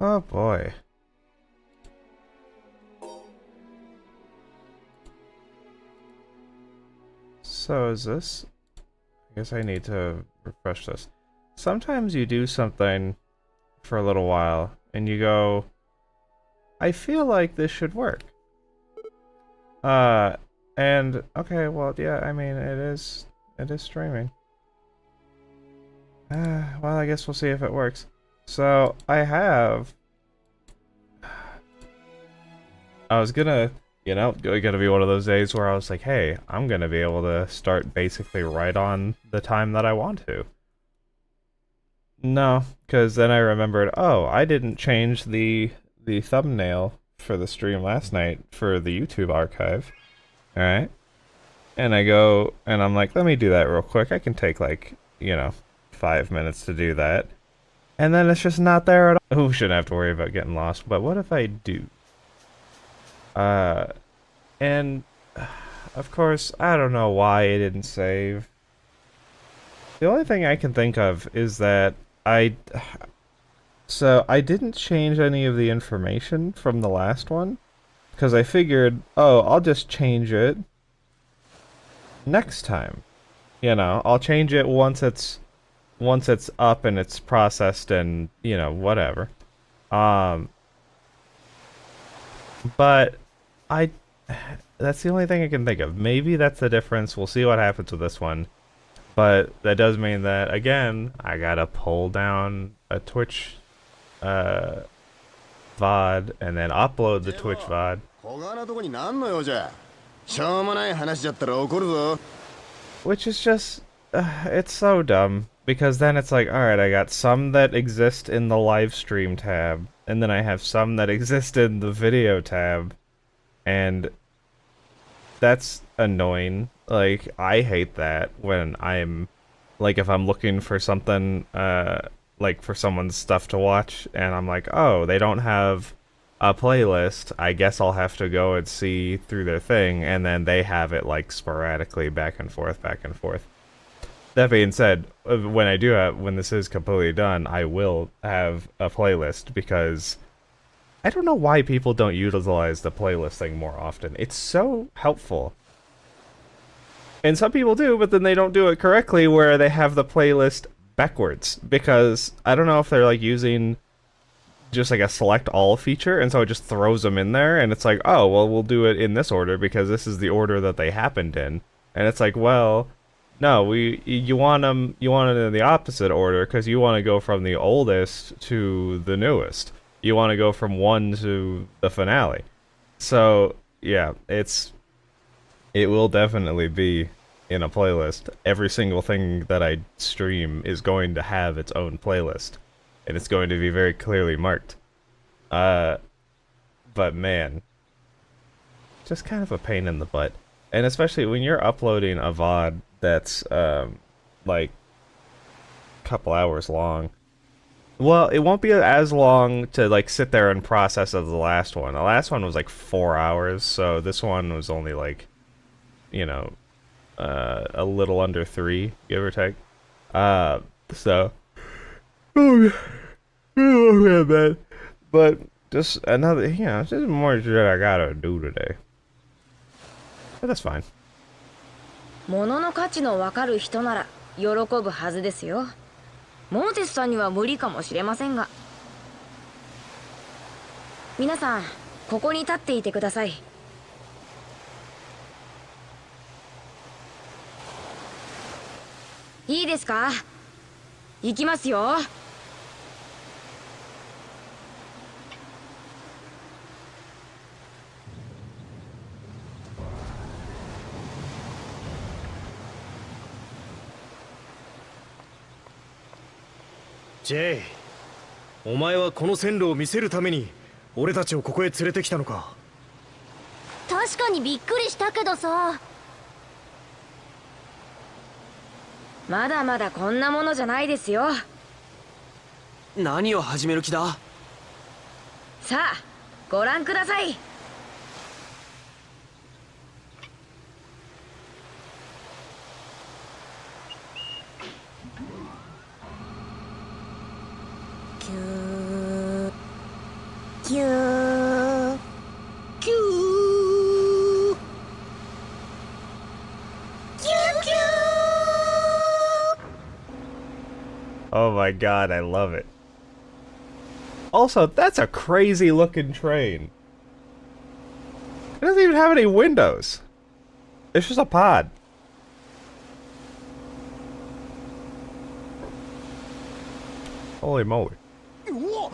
Oh boy. So is this... I guess I need to refresh this. Sometimes you do something for a little while, and you go, I feel like this should work. Uh, and, okay, well, yeah, I mean, it is streaming. Well, I guess we'll see if it works. So, I was gonna, gonna be one of those days where I was like, hey, I'm gonna be able to start basically right on the time that I want to. No, because then I remembered, oh, I didn't change the thumbnail for the stream last night for the YouTube archive. Alright? And I go, and I'm like, let me do that real quick. I can take, like, 5 minutes to do that. And then it's just not there at all. Who shouldn't have to worry about getting lost, but what if I do? Uh, and, of course, I don't know why it didn't save. The only thing I can think of is that I... So, I didn't change any of the information from the last one. Because I figured, oh, I'll just change it next time. I'll change it once it's up and it's processed and, whatever. Um, but I that's the only thing I can think of. Maybe that's the difference. We'll see what happens with this one. But that does mean that again, I gotta pull down a Twitch VOD and then upload the Twitch VOD. Which is just it's so dumb because then it's like, all right, I got some that exist in the live stream tab and then I have some that exist in the video tab, and that's annoying. Like, I hate that when I'm, like, if I'm looking for something, like, for someone's stuff to watch, and I'm like, oh, they don't have a playlist, I guess I'll have to go and see through their thing, and then they have it, like, sporadically back and forth, back and forth. That being said, when this is completely done, I will have a playlist, because I don't know why people don't utilize the playlist thing more often. It's so helpful. And some people do, but then they don't do it correctly where they have the playlist backwards. Because I don't know if they're like using just like a select all feature, and so it just throws them in there, and it's like, oh, well, we'll do it in this order because this is the order that they happened in. And it's like, well, no, you want them in the opposite order because you want to go from the oldest to the newest. You want to go from one to the finale. So, yeah, it will definitely be in a playlist. Every single thing that I stream is going to have its own playlist, and it's going to be very clearly marked. But man, just kind of a pain in the butt. And especially when you're uploading a VOD that's, like, a couple hours long. Well, it won't be as long to, like, sit there and process as the last one. The last one was, like, 4 hours, so this one was only, like, a little under 3, give or take. So... Oh, man. But just another, just more shit I gotta do today. But that's fine. 物の価値のわかる人なら喜ぶはずですよ。モーテスさんには無理かもしれませんが。皆さん、ここに立っていてください。いいですか？行きますよ。J、お前はこの線路を見せるために俺たちをここへ連れてきたのか。確かにびっくりしたけどさ。まだまだこんなものじゃないですよ。何を始める気だ？さあ、ご覧ください。キューキューキューキュ Oh my god, I love it. Also, that's a crazy looking train. It doesn't even have any windows. It's just a pod. Holy moly. うわ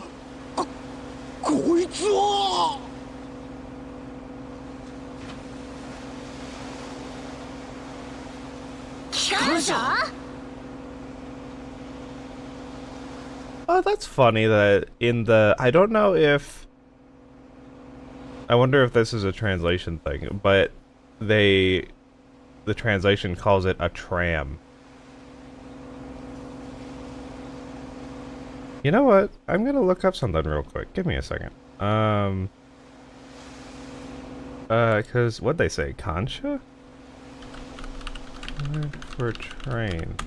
こいつは機関車 Oh, that's funny that in the... I don't know if... I wonder if this is a translation thing, but the translation calls it a tram. You know what? I'm gonna look up something real quick. Give me a second. Cause what'd they say? Concha? For train.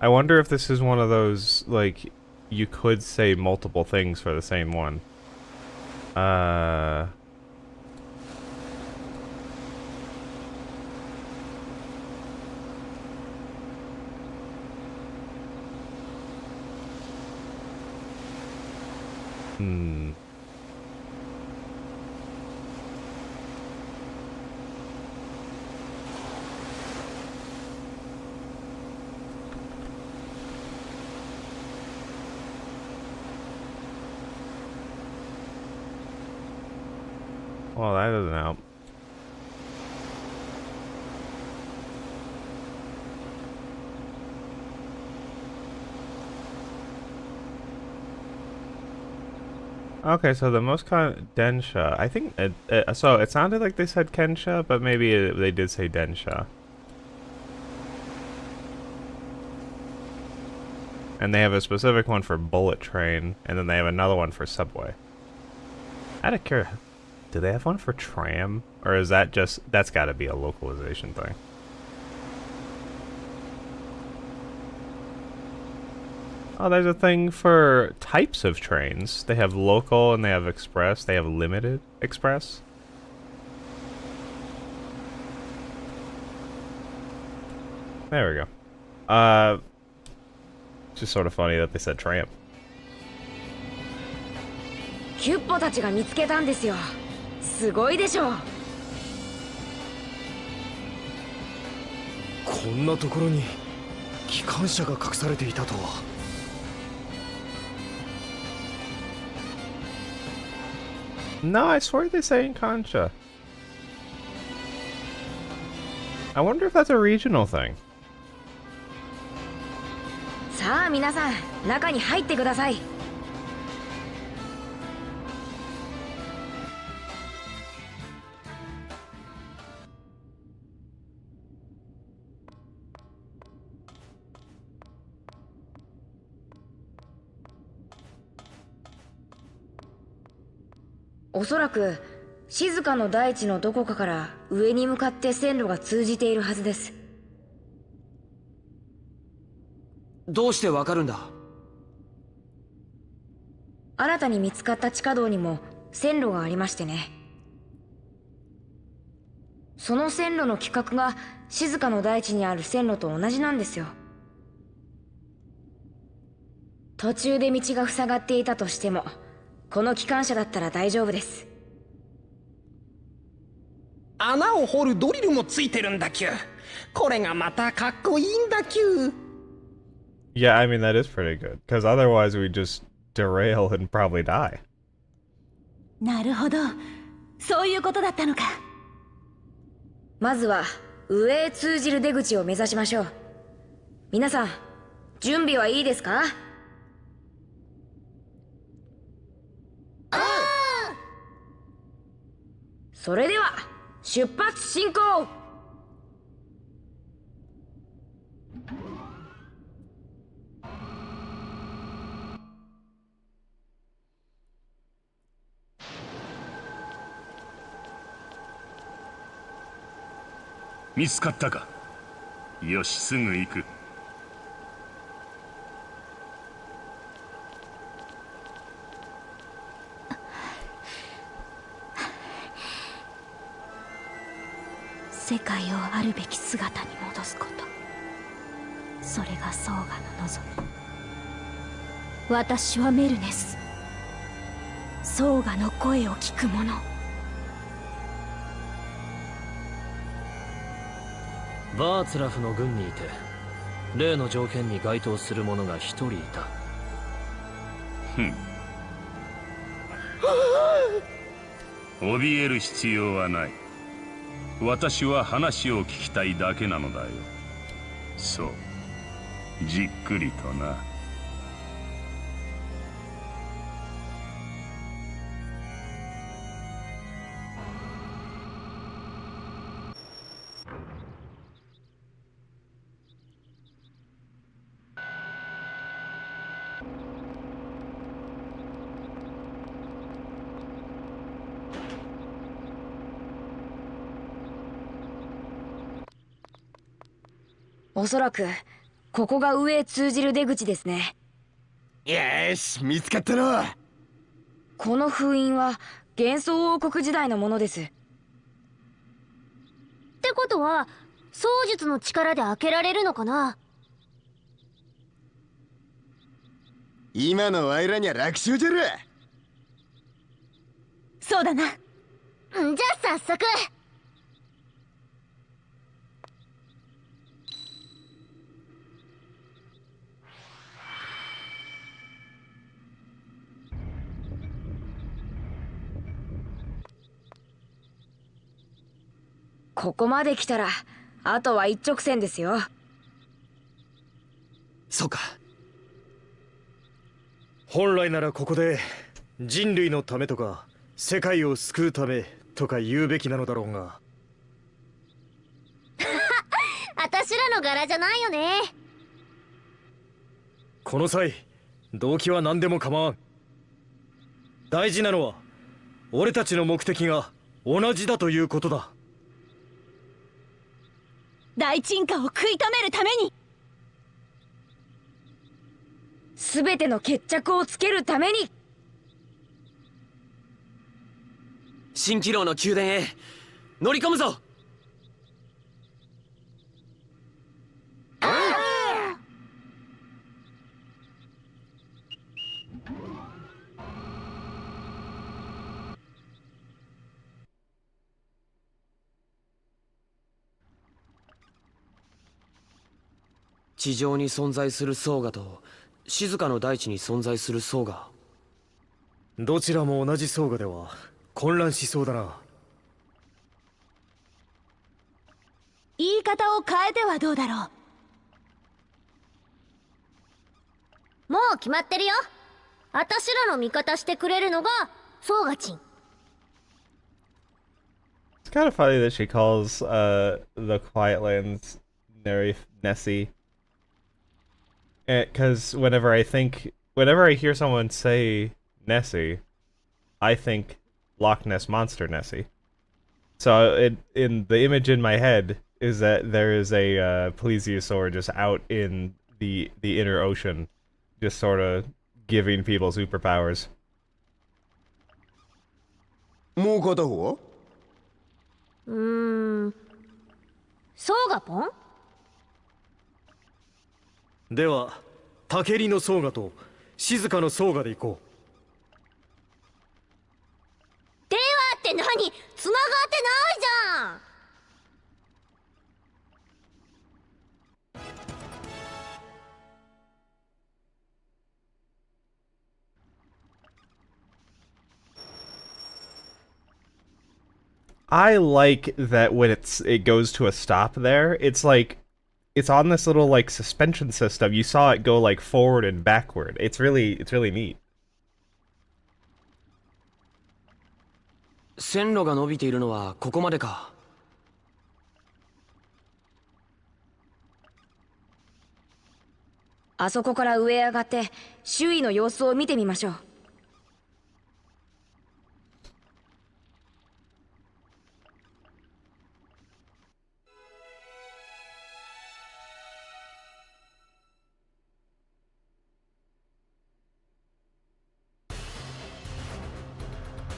I wonder if this is one of those, like, you could say multiple things for the same one. Hmm. Well, that doesn't help. Okay, so the most Densha. I think so. It sounded like they said Kensha, but maybe they did say Densha. And they have a specific one for bullet train, and then they have another one for subway. Out of curiosity, do they have one for tram, or is that just that's got to be a localization thing? Oh, there's a thing for types of trains. They have local and they have express. They have limited express. There we go. It's just sort of funny that they said tramp. キュッポたちが見つけたんですよ。すごいでしょう。こんなところに機関車が隠されていたとは。No, I swear they say in Concha. I wonder if that's a regional thing. さあ皆さん、中に入ってください。おそらく静かの大地のどこかから上に向かって線路が通じているはずです。どうしてわかるんだ？新たに見つかった地下道にも線路がありましてね。その線路の規格が静かの大地にある線路と同じなんですよ。途中で道が塞がっていたとしてもこの機関車だったら大丈夫です。穴を掘るドリルもついてるんだキュー。これがまたかっこいいんだキュー。 Yeah, I mean that is pretty good, because otherwise we just derail and probably die. なるほど、そういうことだったのか。まずは上へ通じる出口を目指しましょう。皆さん、準備はいいですか？それでは出発進行。見つかったか。よし、すぐ行く。世界をあるべき姿に戻すこと、それがソーガの望み。私はメルネス、ソーガの声を聞く者。バーツラフの軍にいて例の条件に該当する者が一人いた。怯える必要はない。私は話を聞きたいだけなのだよ。そう、じっくりとな。おそらくここが上へ通じる出口ですね。よし、見つかったの。この封印は幻想王国時代のものです。ってことは槍術の力で開けられるのかな。今のワイらには楽勝じゃる。そうだな。じゃあ早速。ここまで来たらあとは一直線ですよ。そうか。本来ならここで人類のためとか世界を救うためとか言うべきなのだろうが。私らの柄じゃないよね。この際動機は何でも構わん。大事なのは俺たちの目的が同じだということだ。大鎮火を食い止めるために。全ての決着をつけるために。蜃気楼の宮殿へ乗り込むぞ。地上に存在するソーガと静かの大地に存在するソーガ、どちらも同じソーガでは混乱しそうだな。言い方を変えてはどうだろう。もう決まってるよ。私らの味方してくれるのがソーガチン。It's kind of funny that she calls the Quietlands Nessie. Because whenever I hear someone say Nessie, I think Loch Ness Monster Nessie. So in the image in my head is that there is a plesiosaur just out in the inner ocean, just sort of giving people superpowers. もう片方はソーガポン。ではタケリのソーガと静かのソーガで行こう。ではって何？繋がってないじゃん。I like that when it goes to a stop there, it's like it's on this little like suspension system. You saw it go like forward and backward. It's really neat. 線路が伸びているのはここまでか。あそこから上へ上がって周囲の様子を見てみましょう。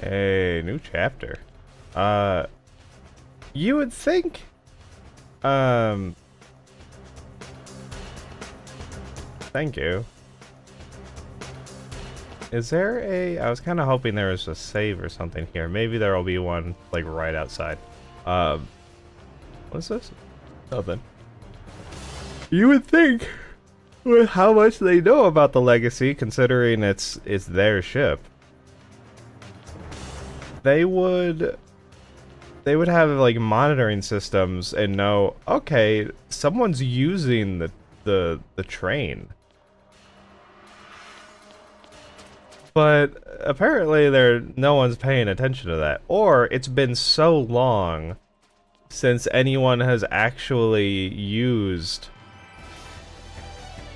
A new chapter. You would think Thank you. Is there a... I was kind of hoping there was a save or something here. Maybe there will be one, like, right outside. What's this? Nothing. You would think, with how much they know about the Legacy, considering it's their ship, they would have, like, monitoring systems and know, okay, someone's using the train. But apparently no one's paying attention to that. Or it's been so long since anyone has actually used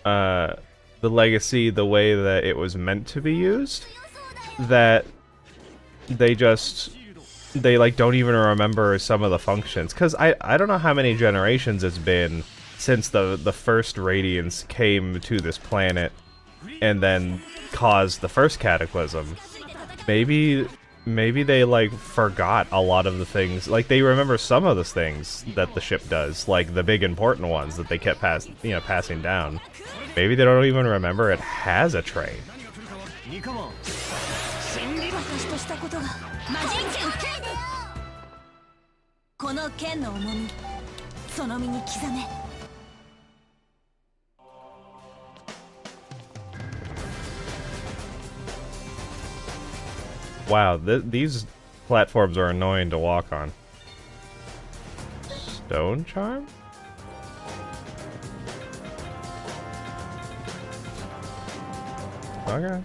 the Legacy the way that it was meant to be used, that they like don't even remember some of the functions. Because I don't know how many generations it's been since the first Radiants came to this planet and then caused the first cataclysm. Maybe they like forgot a lot of the things. Like they remember some of the things that the ship does, like the big important ones that they kept passing down. Maybe they don't even remember it has a train. この剣の重みその身に刻め Wow, these platforms are annoying to walk on. Stone charm? Okay.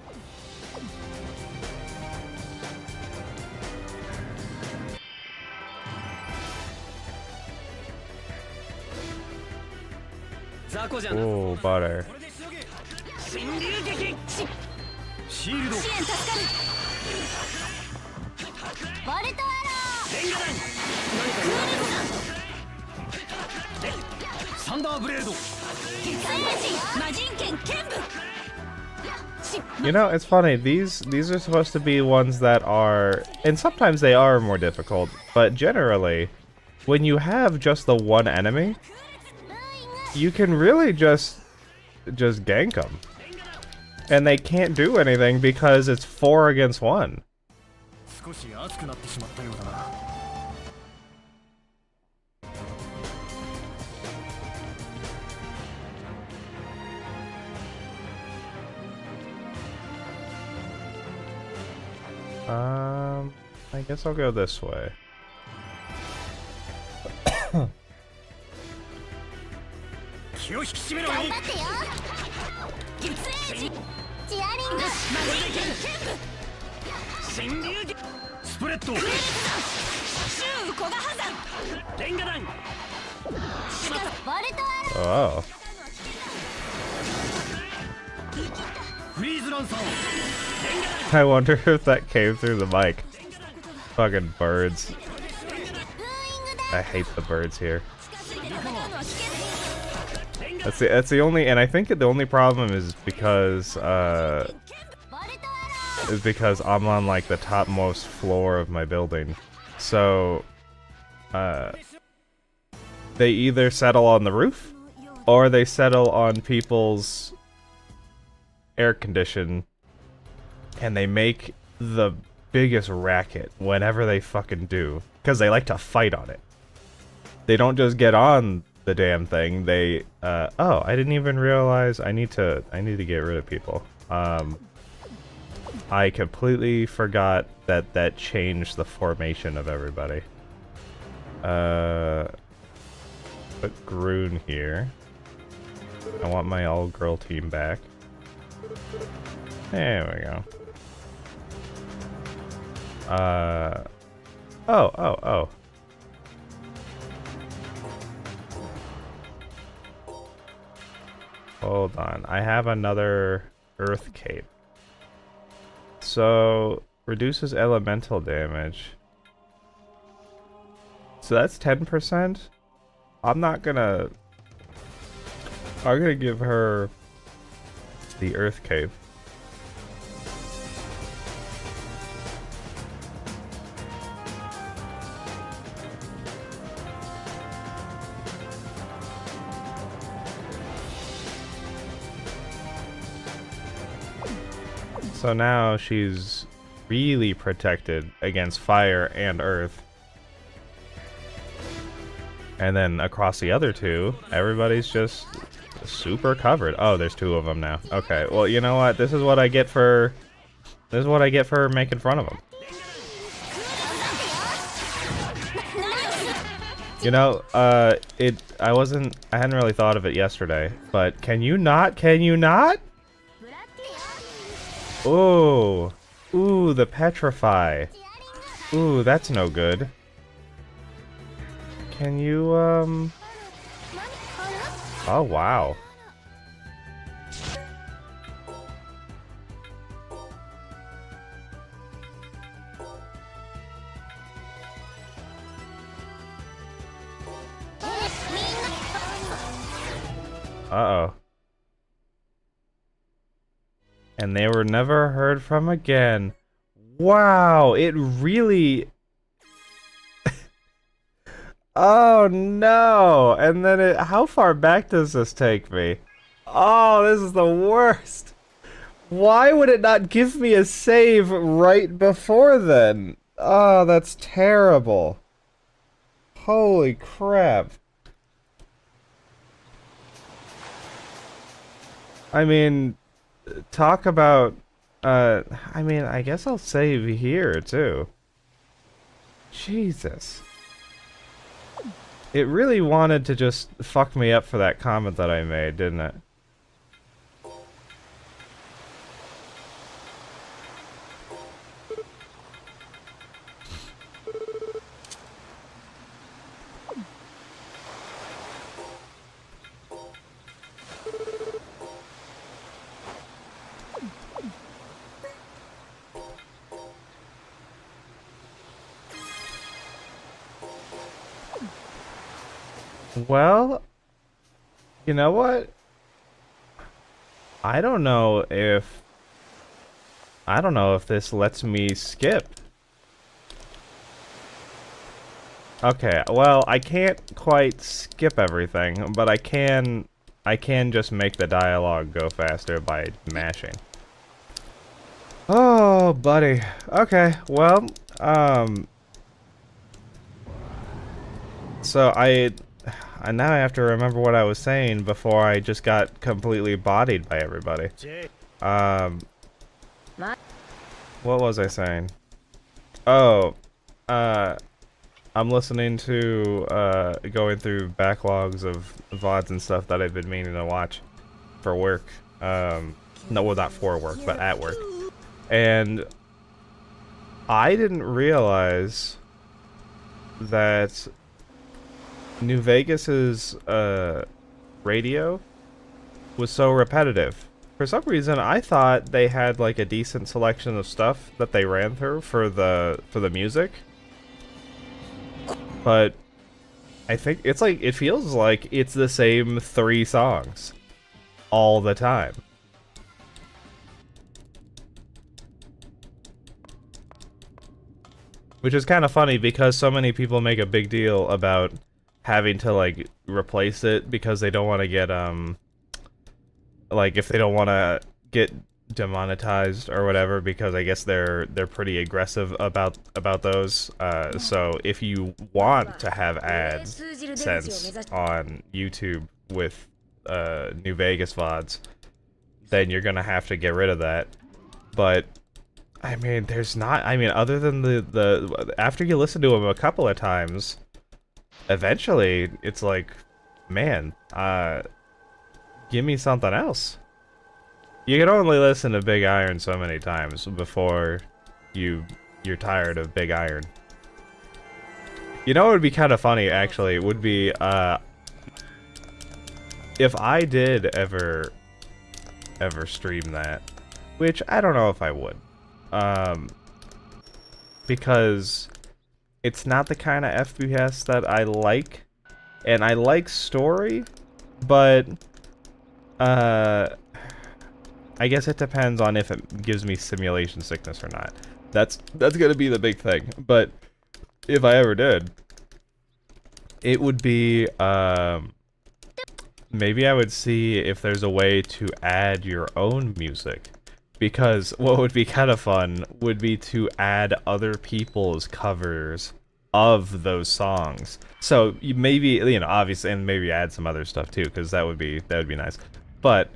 Ooh, butter. ボルトアローサンダーブレード You know, it's funny. These are supposed to be ones that are, and sometimes they are more difficult, but generally, when you have just the one enemy, you can really just gank them. And they can't do anything because it's 4 against 1. 少し熱くなってしまったようだな I guess I'll go this way. 気を引き締めろよ 頑張ってよ月エイジチアリングマジン剣剣舞 スプレッド シューコガハザンレンガ弾 ボルトアロー Oh. フリーズランサー I wonder if that came through the mic. Fucking birds. I hate the birds here. That's the only, and I think the only problem is because I'm on like the topmost floor of my building. So they either settle on the roof or they settle on people's air condition, and they make the biggest racket whenever they fucking do, because they like to fight on it. They don't just get on the damn thing. They oh, I didn't even realize I need to get rid of people. I completely forgot that changed the formation of everybody. Put Groon here. I want my all-girl team back. There we go. Oh. Hold on. I have another Earth Cape. So, reduces elemental damage. So that's 10%? I'm gonna give her the Earth Cape. So now she's really protected against fire and earth. And then across the other two, everybody's just super covered. Oh, there's two of them now. Okay, well, you know what? This is what I get for making fun of them. You know, I hadn't really thought of it yesterday, but can you not? Ooh. Ooh, the petrify. Ooh, that's no good. Can you, oh, wow. Uh-oh. And they were never heard from again. Wow, it really... Oh no! And then how far back does this take me? Oh, this is the worst! Why would it not give me a save right before then? Oh, that's terrible. Holy crap. I mean, talk about, I mean, I guess I'll save here, too. Jesus. It really wanted to just fuck me up for that comment that I made, didn't it? Well, you know what? I don't know if this lets me skip. Okay, well, I can't quite skip everything, but I can just make the dialogue go faster by mashing. Oh, buddy. Okay, well, so now I have to remember what I was saying before I just got completely bodied by everybody. What was I saying? Oh, I'm listening to, going through backlogs of VODs and stuff that I've been meaning to watch for work. No, well, not for work, but at work. And I didn't realize that New Vegas's radio was so repetitive. For some reason, I thought they had like a decent selection of stuff that they ran through for the music, but I think it's like it feels like it's the same 3 songs all the time. Which is kind of funny because so many people make a big deal about having to like replace it because they don't want to get like if they don't want to get demonetized or whatever, because I guess they're pretty aggressive about those. So if you want to have AdSense on YouTube with New Vegas VODs, then you're gonna have to get rid of that. But I mean, there's not. I mean, other than the after you listen to them a couple of times, eventually it's like, man, give me something else. You can only listen to Big Iron so many times before you're tired of Big Iron. You know what would be kind of funny, actually, would be if I did ever stream that, which I don't know if I would, because it's not the kind of FPS that I like, and I like story, but I guess it depends on if it gives me simulation sickness or not. That's gonna be the big thing. But if I ever did, it would be maybe I would see if there's a way to add your own music, because what would be kind of fun would be to add other people's covers of those songs. So you maybe, you know, obviously, and maybe add some other stuff too, because that would be nice. But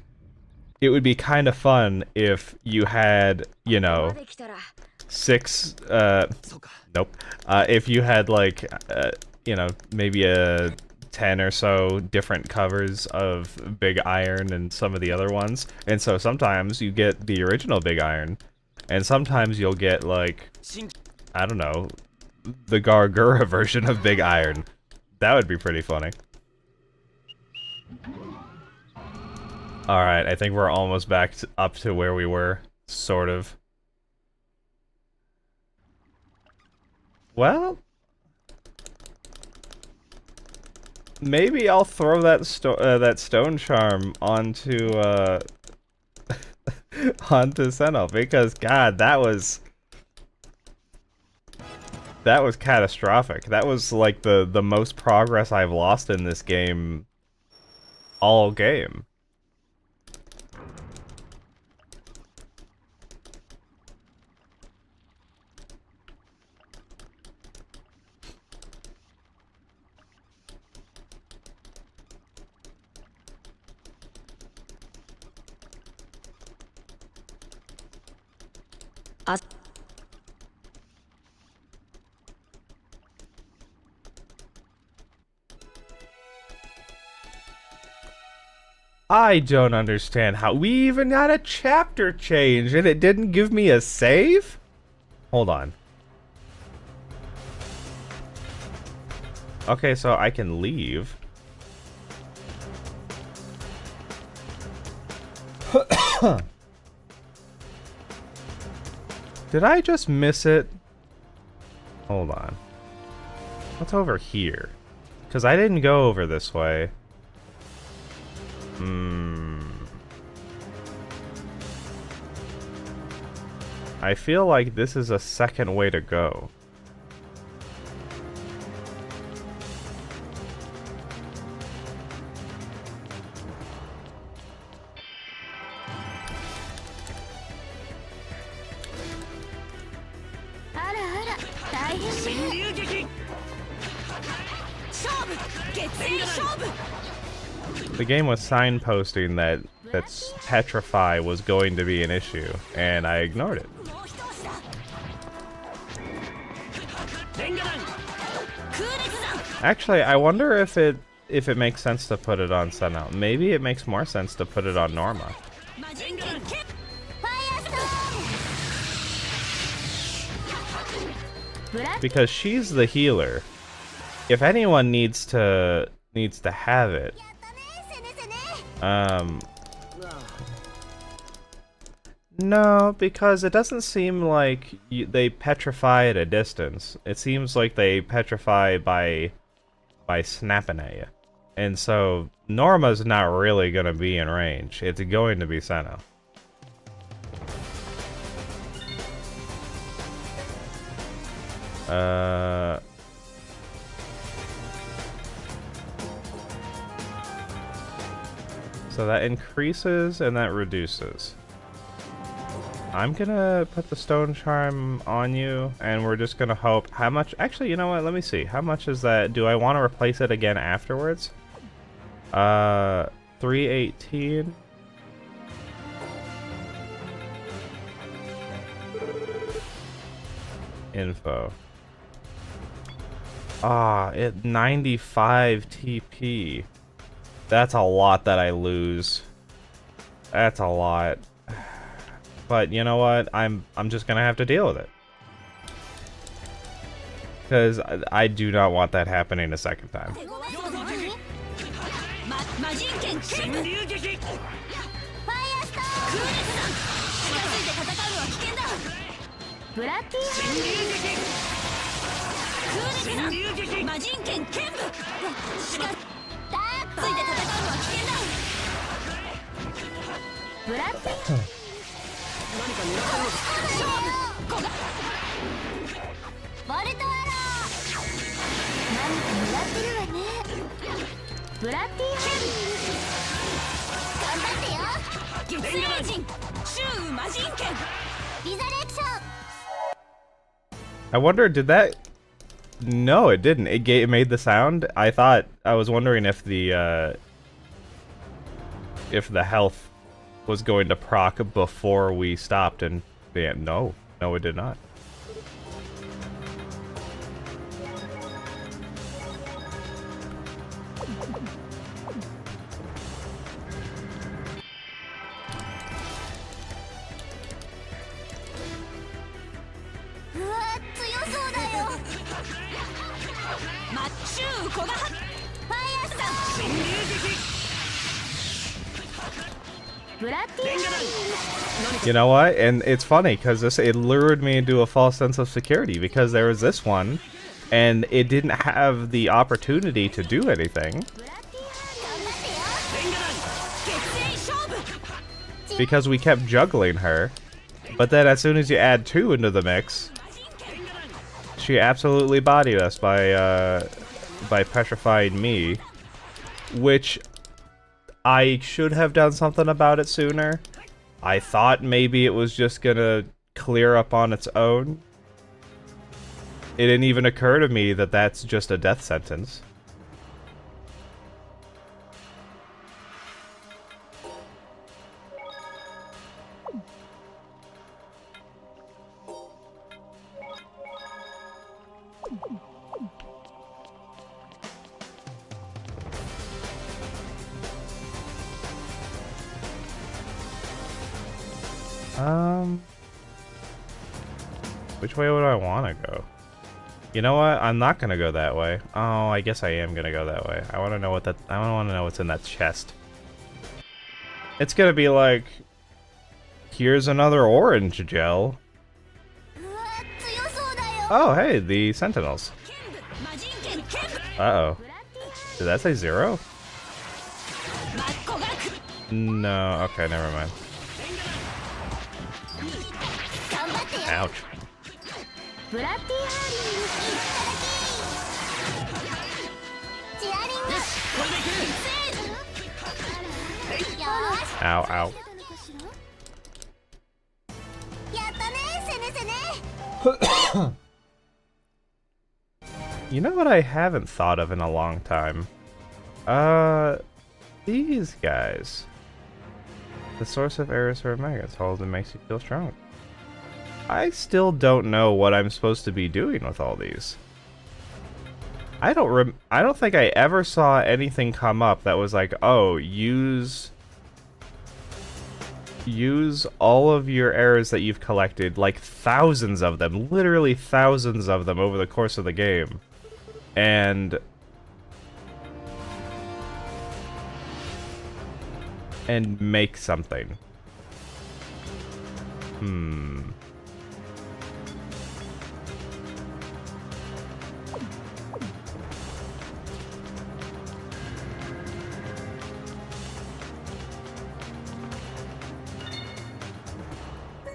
it would be kind of fun if you had, you know, できたら six, nope, if you had like, you know, maybe a 10 or so different covers of Big Iron and some of the other ones. And so sometimes you get the original Big Iron, and sometimes you'll get like, I don't know, the Gargura version of Big Iron. That would be pretty funny. Alright, I think we're almost back up to where we were, sort of. Well, maybe I'll throw that stone charm onto onto Senno, because God, that was catastrophic. That was like the most progress I've lost in this game all game. I don't understand how we even got a chapter change and it didn't give me a save? Hold on. Okay, so I can leave. Did I just miss it? Hold on. What's over here? Because I didn't go over this way. I feel like this is a second way to go. The game was signposting that Petrify was going to be an issue, and I ignored it. Actually, I wonder if it makes sense to put it on Senno. Maybe it makes more sense to put it on Norma. Because she's the healer. If anyone needs to have it, no, because it doesn't seem like they petrify at a distance. It seems like they petrify by snapping at you. And so Norma's not really gonna be in range. It's going to be Senno. So that increases and that reduces. I'm gonna put the stone charm on you, and we're just gonna hope. How much? Actually, you know what? Let me see. How much is that? Do I want to replace it again afterwards? 318. Info. Ah, 95 TP. That's a lot that I lose. That's a lot. But you know what? I'm just gonna have to deal with it. Because I do not want that happening a second time. I wonder, did that... No, it didn't. It made the sound. I was wondering if the health was going to proc before we stopped, and no, it did not. You know what? And it's funny because it lured me into a false sense of security because there was this one and it didn't have the opportunity to do anything because we kept juggling her. But then as soon as you add 2 into the mix, she absolutely bodied us by petrifying me, which I should have done something about it sooner. I thought maybe it was just gonna clear up on its own. It didn't even occur to me that that's just a death sentence. Which way would I want to go? You know what? I'm not gonna go that way. Oh, I guess I am gonna go that way. I want to know what that. I want to know what's in that chest. It's gonna be like, here's another orange gel. Oh, hey, the Sentinels. Uh-oh. Did that say 0? No. Okay, never mind. Ouch. Ow, ow. You know what I haven't thought of in a long time? These guys. The source of Eris or Omega holds and makes you feel strong. I still don't know what I'm supposed to be doing with all these. I don't think I ever saw anything come up that was like, oh, use all of your errors that you've collected, like thousands of them, literally thousands of them over the course of the game, and make something.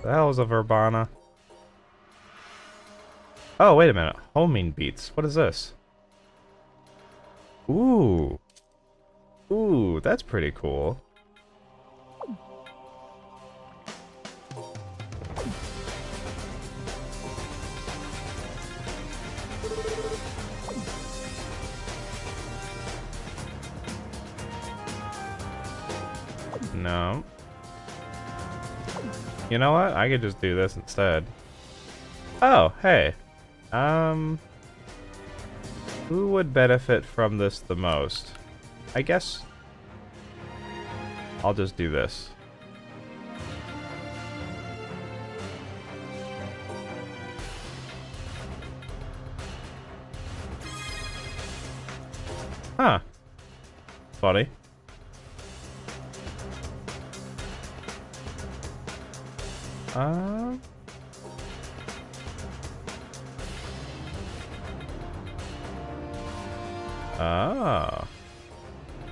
The hell is a Verbana? Oh, wait a minute. Homing beats. What is this? Ooh. Ooh, that's pretty cool. No. You know what? I could just do this instead. Oh, hey. Who would benefit from this the most? I guess I'll just do this. Huh. Funny. Ah.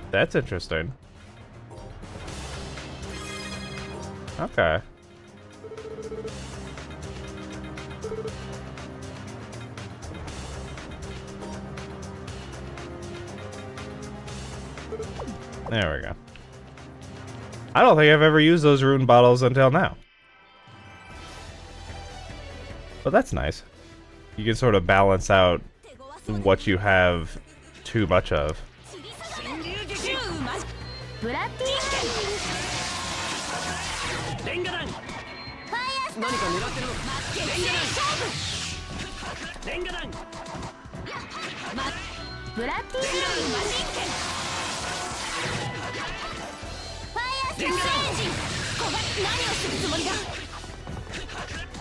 That's interesting. Okay. There we go. I don't think I've ever used those rune bottles until now. But that's nice. you can sort of balance out what you have too much of. ブラッディーレンガ弾ファイアスター何か狙ってるのか決戦勝負レンガ弾ブラッディーファイアスター聖人こが何をするつもりだ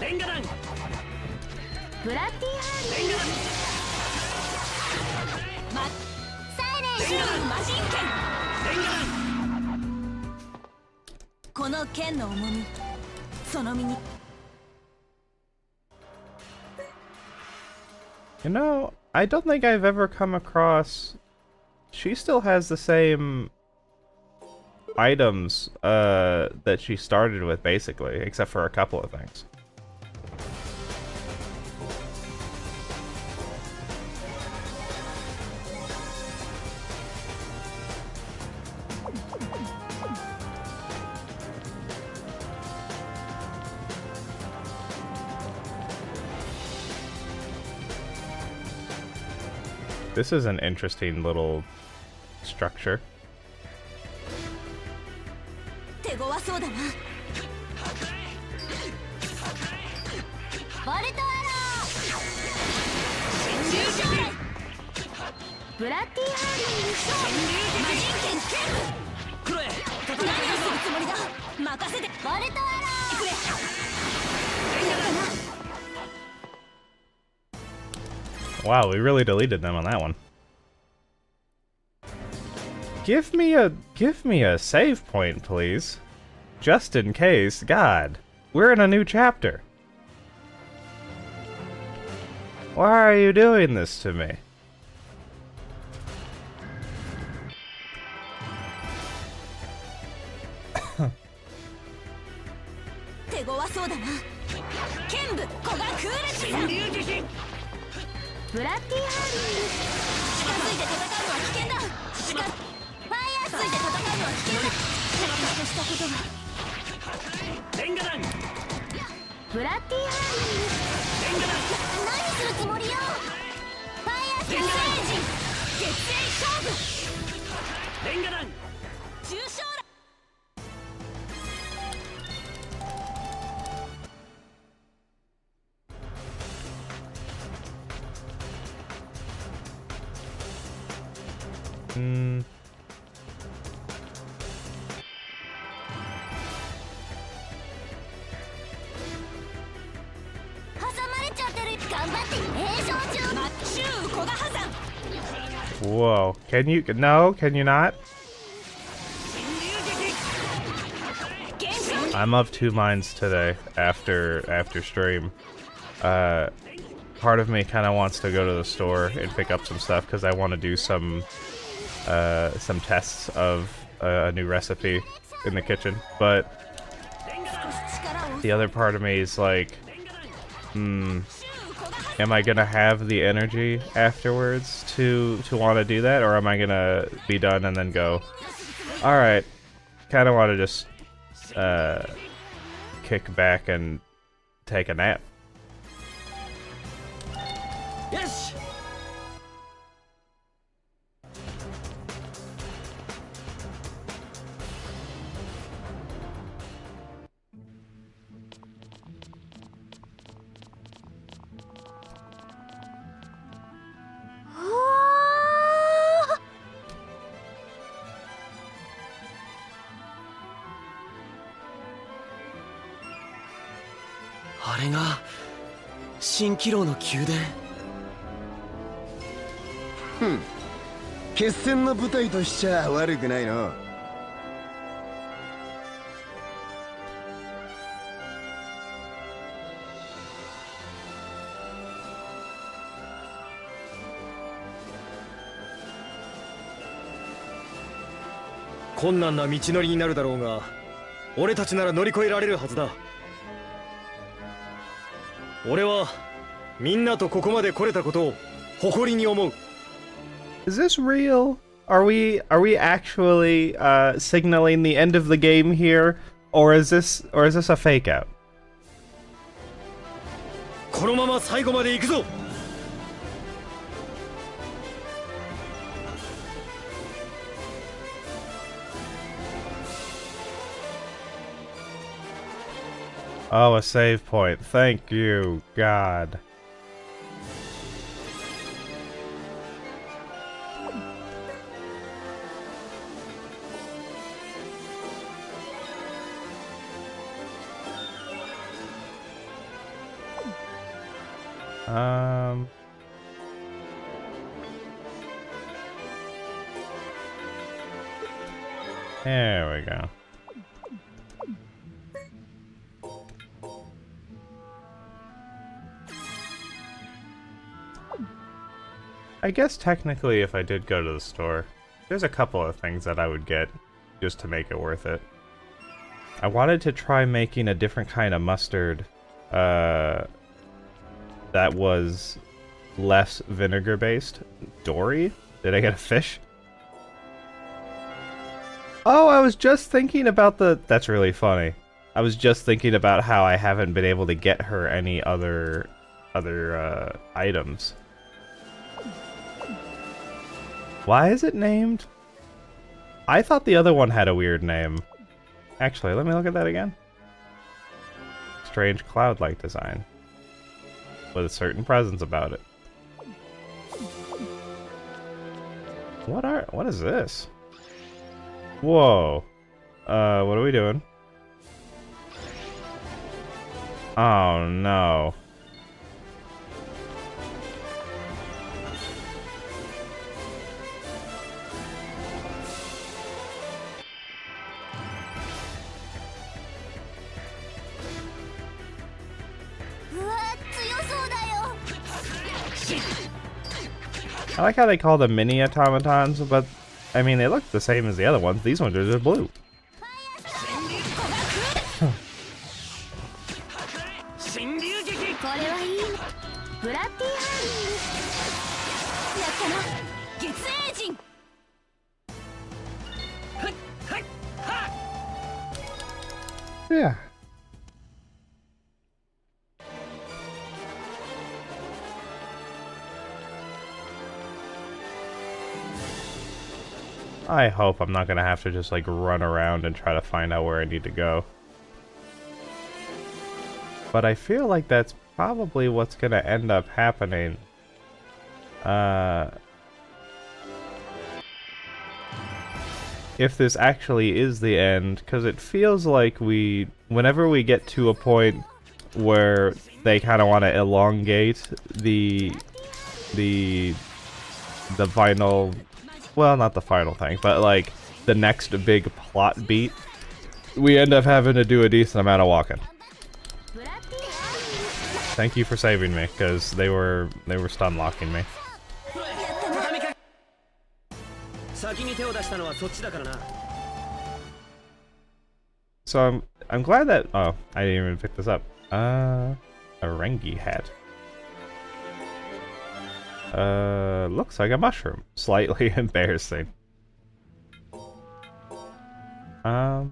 レンガ弾ブラッディーハーリーレンガ弾サイレンシュー魔人剣レンガ弾この剣の重みその身に You know, I don't think I've ever come across... She still has the same items that she started with, basically, except for a couple of things. This is an interesting little structure. 手強そうだなボルトアロー重症来ブラッディーハーリング勝負魔人剣剣部クロエ何をするつもりだ任せてボルトアローくれ Wow, we really deleted them on that one. Give me a save point, please. Just in case. God, we're in a new chapter. Why are you doing this to me? 手強そうだな剣部古賀クール地さんブラッディーハーリング近づいて戦うのは危険だファイアーついて戦うのは危険だ私としたことがレンガ弾ブラッディーハーリング何するつもりよファイアー聖人決戦勝負レンガ弾重傷だ 挟まれちゃってる頑張って栄翔中マッシュー古賀破山 Whoa. Can you... No, can you not? I'm of two minds today after stream. Part of me kind of wants to go to the store and pick up some stuff because I want to do some tests of a new recipe in the kitchen. But the other part of me is like, am I gonna have the energy afterwards to want to do that, or am I gonna be done and then go, all right, kind of want to just kick back and take a nap? よし あれが蜃気楼の宮殿。決戦の舞台としちゃ悪くないの。困難な道のりになるだろうが、俺たちなら乗り越えられるはずだ。俺はみんなとここまで来れたことを誇りに思う。 Is this real? Are we actually signaling the end of the game here, or is this a fake out? このまま最後まで行くぞ。Oh, a save point. Thank you, God. There we go. I guess technically if I did go to the store, there's a couple of things that I would get just to make it worth it. I wanted to try making a different kind of mustard that was less vinegar based. Dory? Did I get a fish? Oh, I was just thinking about that's really funny. I was just thinking about how I haven't been able to get her any other items. Why is it named? I thought the other one had a weird name. Actually, let me look at that again. Strange cloud-like design. With a certain presence about it. What is this? Whoa. What are we doing? Oh no. I like how they call them mini automatons, but I mean they look the same as the other ones. These ones are just blue. Yeah. I hope I'm not gonna have to just like run around and try to find out where I need to go. But I feel like that's probably what's gonna end up happening. If this actually is the end, because it feels like whenever we get to a point where they kind of want to elongate the final, well, not the final thing, but like the next big plot beat, we end up having to do a decent amount of walking. Thank you for saving me, because they were stun locking me. So I'm glad that, oh, I didn't even pick this up. A Rengi hat. Looks like a mushroom. Slightly embarrassing. I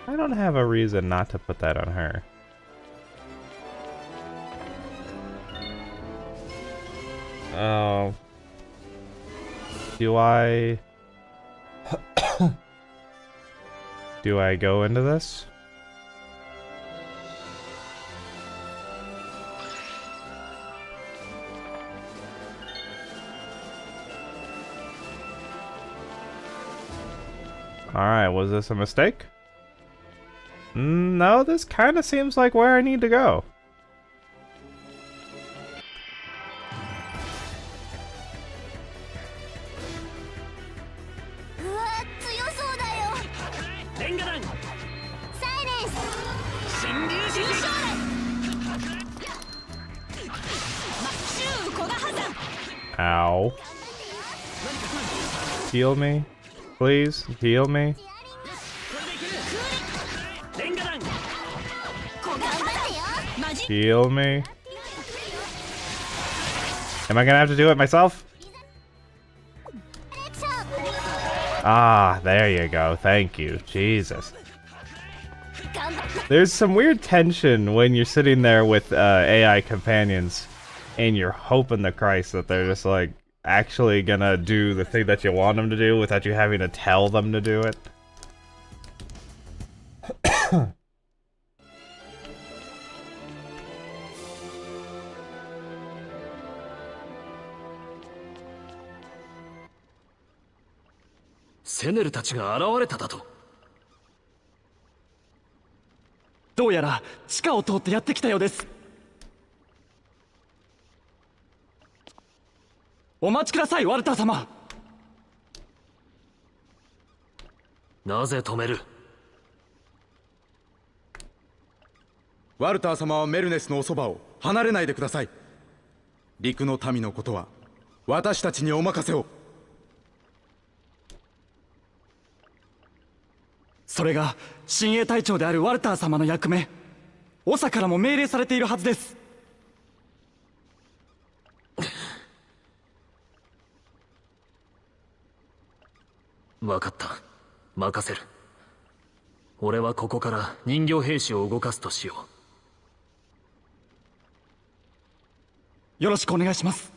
don't have a reason not to put that on her. Oh. Do I... Do I go into this? Alright, was this a mistake? No, this kind of seems like where I need to go. Ow. Heal me. Please, heal me. Heal me. Am I gonna have to do it myself? Ah, there you go. Thank you. Jesus. There's some weird tension when you're sitting there with AI companions and you're hoping to Christ that they're just like, actually gonna do the thing that you want them to do without you having to tell them to do it.セネルたちが現れただと。どうやら地下を通ってやってきたようです。お待ちください、ワルター様。なぜ止める？ワルター様はメルネスのおそばを離れないでください。陸の民のことは私たちにお任せを。それが親衛隊長であるワルター様の役目。長からも命令されているはずです。分かった。任せる。俺はここから人形兵士を動かすとしよう。よろしくお願いします。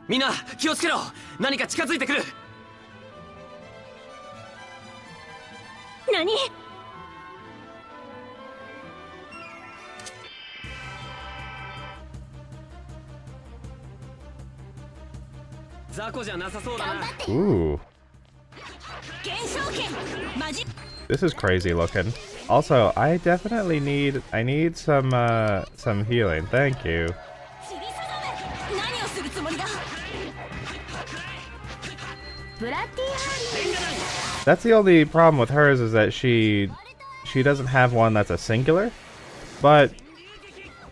みんな気をつけろ。何か近づいてくる。何？雑魚じゃなさそうだな。Ooh. This is crazy looking. Also, I definitely need some healing. Thank you. That's the only problem with hers is that she doesn't have one that's a singular. But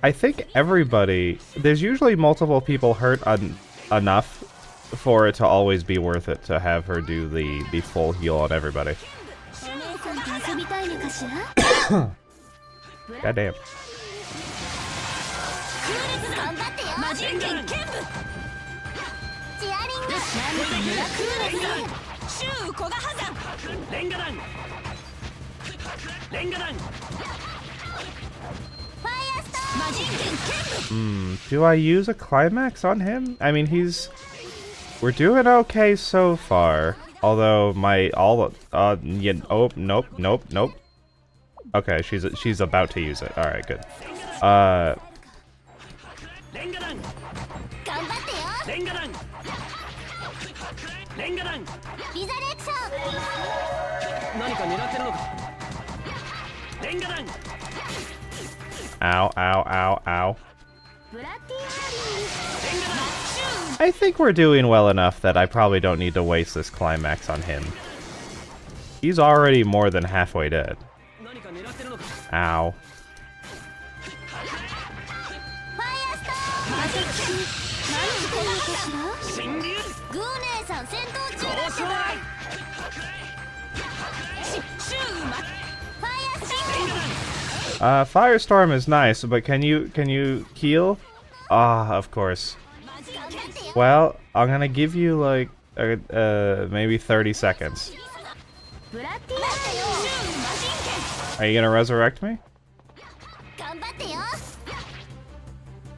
I think everybody, there's usually multiple people hurt enough for it to always be worth it to have her do the full heal on everybody. Goddamn. Do I use a climax on him? I mean, we're doing okay so far. Although yeah, oh, nope. Okay, she's about to use it. All right, good. Ow, ow, ow, ow. I think we're doing well enough that I probably don't need to waste this climax on him. He's already more than halfway dead. Ow. Firestorm is nice, but can you heal? Ah, of course. Well, I'm gonna give you like maybe 30 seconds. Are you gonna resurrect me?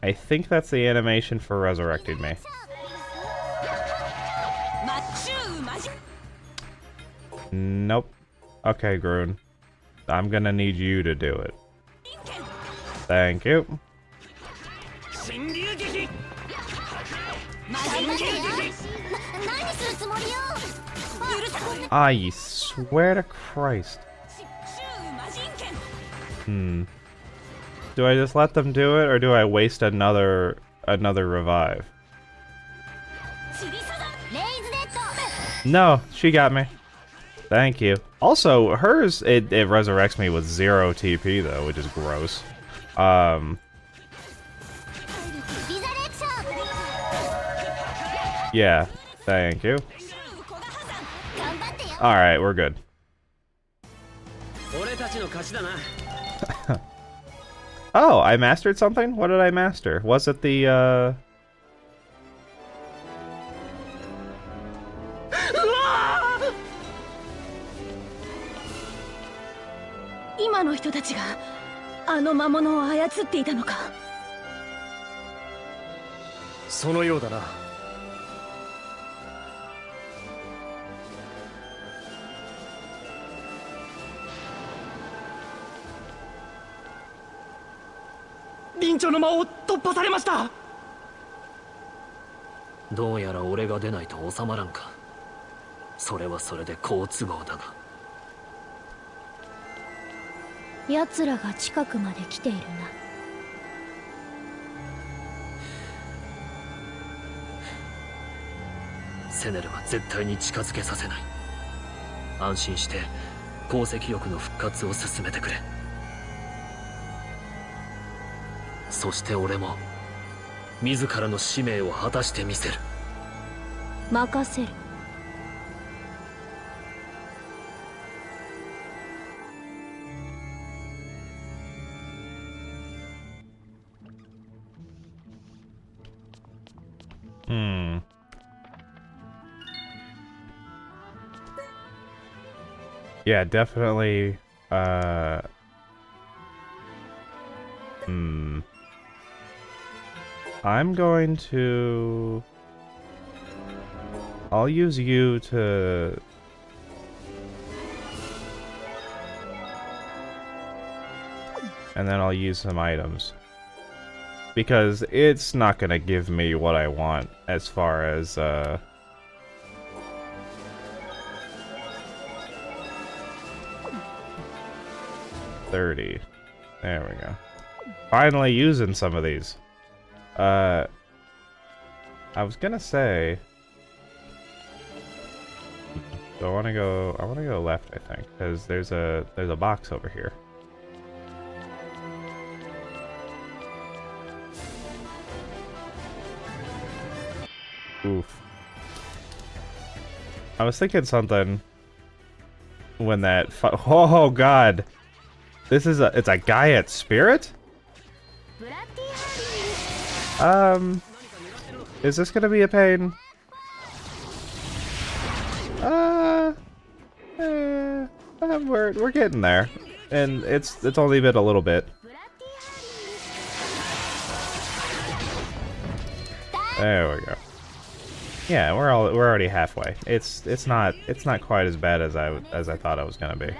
I think that's the animation for resurrecting me. Nope. Okay, Groon. I'm gonna need you to do it. Thank you. I swear to Christ. Do I just let them do it, or do I waste another revive? No, she got me. Thank you. Also, hers, it resurrects me with 0 TP though, which is gross. Yeah, thank you. Alright, we're good. Oh, I mastered something? What did I master? Was it the 今の人たちがあの魔物を操っていたのか。そのようだな。臨場の魔を突破されました。どうやら俺が出ないと収まらんか。それはそれで好都合だが。奴らが近くまで来ているな。セネルは絶対に近づけさせない。安心して鉱石力の復活を進めてくれ。そして俺も自らの使命を果たしてみせる。任せる。Yeah, definitely, I'm going to... I'll use you to... And then I'll use some items. Because it's not gonna give me what I want as far as, 30. There we go. Finally using some of these. I was gonna say... So I wanna go left, I think, because there's a box over here. Oof. I was thinking something when that oh god. It's a Gaiet spirit? Is this gonna be a pain? We're getting there. And it's only been a little bit. There we go. Yeah, we're already halfway. It's not quite as bad as I thought it was gonna be.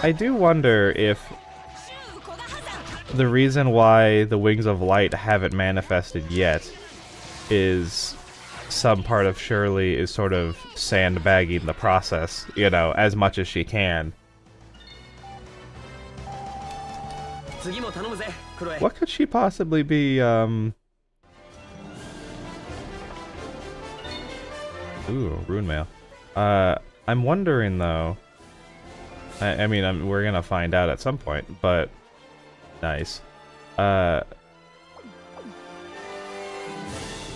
I do wonder if the reason why the Wings of Light haven't manifested yet is some part of Shirley is sort of sandbagging the process, you know, as much as she can. What could she possibly be, Ooh, rune mail. I'm wondering, though... I mean, we're gonna find out at some point, but... Nice.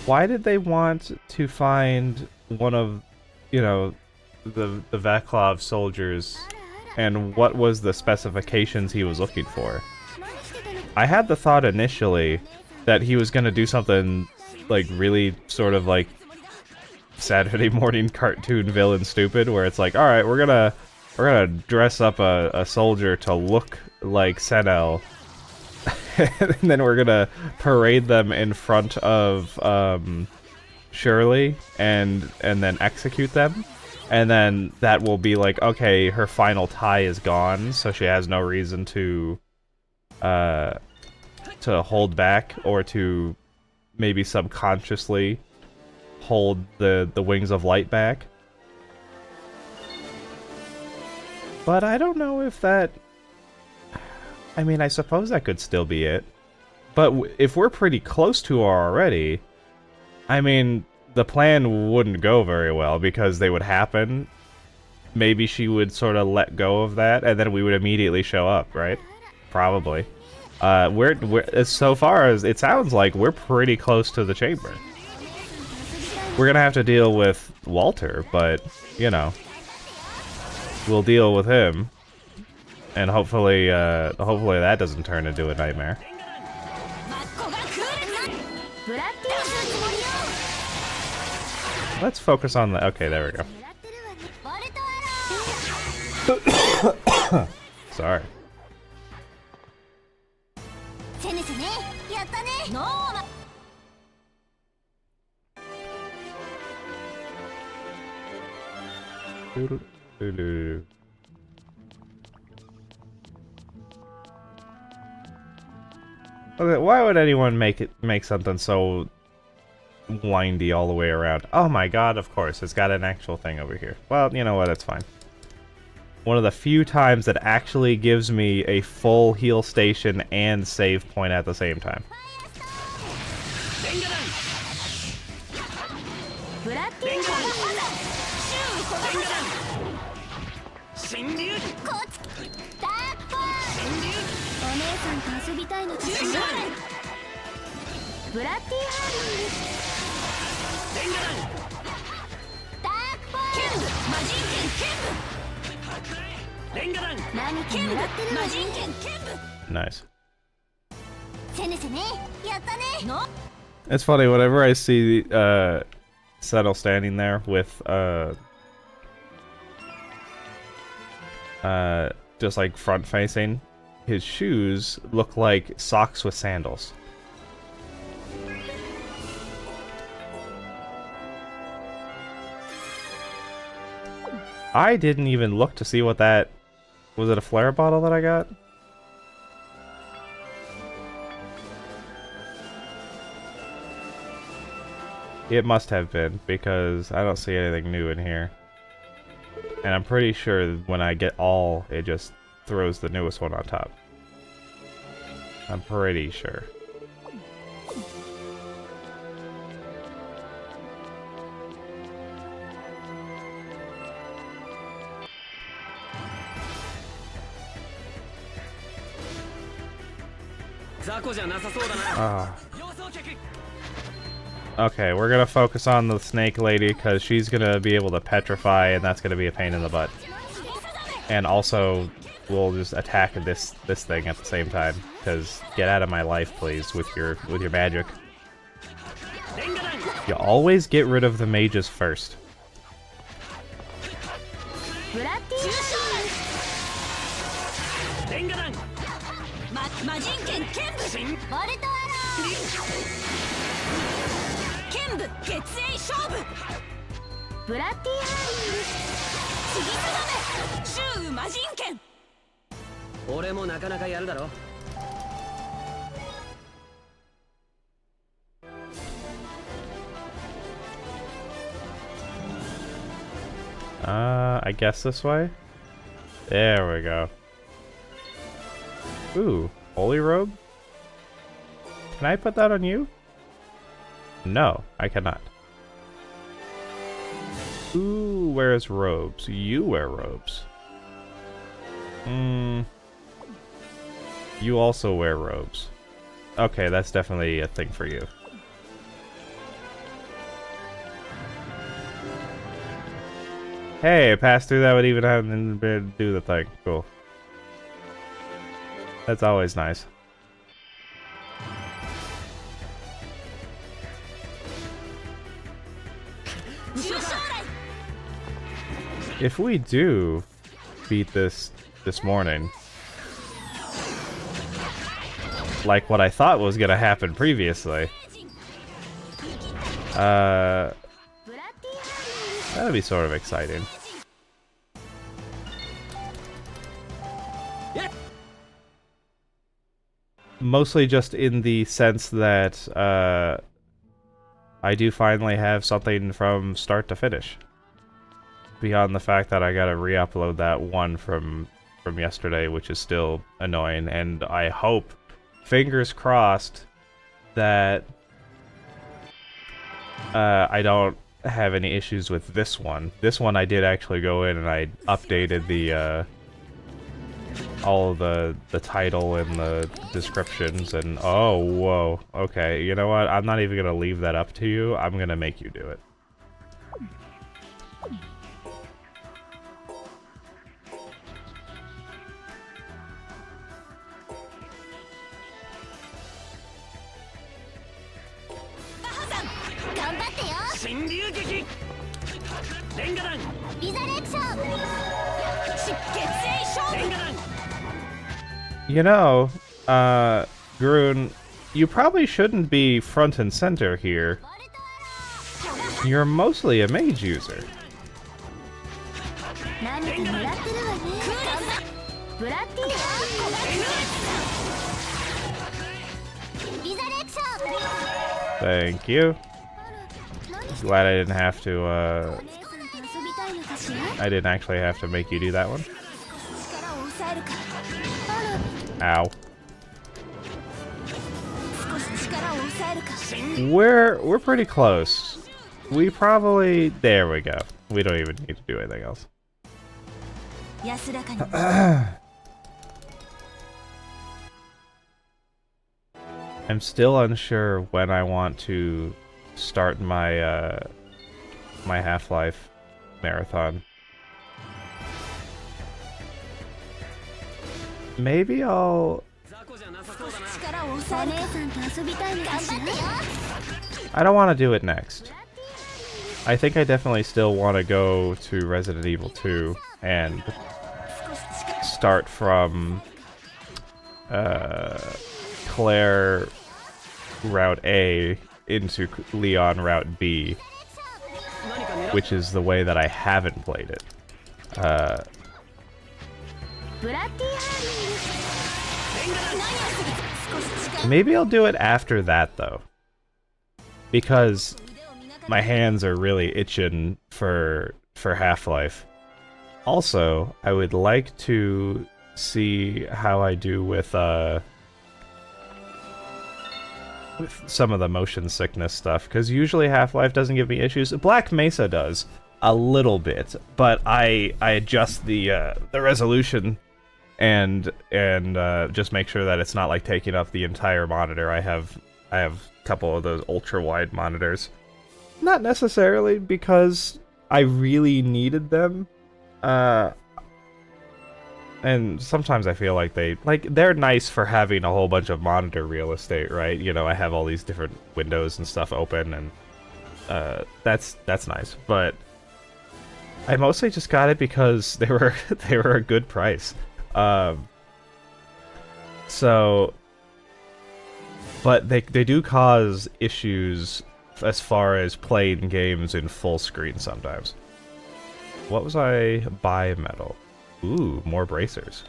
Why did they want to find one of, you know, the Vaclav soldiers, and what was the specifications he was looking for? I had the thought initially that he was gonna do something, like, really sort of like Saturday morning cartoon villain stupid, where it's like, alright, we're gonna dress up a soldier to look like Senel, and then we're gonna parade them in front of Shirley and then execute them, and then that will be like, okay, her final tie is gone, so she has no reason to hold back or to maybe subconsciously hold the Wings of Light back. But I don't know if that... I mean, I suppose that could still be it. But if we're pretty close to her already, I mean, the plan wouldn't go very well because they would happen. Maybe she would sort of let go of that, and then we would immediately show up, right? Probably. We're so far as it sounds like, we're pretty close to the chamber. We're gonna have to deal with Walter, but, you know, we'll deal with him. And hopefully that doesn't turn into a nightmare. Let's focus on the... Okay, there we go. Sorry. セネセネやったねノーマ Okay, why would anyone make something so windy all the way around? Oh my god, of course, it's got an actual thing over here. Well, you know what, it's fine. One of the few times that actually gives me a full heal station and save point at the same time. Nice. It's funny, whenever I see Settle standing there with just like front facing, his shoes look like socks with sandals. I didn't even look to see what that... Was it a flare bottle that I got? It must have been, because I don't see anything new in here. And I'm pretty sure when I get all, it just throws the newest one on top. I'm pretty sure. Okay, we're gonna focus on the snake lady because she's gonna be able to petrify, and that's gonna be a pain in the butt. And also, we'll just attack this thing at the same time. Because get out of my life, please, with your magic. You always get rid of the mages first. I guess this way? There we go. Ooh, holy robe? Can I put that on you? No, I cannot. Who wears robes? You wear robes. You also wear robes. Okay, that's definitely a thing for you. Hey, pass through that would even have to do the thing. Cool. That's always nice. If we do beat this morning, like what I thought was gonna happen previously, that'd be sort of exciting. Mostly just in the sense that I do finally have something from start to finish. Beyond the fact that I gotta re-upload that one from yesterday, which is still annoying, and I hope, fingers crossed, that I don't have any issues with this one. This one I did actually go in and I updated the all of the title and the descriptions, and oh, whoa, okay, you know what, I'm not even gonna leave that up to you, I'm gonna make you do it. 張ってよ。神龍撃レンガ弾リザレクション。血液勝負。 You know, Groon, you probably shouldn't be front and center here. You're mostly a mage user. 何かもらってるわね。ブラッディーリザレクション。 Thank you. Glad I didn't have to, お姉さんと遊びたいのかしら。 I didn't actually have to make you do that one. 力を抑えるか。 Ow. 少し力を抑えるか。 We're pretty close. We probably... There we go. We don't even need to do anything else. 安らかに。 I'm still unsure when I want to start my my Half-Life marathon. Maybe I'll... 力を抑えるか。お姉さんと遊びたいのかしら。頑張ってよ。 I don't want to do it next. I think I definitely still want to go to Resident Evil 2 and start from Claire Route A into Leon Route B, which is the way that I haven't played it. ブラッディーハーリング。 Maybe I'll do it after that though, because my hands are really itching for Half-Life. Also, I would like to see how I do with some of the motion sickness stuff, because usually Half-Life doesn't give me issues. Black Mesa does a little bit, but I adjust the resolution and just make sure that it's not like taking up the entire monitor. I have a couple of those ultra wide monitors. Not necessarily because I really needed them. And sometimes I feel like they're nice for having a whole bunch of monitor real estate, right? You know, I have all these different windows and stuff open, and that's nice. But I mostly just got it because they were a good price. So, but they do cause issues as far as playing games in full screen sometimes. What was I? Bimetal. Ooh, more bracers.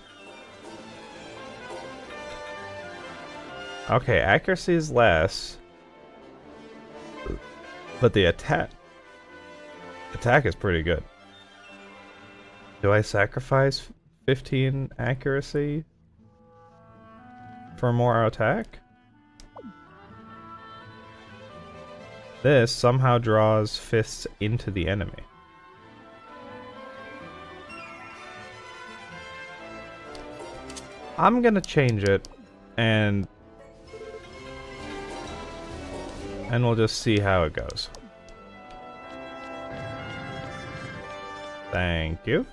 Okay, accuracy is less, but the attack is pretty good. Do I sacrifice 15 accuracy for more attack? This somehow draws fists into the enemy. I'm gonna change it, and we'll just see how it goes. Thank you.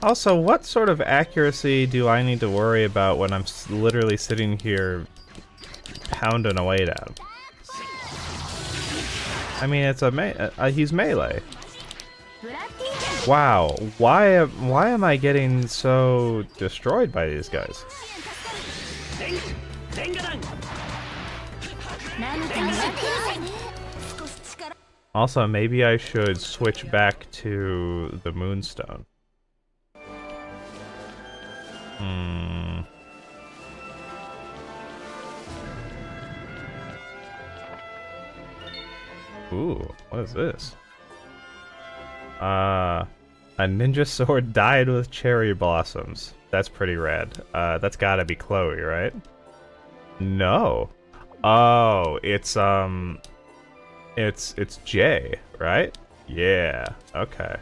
Also, what sort of accuracy do I need to worry about when I'm literally sitting here pounding away at him? I mean, it's he's melee. Wow, why am I getting so destroyed by these guys? Also, maybe I should switch back to the Moonstone. Ooh, what is this? A ninja sword dyed with cherry blossoms. That's pretty rad. That's gotta be Chloe, right? No. Oh, it's Jay, right? Yeah, okay.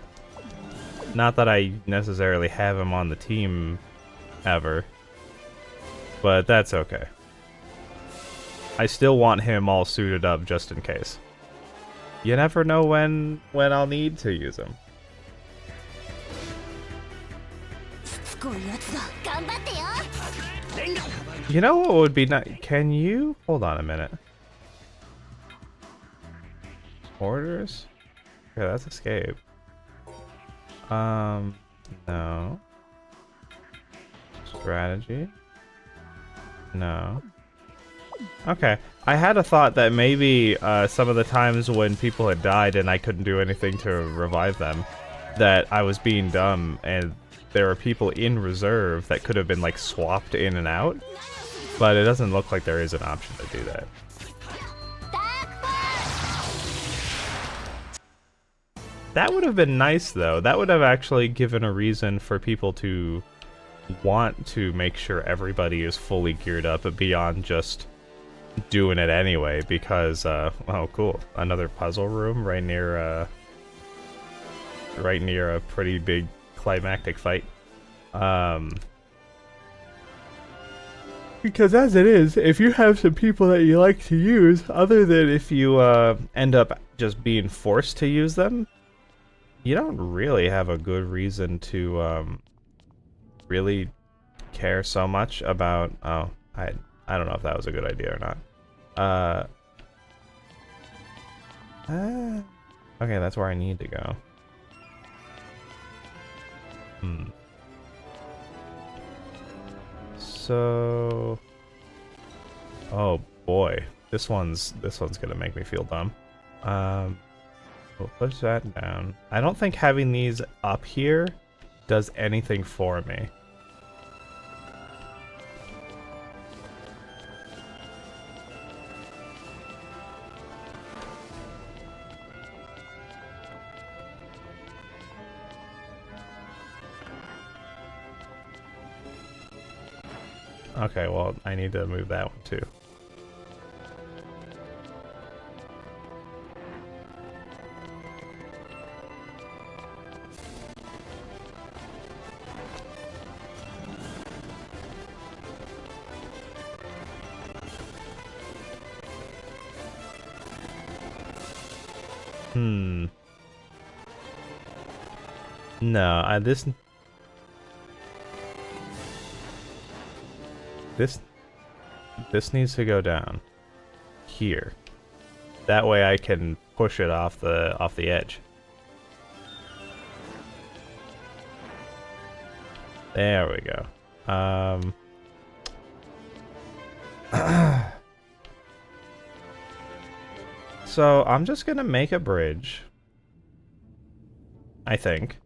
Not that I necessarily have him on the team ever, but that's okay. I still want him all suited up just in case. You never know when I'll need to use him. You know what would be nice? Can you hold on a minute? Orders? Yeah, that's escape. No. Strategy? No. Okay. I had a thought that maybe some of the times when people had died and I couldn't do anything to revive them, that I was being dumb and there were people in reserve that could have been like swapped in and out, but it doesn't look like there is an option to do that. That would have been nice though. That would have actually given a reason for people to want to make sure everybody is fully geared up beyond just doing it anyway, because oh cool, another puzzle room right near a pretty big climactic fight. Because as it is, if you have some people that you like to use, other than if you end up just being forced to use them, you don't really have a good reason to really care so much about. Oh, I don't know if that was a good idea or not. Okay, that's where I need to go. So, oh boy, this one's gonna make me feel dumb. We'll push that down. I don't think having these up here does anything for me. Okay, well, I need to move that one too. No, this needs to go down here. That way I can push it off the edge. There we go. So I'm just gonna make a bridge, I think,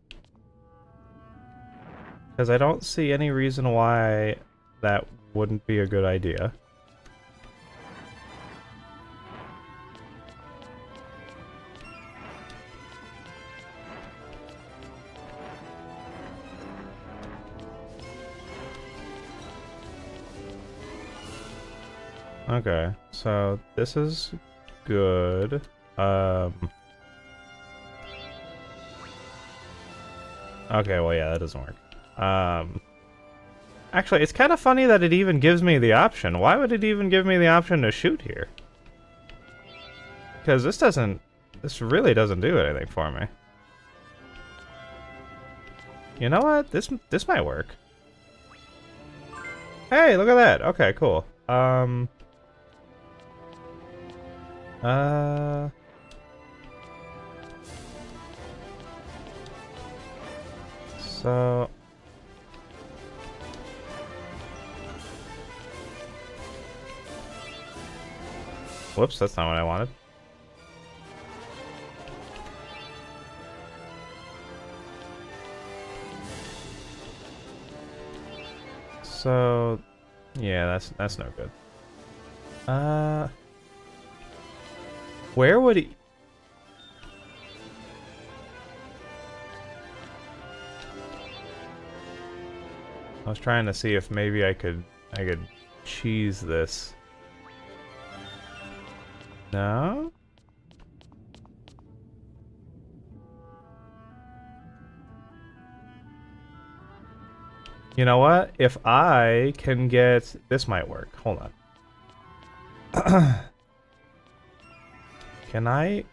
because I don't see any reason why that wouldn't be a good idea. Okay, so this is good. Okay, well, yeah, that doesn't work. Actually, it's kind of funny that it even gives me the option. Why would it even give me the option to shoot here? Because this really doesn't do anything for me. You know what? This might work. Hey, look at that. Okay, cool. So whoops, that's not what I wanted. So yeah, that's no good. Where would he... I was trying to see if maybe I could cheese this. No? You know what? If I can get... This might work. Hold on. Can I?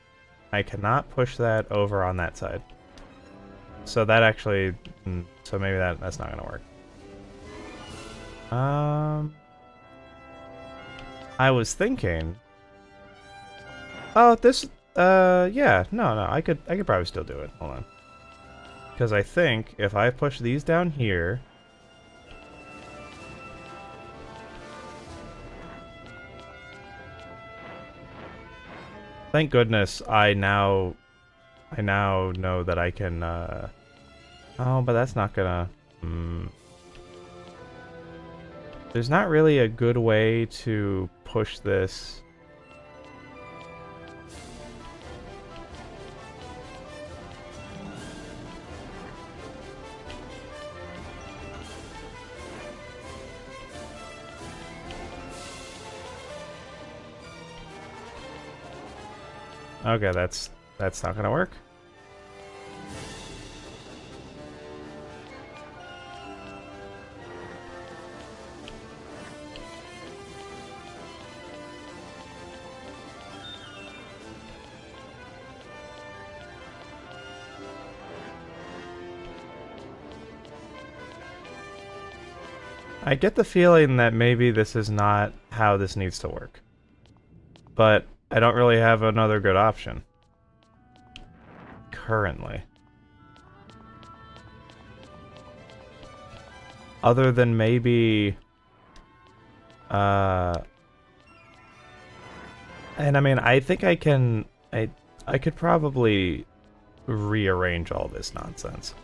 I cannot push that over on that side. So that actually... So maybe that's not gonna work. I was thinking... Oh, this... yeah. No, I could probably still do it. Hold on. Because I think if I push these down here... Thank goodness I now know that I can, Oh, but that's not gonna... There's not really a good way to push this... Okay, that's not gonna work. I get the feeling that maybe this is not how this needs to work. But I don't really have another good option. Currently. Other than maybe... And I mean, I think I can... I could probably rearrange all this nonsense.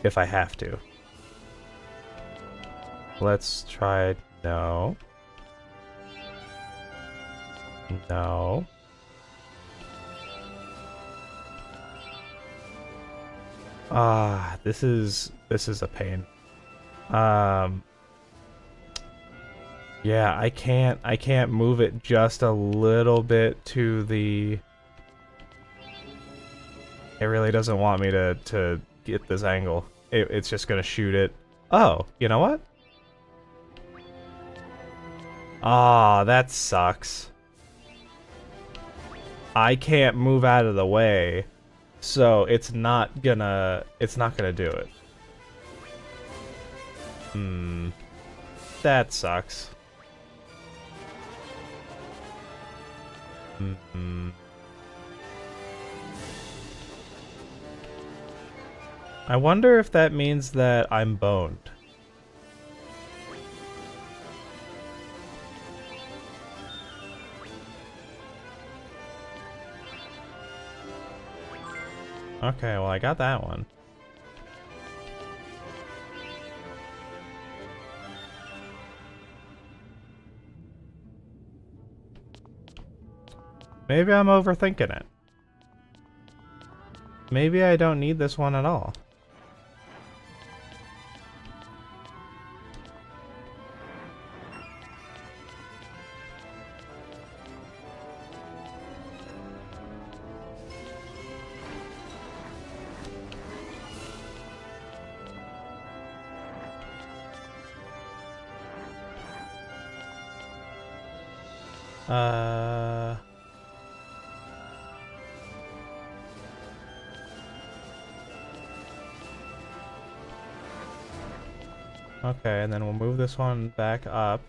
If I have to. Let's try... No. No. Ah, this is a pain. Yeah, I can't move it just a little bit to the... It really doesn't want me to get this angle. It's just gonna shoot it. Oh, you know what? Ah, that sucks. I can't move out of the way, so it's not gonna do it. That sucks. I wonder if that means that I'm boned. Okay, well I got that one. Maybe I'm overthinking it. Maybe I don't need this one at all. Okay, and then we'll move this one back up.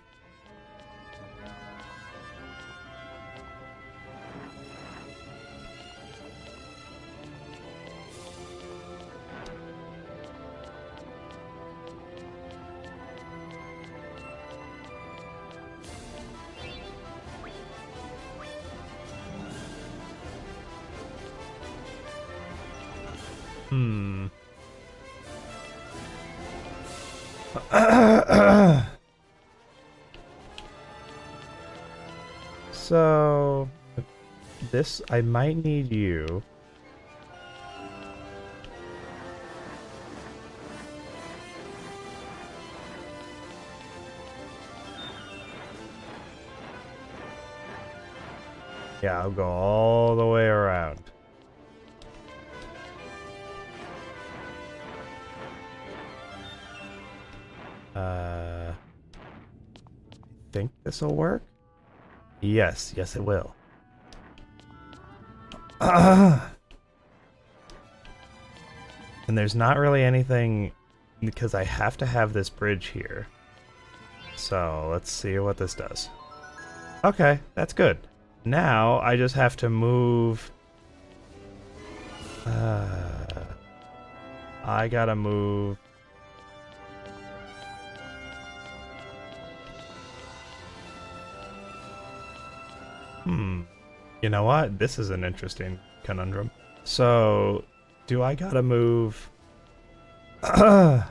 So, this, I might need you. Yeah, I'll go all the way around. I think this will work. Yes, yes it will. And there's not really anything, because I have to have this bridge here. So let's see what this does. Okay, that's good. Now I just have to move. I gotta move. You know what? This is an interesting conundrum. So, do I gotta move? I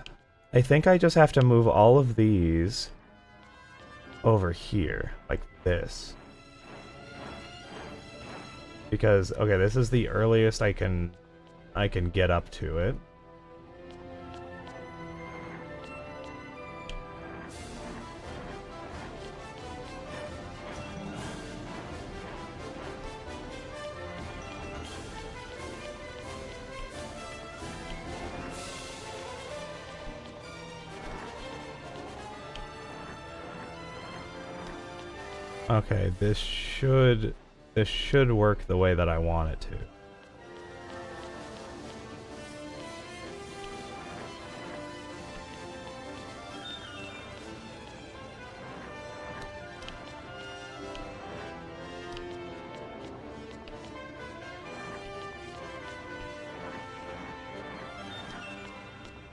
think I just have to move all of these over here, like this. Because, okay, this is the earliest I can get up to it. Okay, this should work the way that I want it to.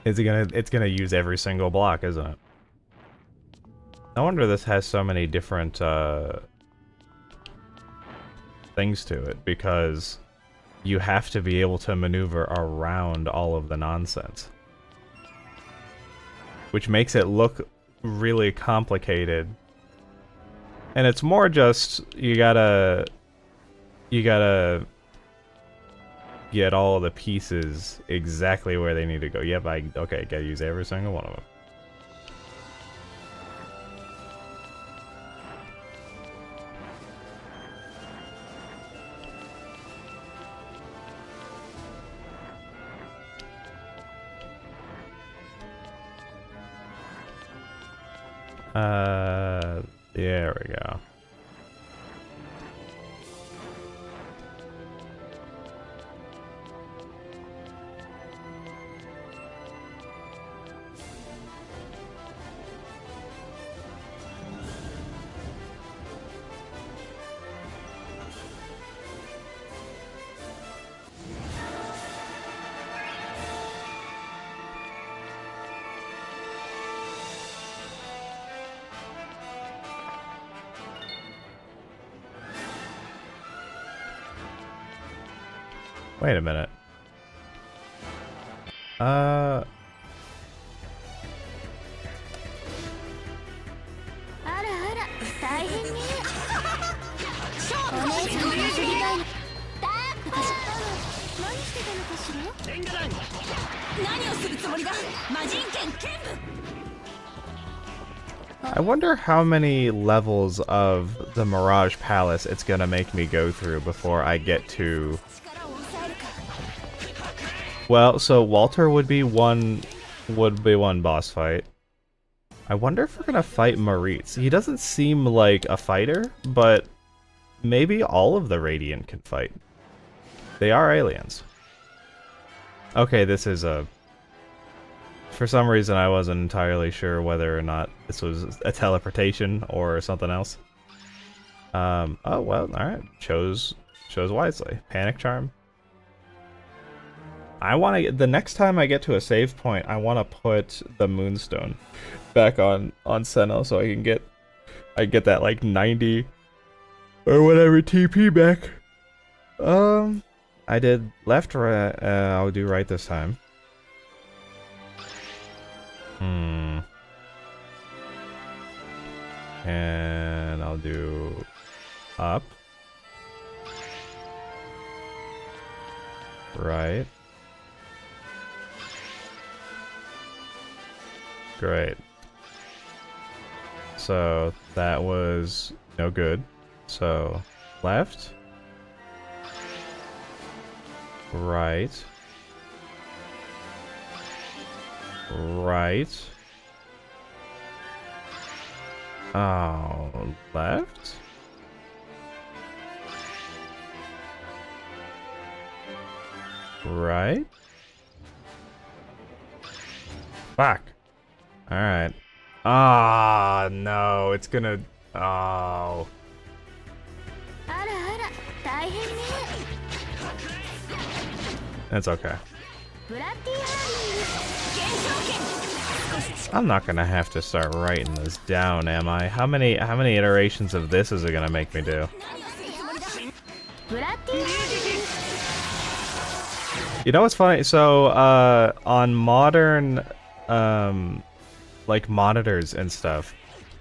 It's gonna use every single block, isn't it? No wonder this has so many different things to it, because you have to be able to maneuver around all of the nonsense. Which makes it look really complicated. And it's more just, you gotta get all the pieces exactly where they need to go. Yep, okay, gotta use every single one of them. There we go. Wait a minute.あらあら大変ねお姉ちゃんと遊びたいのだって走ったの何してたのかしらレンガ弾何をするつもりだ魔人剣剣部 I wonder how many levels of the Mirage Palace it's gonna make me go through before I get to... Well, so Walter would be one boss fight. I wonder if we're gonna fight Maurice. He doesn't seem like a fighter, but maybe all of the Radiant can fight. They are aliens. Okay, this is a... For some reason, I wasn't entirely sure whether or not this was a teleportation or something else. Oh, well, alright. Chose wisely. Panic Charm. I want to... The next time I get to a save point, I want to put the Moonstone back on Senna so I get that, like, 90 or whatever TP back. I did left, right, I'll do right this time. And I'll do up. Right. Great. So that was no good. So left. Right. Right. Oh, left? Right? Fuck. Alright. Ah, no, it's gonna... Oh. あらあら大変ね It's okay. ブラッディハーリング減少 I'm not gonna have to start writing this down, am I? How many iterations of this is it gonna make me do? ブラッディハーリング You know what's funny? So, on modern, like monitors and stuff,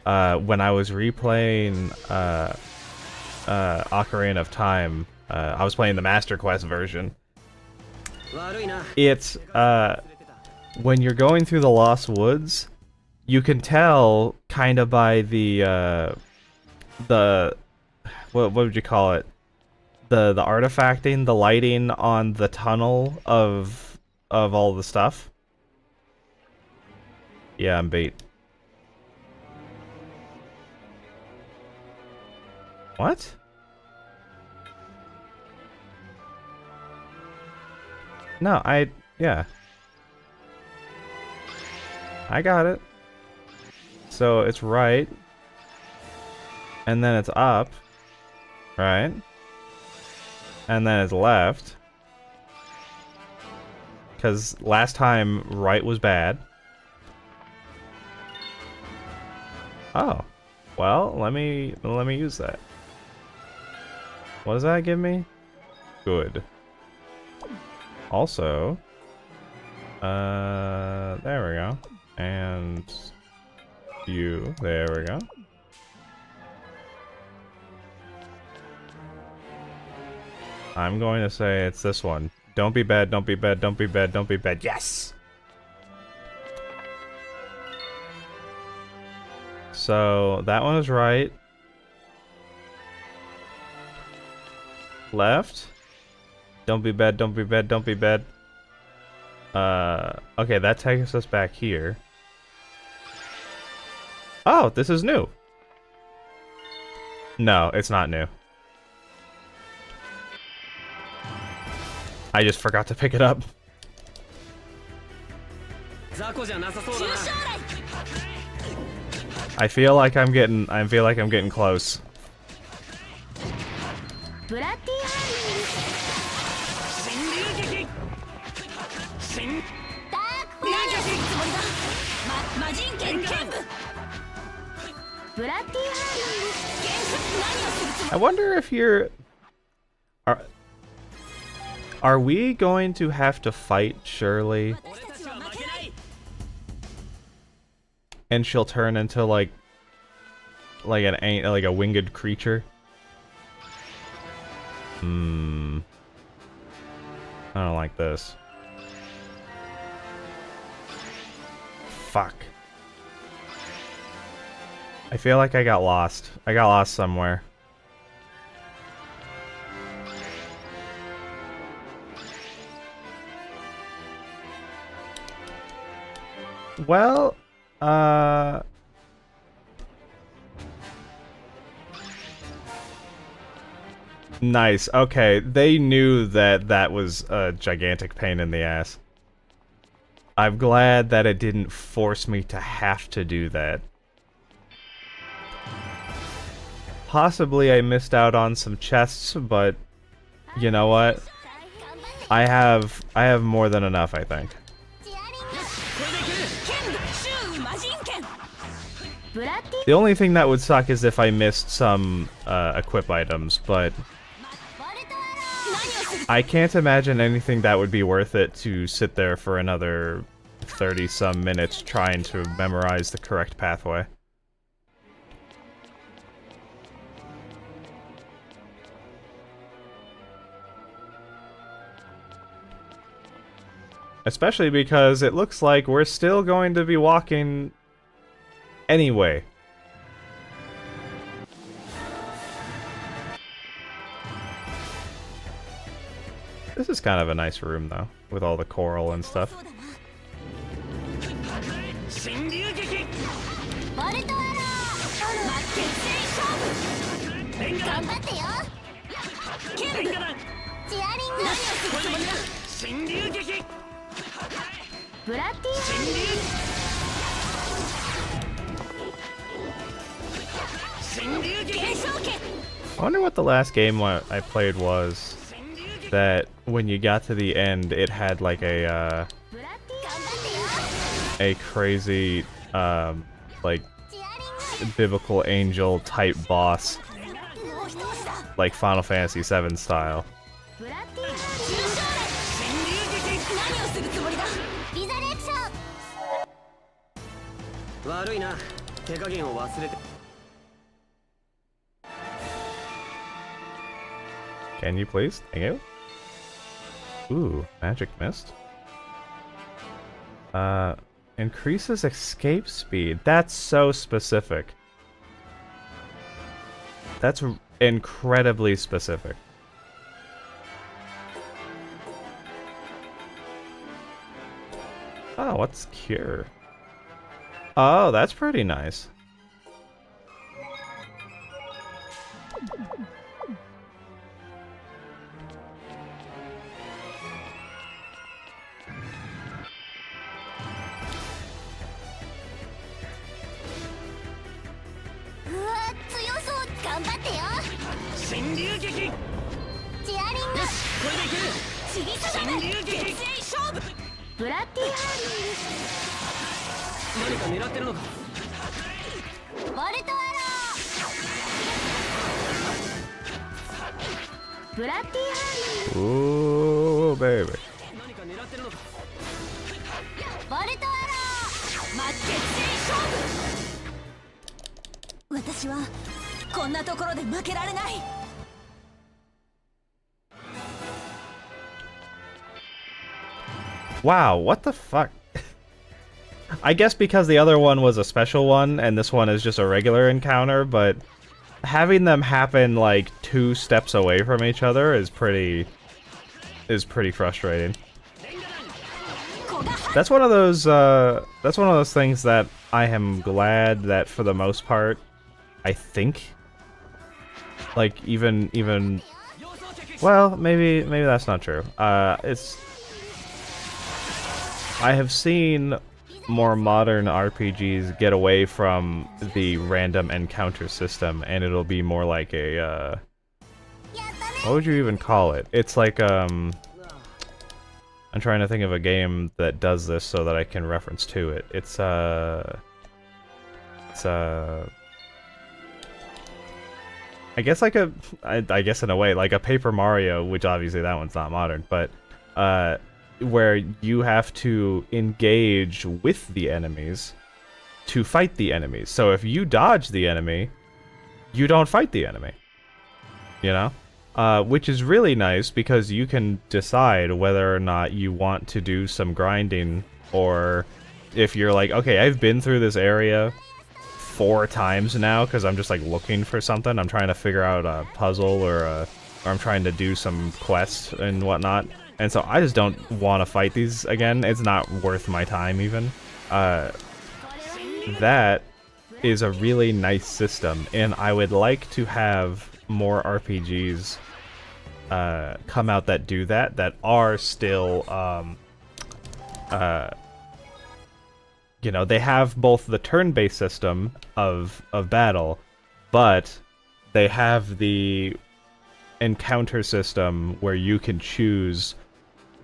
when I was replaying, Ocarina of Time, I was playing the Master Quest version. It's, when you're going through the Lost Woods, you can tell kind of by the what would you call it? The artifacting, the lighting on the tunnel of all the stuff. Yeah, I'm bait. What? No, yeah. I got it. So it's right. And then it's up. Right? And then it's left. Because last time right was bad. Oh. Well, let me use that. What does that give me? Good. Also, there we go. And you, there we go. I'm going to say it's this one. Don't be bad, don't be bad, don't be bad, don't be bad. Yes! So, that one is right. Left. Don't be bad, don't be bad, don't be bad. Okay, that takes us back here. Oh, this is new. No, it's not new. I just forgot to pick it up. I feel like I'm getting close. I wonder if are we going to have to fight Shirley? And she'll turn into like a winged creature? I don't like this. Fuck. I feel like I got lost. I got lost somewhere. Well, nice. Okay, they knew that that was a gigantic pain in the ass. I'm glad that it didn't force me to have to do that. Possibly I missed out on some chests, but you know what? I have more than enough, I think. The only thing that would suck is if I missed some equip items, but I can't imagine anything that would be worth it to sit there for another 30-some minutes trying to memorize the correct pathway. Especially because it looks like we're still going to be walking anyway. This is kind of a nice room, though, with all the coral and stuff. ブラッディI wonder what the last game I played was. That when you got to the end, it had like a crazy like biblical angel type boss, like Final Fantasy VII style. ブラッディ何をするつもりだ。リザレクション。悪いな、手加減を忘れて。 Can you please? Thank you. Ooh, magic mist. Increases escape speed. That's so specific. That's incredibly specific. Oh, what's cure? Oh, that's pretty nice. Ooh, baby. 私はこんなところで負けられない。 Wow, what the fuck? I guess because the other one was a special one and this one is just a regular encounter, but having them happen like 2 steps away from each other is pretty frustrating. That's one of those things that I am glad that for the most part, I think, like even well, maybe that's not true. I have seen more modern RPGs get away from the random encounter system, and it'll be more like a, what would you even call it? It's like, I'm trying to think of a game that does this so that I can reference to it. It's I guess like I guess in a way, like a Paper Mario, which obviously that one's not modern, but, where you have to engage with the enemies to fight the enemies. So if you dodge the enemy, you don't fight the enemy. You know? Which is really nice because you can decide whether or not you want to do some grinding, or if you're like, okay, I've been through this area 4 times now because I'm just like looking for something. I'm trying to figure out a puzzle or I'm trying to do some quest and whatnot. And so I just don't want to fight these again. It's not worth my time even. That is a really nice system, and I would like to have more RPGs come out that do that, that are still, you know, they have both the turn-based system of battle, but they have the encounter system where you can choose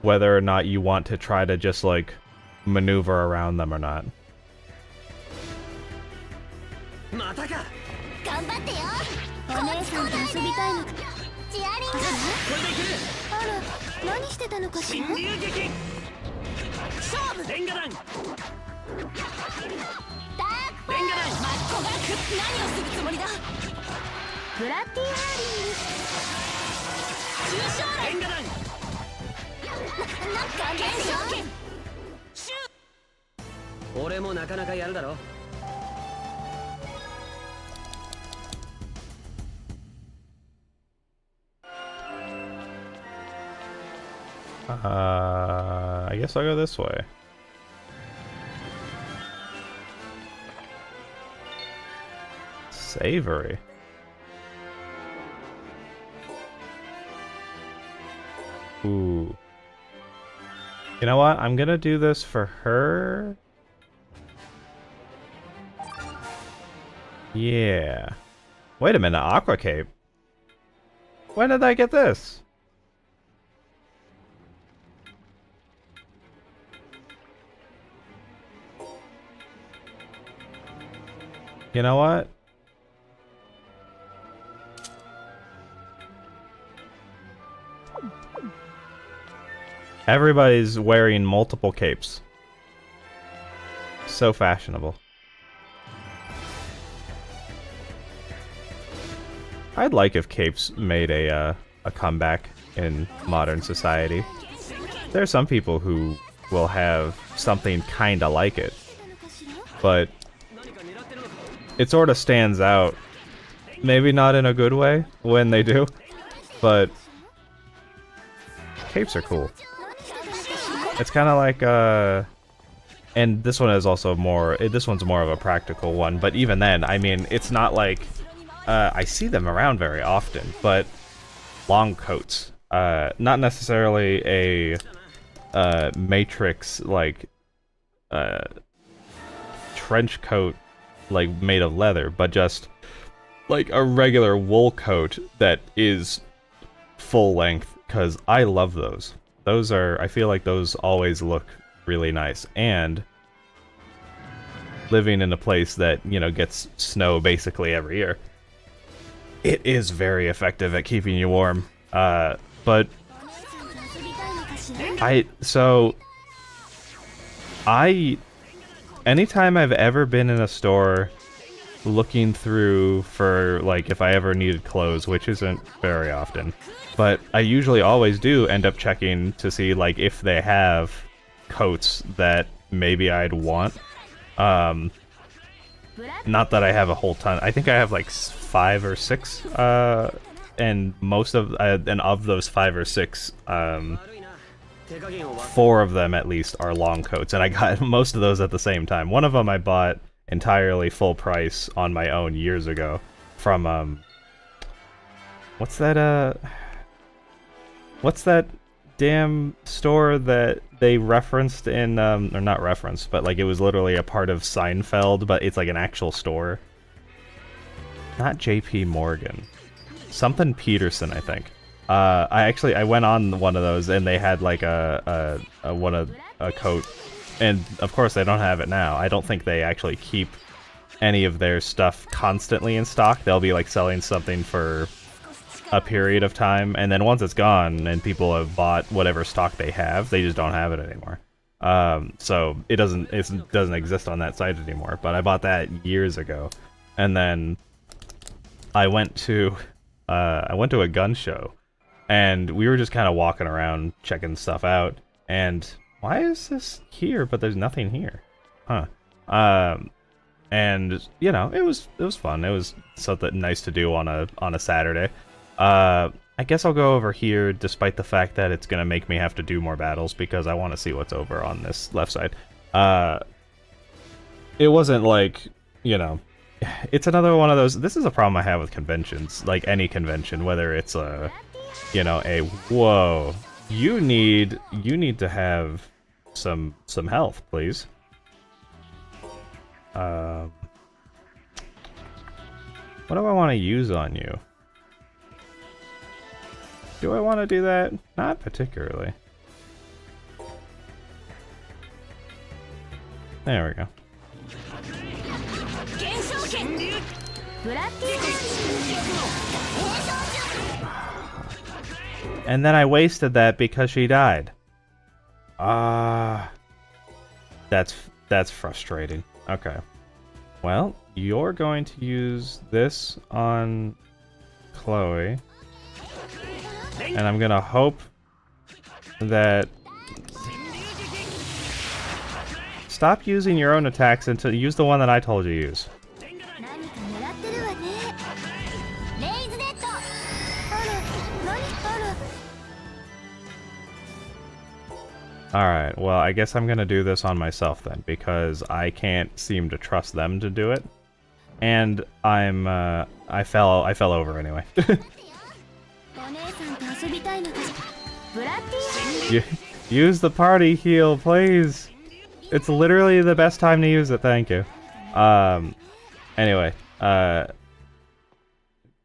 whether or not you want to try to just, like, maneuver around them or not. I guess I'll go this way. Savory. Ooh. You know what? I'm gonna do this for her. Yeah. Wait a minute, Aqua Cape. When did I get this? You know what? Everybody's wearing multiple capes. So fashionable. I'd like if capes made a comeback in modern society. There are some people who will have something kinda like it, but it sort of stands out. Maybe not in a good way when they do, but capes are cool. It's kind of like, and this one is also more, this one's more of a practical one, but even then, I mean, it's not like, I see them around very often, but long coats. Not necessarily a, matrix, like, trench coat, like, made of leather, but just, like, a regular wool coat that is full length, because I love those. Those are, I feel like those always look really nice, and living in a place that, you know, gets snow basically every year, it is very effective at keeping you warm. But anytime I've ever been in a store looking through for, like, if I ever needed clothes, which isn't very often, but I usually always do end up checking to see, like, if they have coats that maybe I'd want. Not that I have a whole ton. I think I have, like, 5 or 6, and most of, and of those 5 or 6, 4 of them at least are long coats, and I got most of those at the same time. One of them I bought entirely full price on my own years ago from, what's that damn store that they referenced in, or not referenced, but like it was literally a part of Seinfeld, but it's like an actual store. Not JP Morgan. Something Peterson, I think. I went on one of those and they had like a coat, and of course they don't have it now. I don't think they actually keep any of their stuff constantly in stock. They'll be like selling something for a period of time, and then once it's gone and people have bought whatever stock they have, they just don't have it anymore. So it doesn't exist on that site anymore. But I bought that years ago, and then I went to a gun show, and we were just kind of walking around checking stuff out, and why is this here but there's nothing here? Huh. And you know, it was fun. It was something nice to do on a Saturday. I guess I'll go over here despite the fact that it's gonna make me have to do more battles because I want to see what's over on this left side. It wasn't like, you know, it's another one of those. This is a problem I have with conventions, like any convention, whether it's a, you know, whoa, you need to have some health, please. What do I want to use on you? Do I want to do that? Not particularly. There we go. And then I wasted that because she died. That's frustrating. Okay. Well, you're going to use this on Chloe. And I'm gonna hope that... Stop using your own attacks until use the one that I told you to use. Alright, well, I guess I'm gonna do this on myself then, because I can't seem to trust them to do it. And I fell over anyway. Use the party heal, please. It's literally the best time to use it, thank you. Anyway,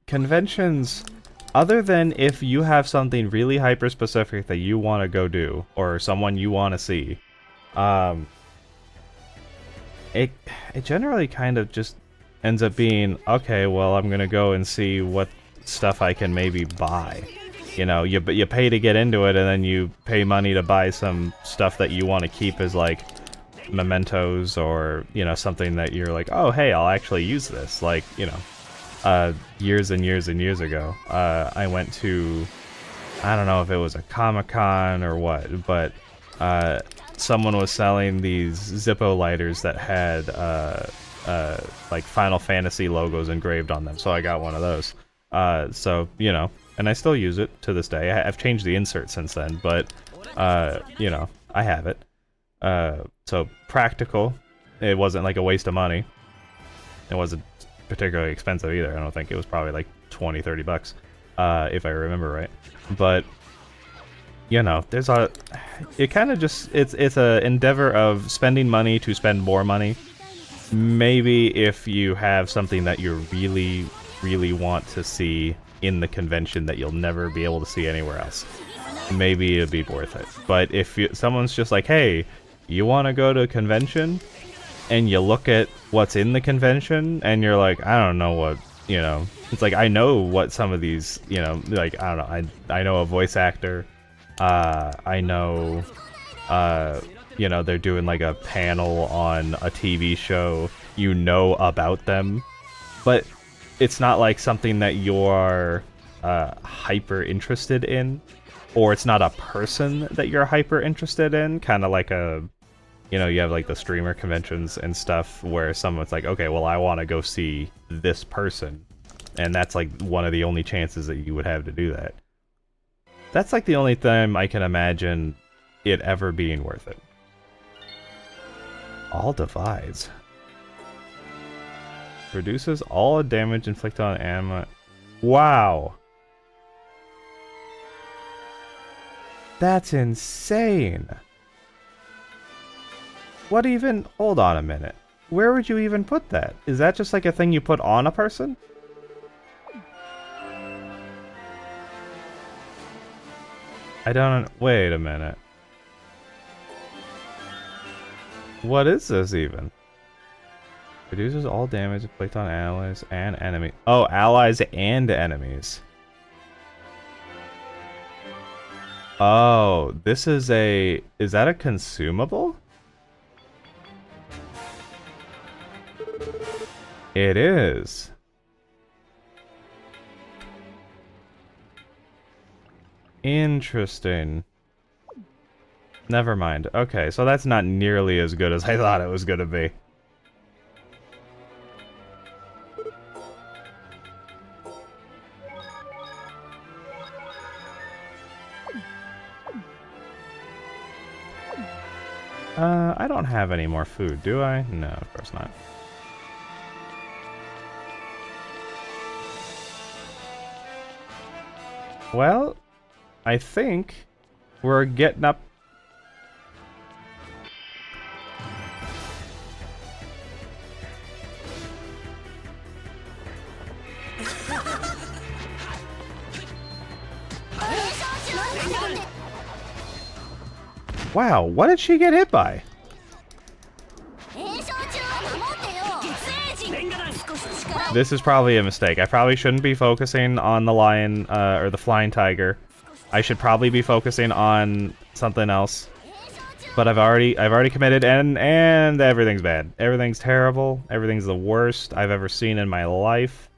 conventions, other than if you have something really hyper-specific that you want to go do, or someone you want to see, it generally kind of just ends up being, okay, well, I'm gonna go and see what stuff I can maybe buy. You know, you pay to get into it, and then you pay money to buy some stuff that you want to keep as, like, mementos, or, you know, something that you're like, oh, hey, I'll actually use this. Like, you know, years and years and years ago, I went to, I don't know if it was a Comic-Con or what, but someone was selling these Zippo lighters that had, like, Final Fantasy logos engraved on them, so I got one of those. So, you know, and I still use it to this day. I've changed the insert since then, but, you know, I have it. So, practical. It wasn't like a waste of money. It wasn't particularly expensive either. I don't think it was probably like 20, 30 bucks, if I remember right. But, you know, there's it kind of just, it's a endeavor of spending money to spend more money. Maybe if you have something that you really, really want to see in the convention that you'll never be able to see anywhere else, maybe it'd be worth it. But if someone's just like, hey, you want to go to a convention, and you look at what's in the convention, and you're like, I don't know what, you know, it's like, I know what some of these, you know, like, I don't know, I know a voice actor, I know, you know, they're doing like a panel on a TV show, you know about them, but it's not like something that you're hyper interested in, or it's not a person that you're hyper interested in, kind of like a, you know, you have like the streamer conventions and stuff where someone's like, okay, well, I want to go see this person, and that's like one of the only chances that you would have to do that. That's like the only time I can imagine it ever being worth it. All divides. Reduces all damage inflicted on anima. Wow. That's insane. What even? Hold on a minute. Where would you even put that? Is that just like a thing you put on a person? I don't. Wait a minute. What is this even? Reduces all damage inflicted on allies and enemies. Oh, allies and enemies. Oh, this is a... Is that a consumable? It is. Interesting. Never mind. Okay, so that's not nearly as good as I thought it was gonna be. I don't have any more food, do I? No, of course not. Well, I think we're getting up. Wow, what did she get hit by? This is probably a mistake. I probably shouldn't be focusing on the lion, or the flying tiger. I should probably be focusing on something else. But I've already committed, and everything's bad. Everything's terrible. Everything's the worst I've ever seen in my life.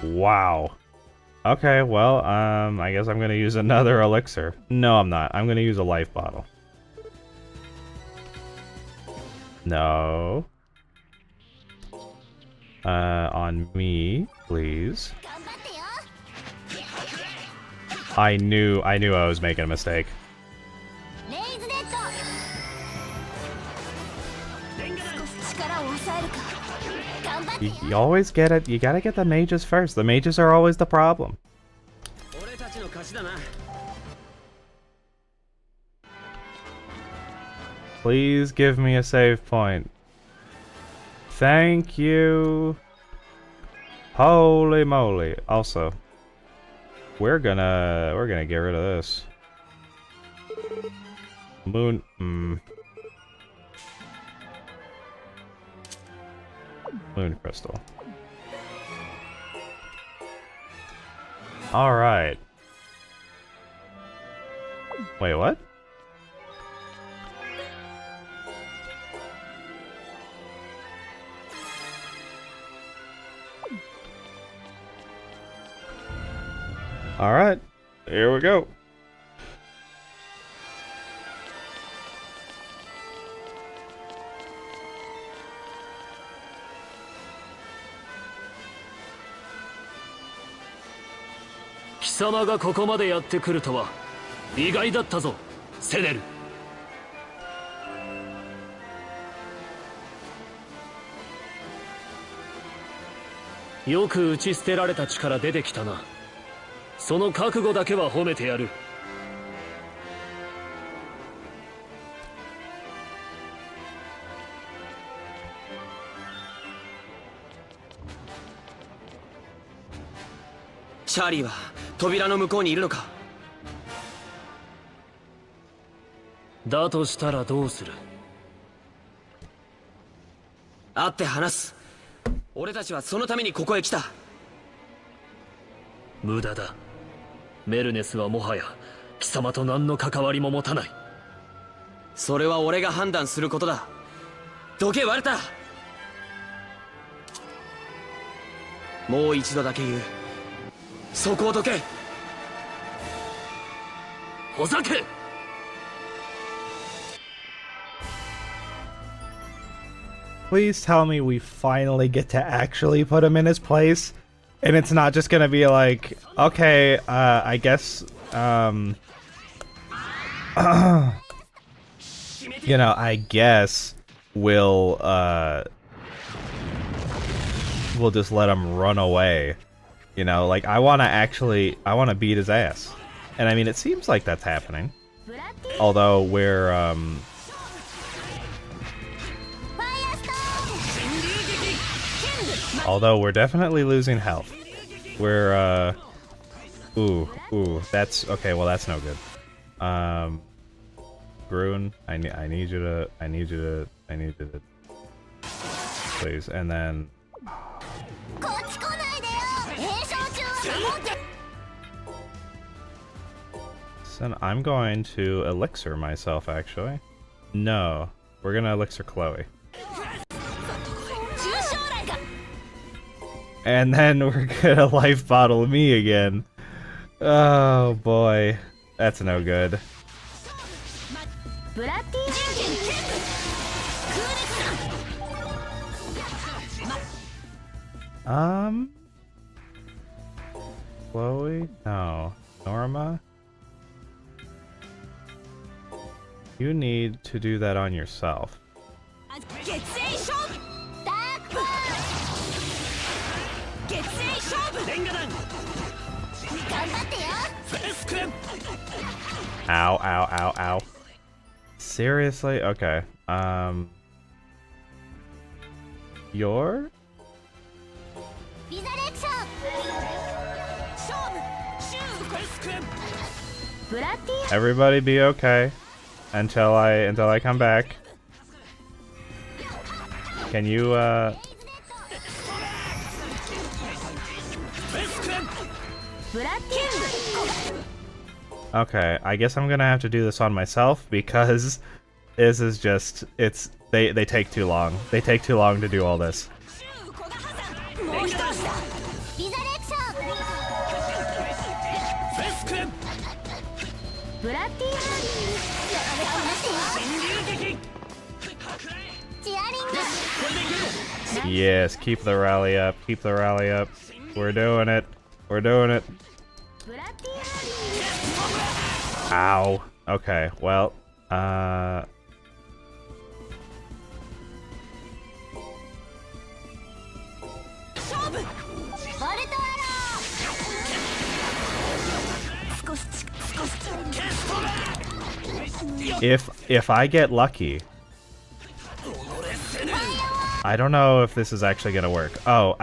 Wow. Okay, well, I guess I'm gonna use another elixir. No, I'm not. I'm gonna use a life bottle. No. On me, please. I knew I was making a mistake. You always get it. You gotta get the mages first. The mages are always the problem. Please give me a save point. Thank you. Holy moly. Also, we're gonna get rid of this. Moon. Moon crystal. All right. Wait, what? All right. Here we go.貴様がここまでやってくるとは意外だったぞ、セネル。よく打ち捨てられた地から出てきたな。その覚悟だけは褒めてやる。チャーリーは扉の向こうにいるのか？だとしたらどうする？会って話す。俺たちはそのためにここへ来た。無駄だ。メルネスはもはや貴様と何の関わりも持たない。それは俺が判断することだ。どけワルタ。もう一度だけ言う。そこをどけ。ほざけ。Please tell me we finally get to actually put him in his place, and it's not just gonna be like, okay, I guess, you know, I guess we'll just let him run away. You know, like, I want to beat his ass. And I mean, it seems like that's happening. Although we're, definitely losing health. We're, ooh, that's, okay, well, that's no good. Grun, I need you to, please, and then... So I'm going to elixir myself, actually. No, we're gonna elixir Chloe. And then we're gonna life bottle me again. Oh boy, that's no good. Chloe? No. Norma? You need to do that on yourself. Ow, ow, ow, ow. Seriously? Okay. You're? Everybody be okay until I come back. Can you Okay, I guess I'm gonna have to do this on myself because this is just they take too long. They take too long to do all this. Yes, keep the rally up. Keep the rally up. We're doing it. We're doing it. Ow. Okay, well, If I get lucky, I don't know if this is actually gonna work. Oh,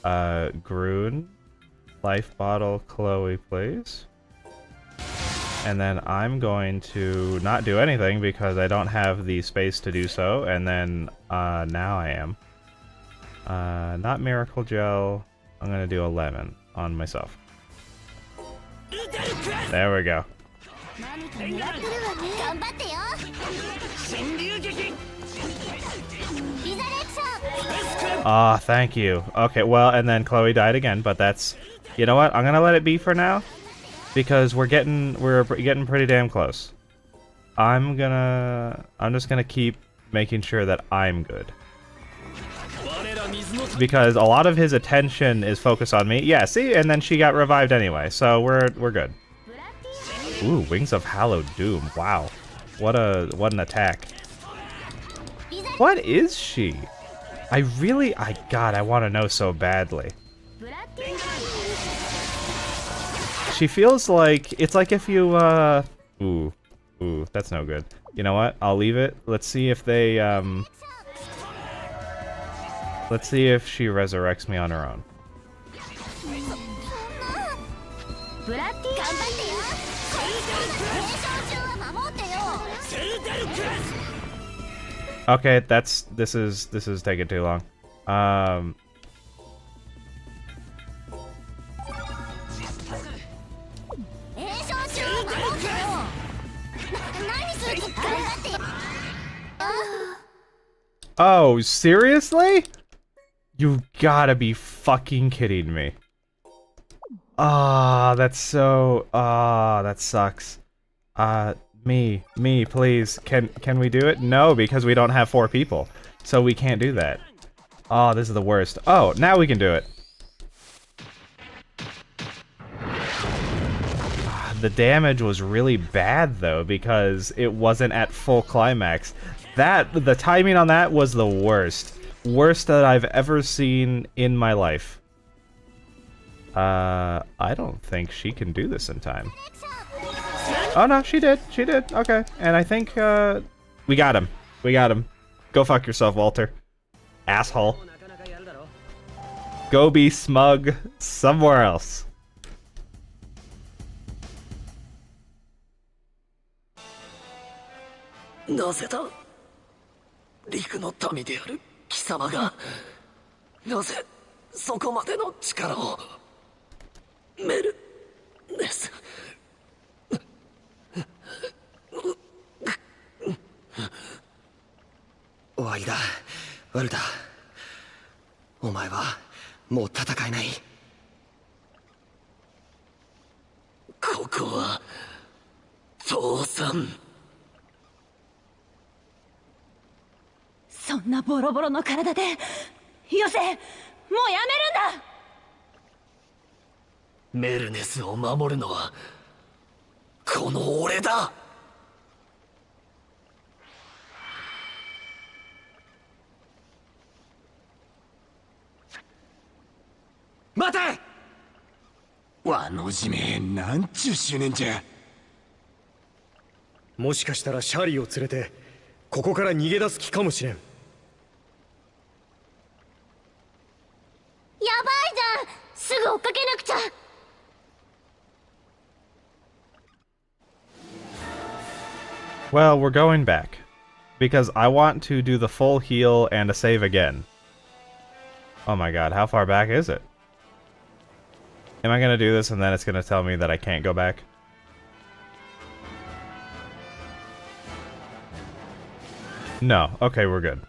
Groon, life bottle, Chloe, please. And then I'm going to not do anything because I don't have the space to do so. And then now I am. Not miracle gel. I'm gonna do a lemon on myself. There we go. Ah, thank you. Okay, well, and then Chloe died again, but that's... You know what? I'm gonna let it be for now. Because we're getting pretty damn close. I'm just gonna keep making sure that I'm good. Because a lot of his attention is focused on me. Yeah, see? And then she got revived anyway, so we're good. Ooh, Wings of Hallowed Doom. Wow. What an attack. What is she? God, I want to know so badly. She feels like, it's like if you, ooh, that's no good. You know what? I'll leave it. Let's see if they, let's see if she resurrects me on her own. Okay, this is taking too long. Oh, seriously? You gotta be fucking kidding me. Ah, that's so... Ah, that sucks. Me, please. Can we do it? No, because we don't have 4 people. So we can't do that. Oh, this is the worst. Oh, now we can do it. The damage was really bad, though, because it wasn't at full climax. The timing on that was the worst. Worst that I've ever seen in my life. I don't think she can do this in time. Oh no, she did. She did. Okay. And I think, we got him. We got him. Go fuck yourself, Walter. Asshole. Go be smug somewhere else. Nazeda? 陸の民である貴様がなぜそこまでの力をメルネス終わりだワルダお前はもう戦えないここは父さんそんなボロボロの体でよせもうやめるんだメルネスを守るのはこの俺だ待てわのじめなんちゅう執念じゃもしかしたらシャーリーを連れてここから逃げ出す気かもしれんやばいじゃんすぐ追っかけなくちゃ Well, we're going back. Because I want to do the full heal and a save again. Oh my god, how far back is it? Am I gonna do this and then it's gonna tell me that I can't go back? No. Okay, we're good.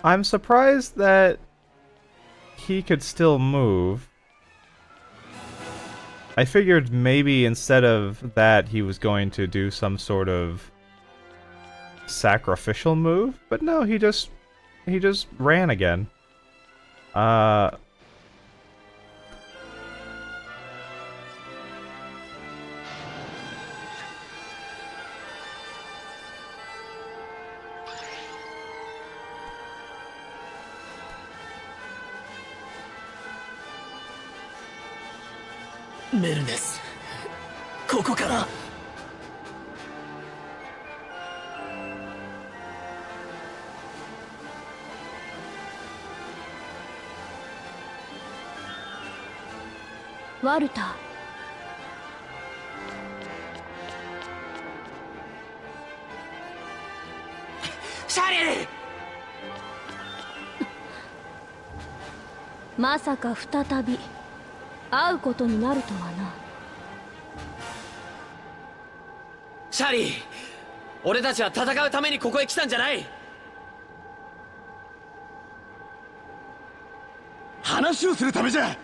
I'm surprised that he could still move. I figured maybe instead of that he was going to do some sort of sacrificial move, but no, he just ran again. メルネス、ここからワルター、シャリー。まさか再び会うことになるとはな。シャリー、俺たちは戦うためにここへ来たんじゃない。話をするためじゃ。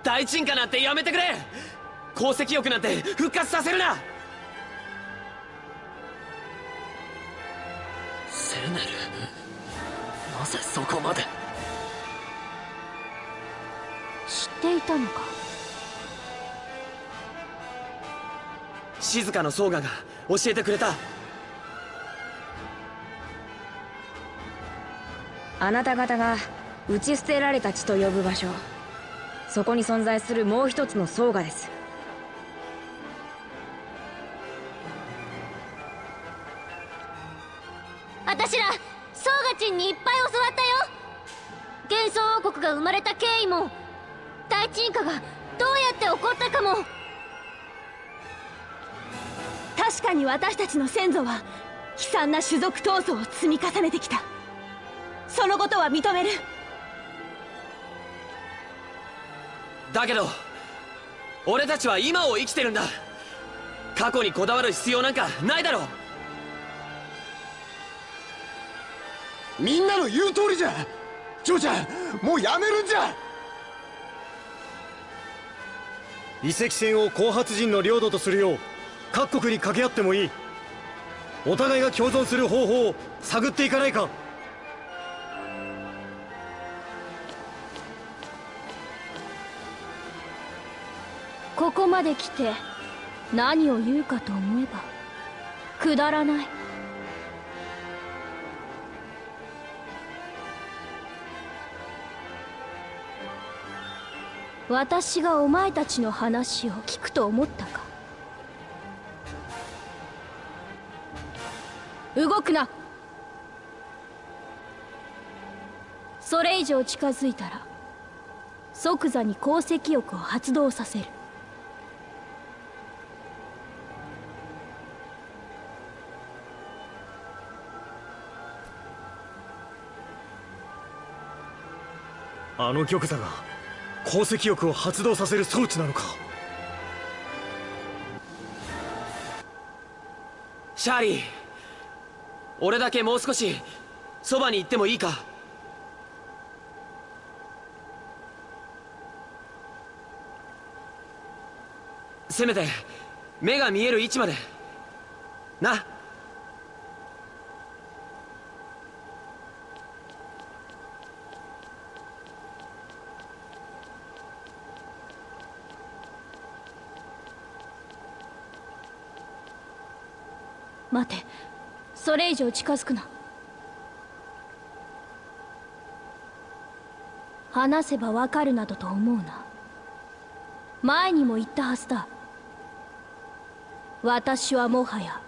大鎮火なんてやめてくれ。鉱石欲なんて復活させるな。セルネル、なぜそこまで。知っていたのか。静かのソーガが教えてくれた。あなた方が打ち捨てられた地と呼ぶ場所、そこに存在するもう一つのソーガです。私らソーガチンにいっぱい教わったよ。幻想王国が生まれた経緯も、大鎮火がどうやって起こったかも。確かに私たちの先祖は悲惨な種族闘争を積み重ねてきた。そのことは認める。だけど俺たちは今を生きてるんだ。過去にこだわる必要なんかないだろう。みんなの言う通りじゃ。ジョーちゃん、もうやめるんじゃ。遺跡船を後発人の領土とするよう各国に掛け合ってもいい。お互いが共存する方法を探っていかないか。ここまで来て何を言うかと思えばくだらない。私がお前たちの話を聞くと思ったか。動くな。それ以上近づいたら即座に鉱石欲を発動させる。あの玉座が鉱石欲を発動させる装置なのか。シャーリー、俺だけもう少しそばに行ってもいいか。せめて目が見える位置までな。待て、それ以上近づくな。話せばわかるなどと思うな。前にも言ったはずだ。私はもはや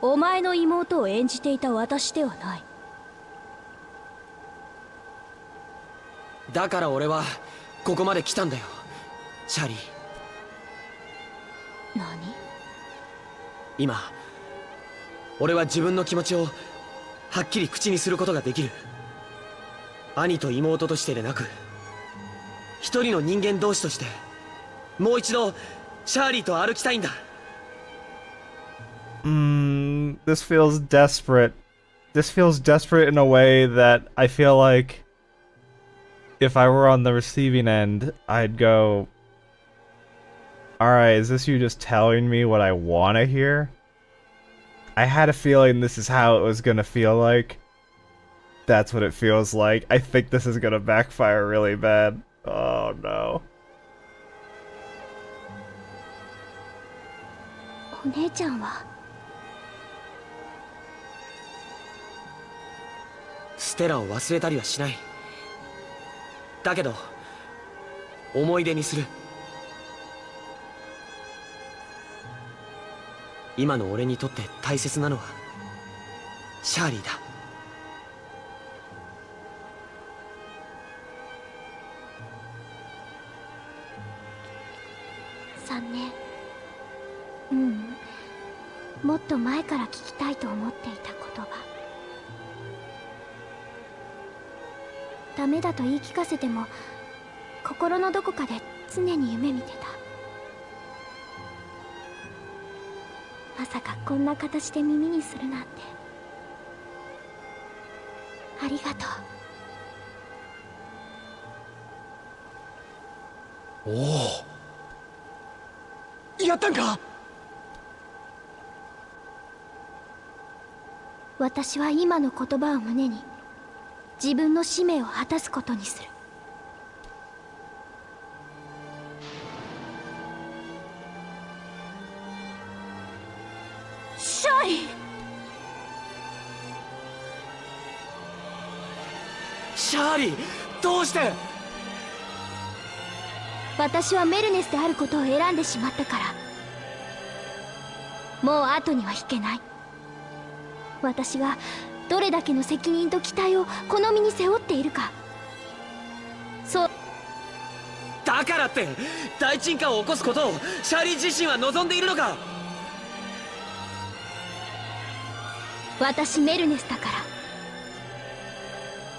お前の妹を演じていた私ではない。だから俺はここまで来たんだよ、シャーリー。何？今俺は自分の気持ちをはっきり口にすることができる。兄と妹としてでなく、一人の人間同士としてもう一度シャーリーと歩きたいんだ。This feels desperate. This feels desperate in a way that I feel like if I were on the receiving end, I'd go, alright, is this you just telling me what I want to hear? I had a feeling this is how it was gonna feel like. That's what it feels like. I think this is gonna backfire really bad. Oh no. お姉ちゃんは捨テラを忘れたりはしない。だけど思い出にする。今の俺にとって大切なのはシャーリーだ。3年。ううん、もっと前から聞きたいと思っていた言葉。ダメだと言い聞かせても心のどこかで常に夢見てた。まさかこんな形で耳にするなんて。ありがとう。おお、やったんか。私は今の言葉を胸に自分の使命を果たすことにする。シャーリー。シャーリー、どうして。私はメルネスであることを選んでしまったから、もう後には引けない。私がどれだけの責任と期待をこの身に背負っているか。そうだからって大鎮火を起こすことをシャーリー自身は望んでいるのか。私メルネスだから。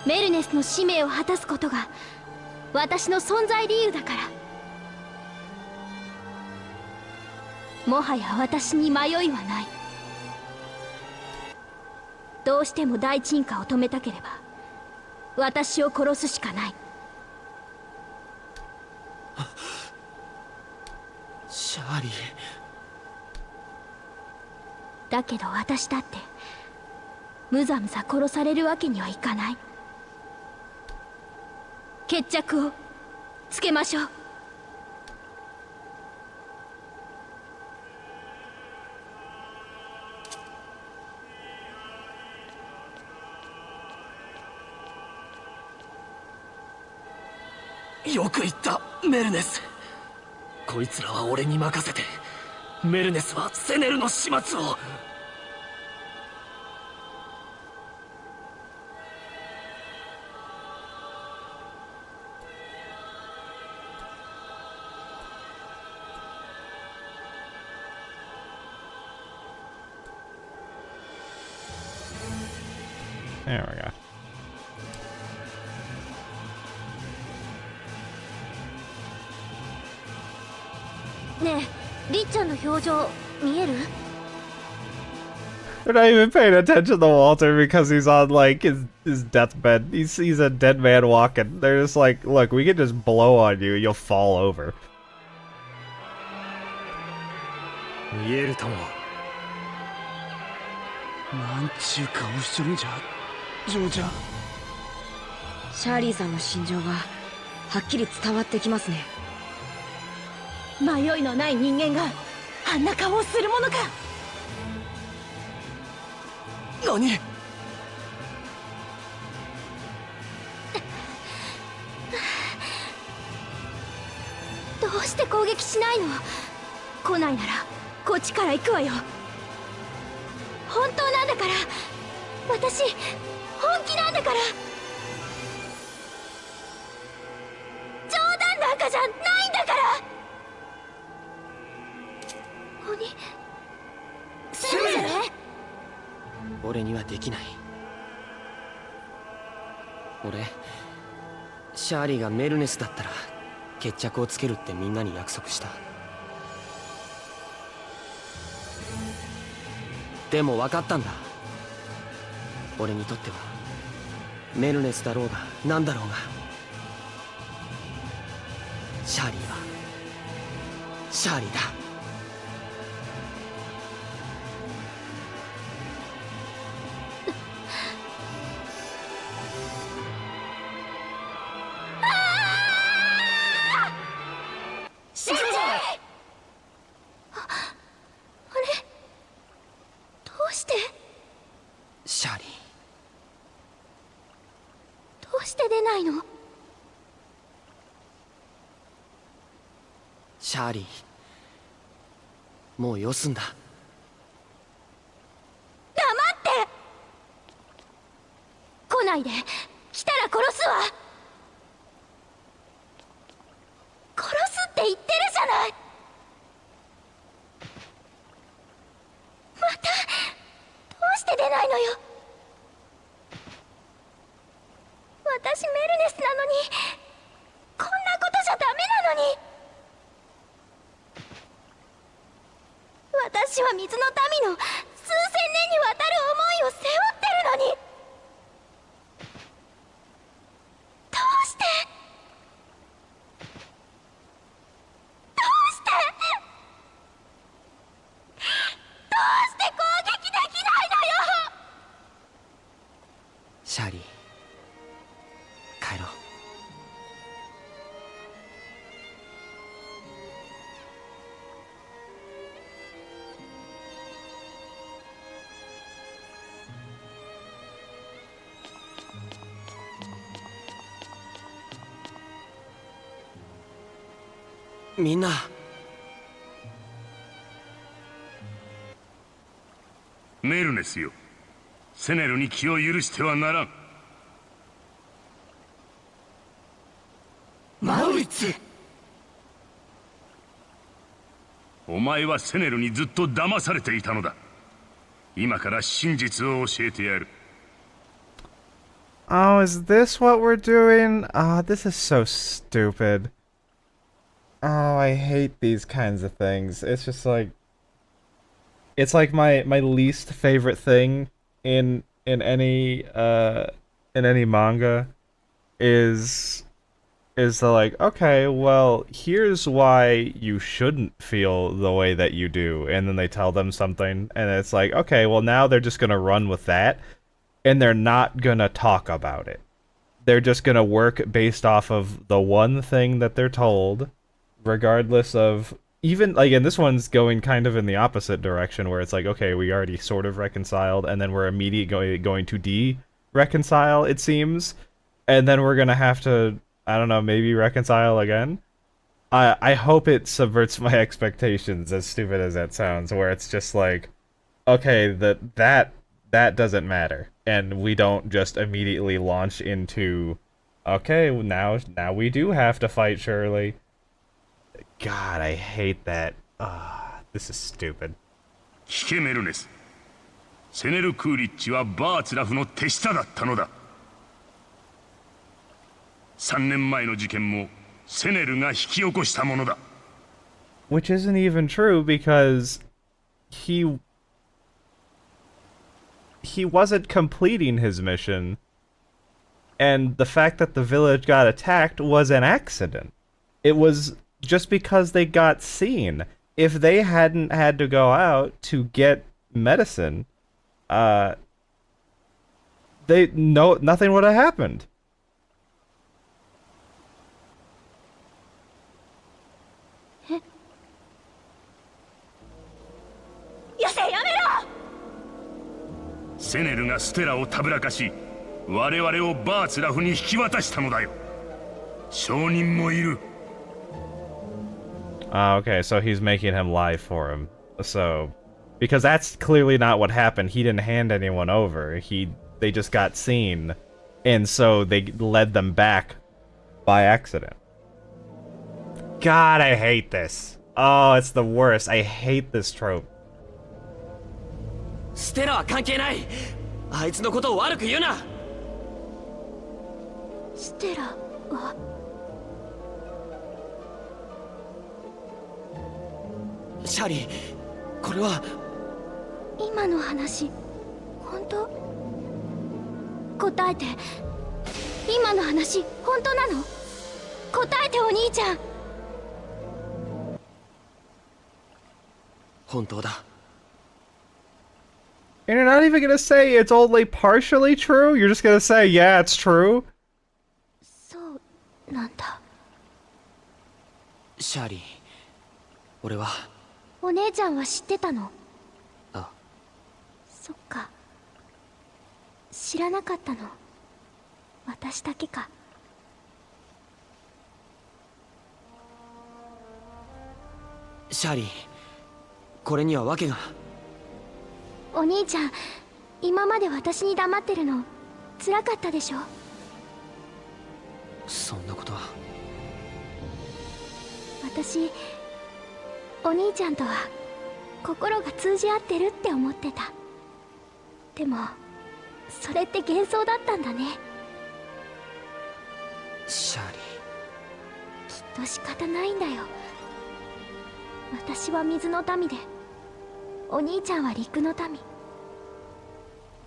メルネスの使命を果たすことが私の存在理由だから。もはや私に迷いはない。どうしても大鎮火を止めたければ私を殺すしかない。シャーリー。だけど私だってむざむざ殺されるわけにはいかない。決着をつけましょう。よく言ったメルネス。こいつらは俺に任せて、メルネスはセネルの始末を。There we go. ねえ、りっちゃんの表情見える？ They're not even paying attention to Walter because he's on like his deathbed. He's a dead man walking. They're just like, look, we can just blow on you, you'll fall over. 見えるとも。なんちゅう顔しちょるんじゃ、ジョーちゃん。シャーリーさんの心情がはっきり伝わってきますね。迷いのない人間があんな顔をするものか。何？どうして攻撃しないの？来ないならこっちから行くわよ。本当なんだから。私本気なんだから。冗談なんかじゃないんだから。鬼するじゃない。俺にはできない。俺シャーリーがメルネスだったら決着をつけるってみんなに約束した。でも分かったんだ。俺にとってはメルネスだろうが何だろうが、シャーリーはシャーリーだ。シャーリー、うして出ないの？シャーリー、もうよすんだ。黙って！来ないで。来たら殺すわ。殺すって言ってるじゃない。またどうして出ないのよ。私メルネスなのに、こんなことじゃダメなのに。私は水の民の数千年にわたる思いを背負ってるのに。どうしてどうしてどうして攻撃できないのよ。シャーリー、帰ろう。みんな、メルネスよ、セネルに気を許してはならん。マウリッツ！お前はセネルにずっと騙されていたのだ。今から真実を教えてやる。Oh, is this what we're doing? Ah, this is so stupid. Oh, I hate these kinds of things. It's just like, it's like my least favorite thing in any manga is the like, okay, well, here's why you shouldn't feel the way that you do, and then they tell them something, and it's like, okay, well, now they're just gonna run with that, and they're not gonna talk about it. They're just gonna work based off of the one thing that they're told, regardless of, even, like, and this one's going kind of in the opposite direction, where it's like, okay, we already sort of reconciled, and then we're immediately going to de-reconcile, it seems, and then we're gonna have to, I don't know, maybe reconcile again? I hope it subverts my expectations, as stupid as that sounds, where it's just like, okay, that doesn't matter, and we don't just immediately launch into, okay, now we do have to fight Shirley. God, I hate that. This is stupid. 聞けメルネス。セネル・クーリッチはバーツラフの手下だったのだ。3年前の事件もセネルが引き起こしたものだ。Which isn't even true because he wasn't completing his mission, and the fact that the village got attacked was an accident. It was just because they got seen. If they hadn't had to go out to get medicine, nothing would have happened. よせ、やめろ！セネルがステラをたぶらかし、我々をバーツラフに引き渡したのだよ。証人もいる。Okay, so he's making him lie for him. So, because that's clearly not what happened. He didn't hand anyone over. They just got seen, and so they led them back by accident. God, I hate this. Oh, it's the worst. I hate this trope. ステラは関係ない。あいつのことを悪く言うな。ステラはシャーリー、これは今の話本当？答えて。今の話本当なの？答えてお兄ちゃん。本当だ。And you're not even gonna say it's only partially true? You're just gonna say, yeah, it's true? そうなんだ。シャーリー、俺は。お姉ちゃんは知ってたの？あ。そっか。知らなかったの。私だけか。シャーリー、これには訳が。お兄ちゃん、今まで私に黙ってるの辛かったでしょ。そんなことは。私、お兄ちゃんとは心が通じ合ってるって思ってた。でもそれって幻想だったんだね。シャーリきっと仕方ないんだよ。私は水の民で、お兄ちゃんは陸の民。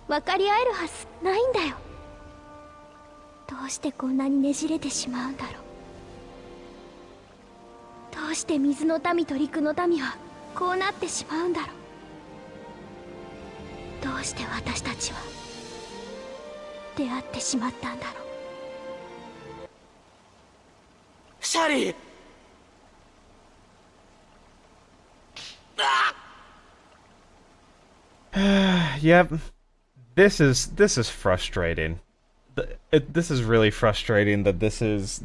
分かり合えるはずないんだよ。どうしてこんなにねじれてしまうんだろう。どうして水の民と陸の民はこうなってしまうんだろう。どうして私たちは出会ってしまったんだろう。シャーリー。Yep. This is frustrating. This is really frustrating that this is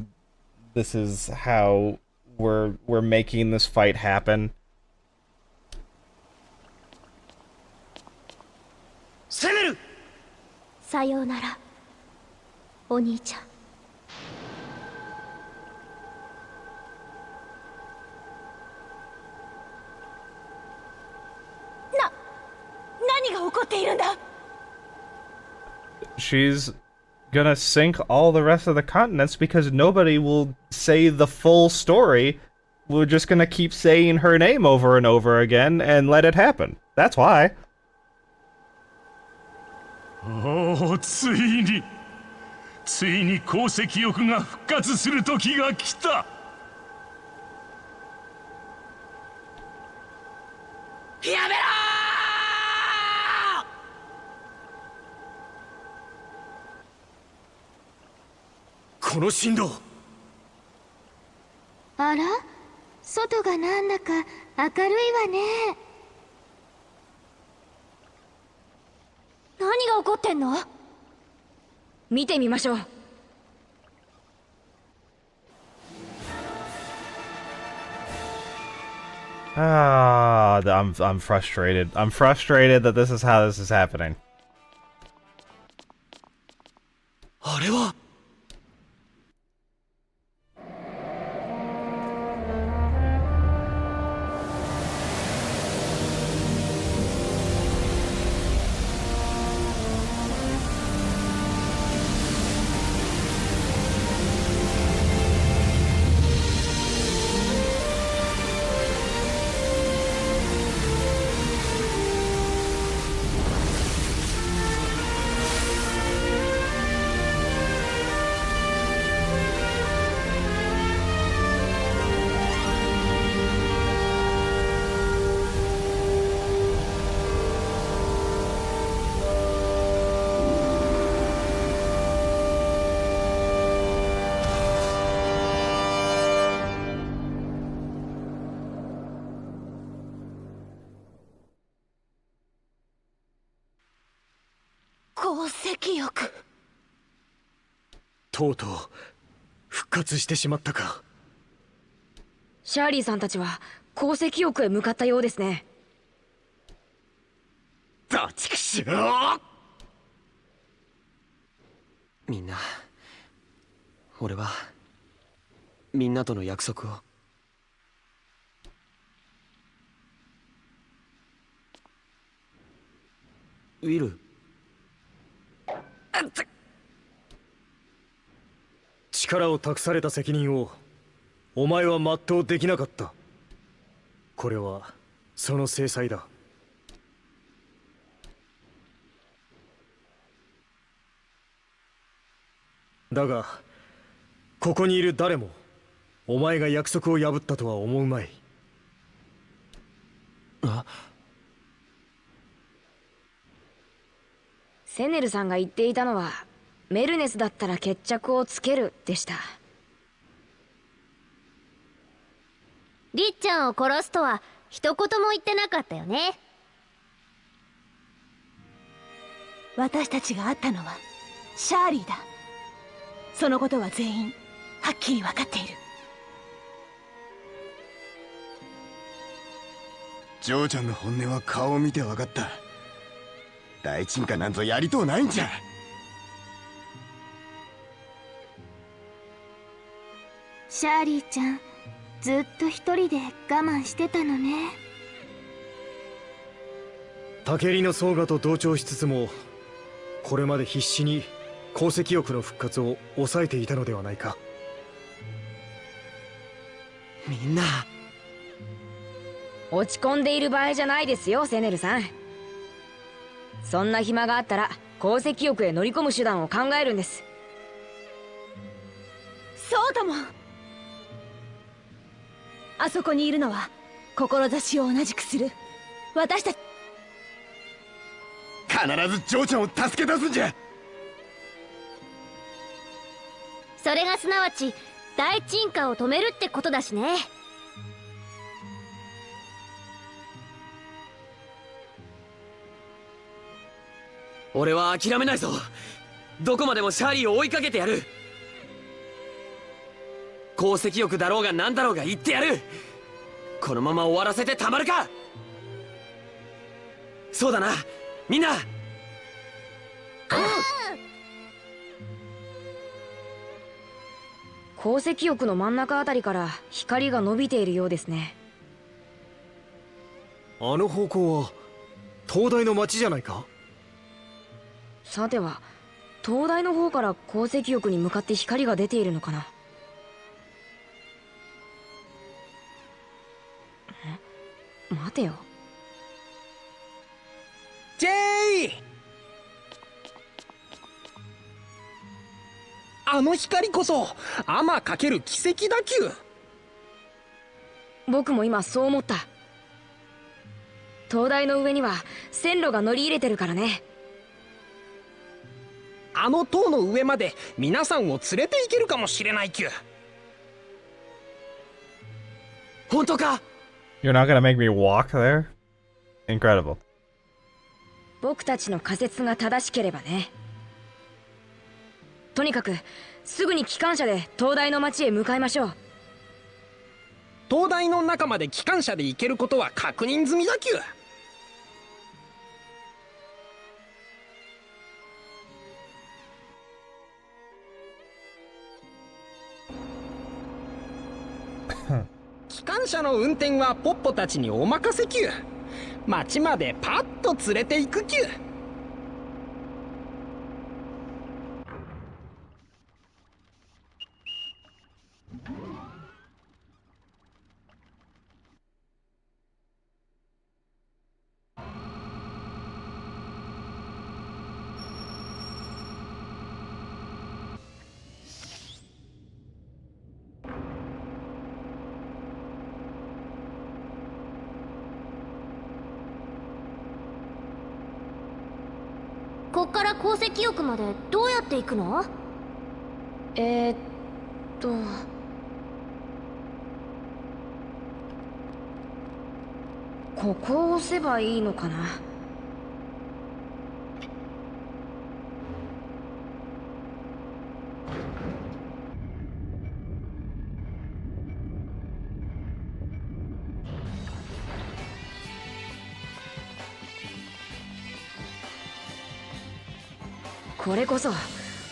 how we're making this fight happen. 攻める。さようなら、お兄ちゃん。何が起こっているんだ。 She's gonna sink all the rest of the continents because nobody will say the full story. We're just gonna keep saying her name over and over again and let it happen. That's why. おお、ついに鉱石欲が復活する時が来た。やめろー。この振動。あら、外がなんだか明るいわね。何が起こってんの？見てみましょう。I'm frustrated. I'm frustrated that this is how this is happening. あれは。鉱石欲。とうとう復活してしまったか。シャーリーさんたちは鉱石浴へ向かったようですね。バチクショー。みんな、俺はみんなとの約束を。ウィル。力を託された責任をお前は全うできなかった。これはその制裁だ。だがここにいる誰もお前が約束を破ったとは思うまい。セネルさんが言っていたのはメルネスだったら決着をつけるでした。りっちゃんを殺すとは一言も言ってなかったよね。私たちが会ったのはシャーリーだ。そのことは全員はっきり分かっている。ジョーちゃんの本音は顔を見て分かった。大鎮火なんぞやりとうないんじゃ。シャーリーちゃん、ずっと一人で我慢してたのね。武利の総我と同調しつつも、これまで必死に鉱石欲の復活を抑えていたのではないか。みんな落ち込んでいる場合じゃないですよ、セネルさん。そんな暇があったら鉱石欲へ乗り込む手段を考えるんです。そうとも。あそこにいるのは志を同じくする私たち。必ずジョーちゃんを助け出すんじゃ。それがすなわち大鎮火を止めるってことだしね。俺は諦めないぞ。どこまでもシャーリーを追いかけてやる。鉱石欲だろうが何だろうが言ってやる。このまま終わらせてたまるか。そうだな、みんな。鉱石欲の真ん中あたりから光が伸びているようですね。あの方向は東大の町じゃないか。さては東大の方から鉱石欲に向かって光が出ているのかな。待てよ。ジェイ、あの光こそアマかける奇跡だきゅう。僕も今そう思った。灯台の上には線路が乗り入れてるからね。あの塔の上まで皆さんを連れて行けるかもしれないきゅ。本当か？ You're not gonna make me walk there? Incredible. 僕たちの仮説が正しければね。とにかくすぐに機関車で灯台の町へ向かいましょう。灯台の中まで機関車で行けることは確認済みだきゅ。機関車の運転はポッポたちにお任せきゅ。町までパッと連れて行くきゅ。こっから鉱石浴までどうやって行くの？とここを押せばいいのかな。これこそ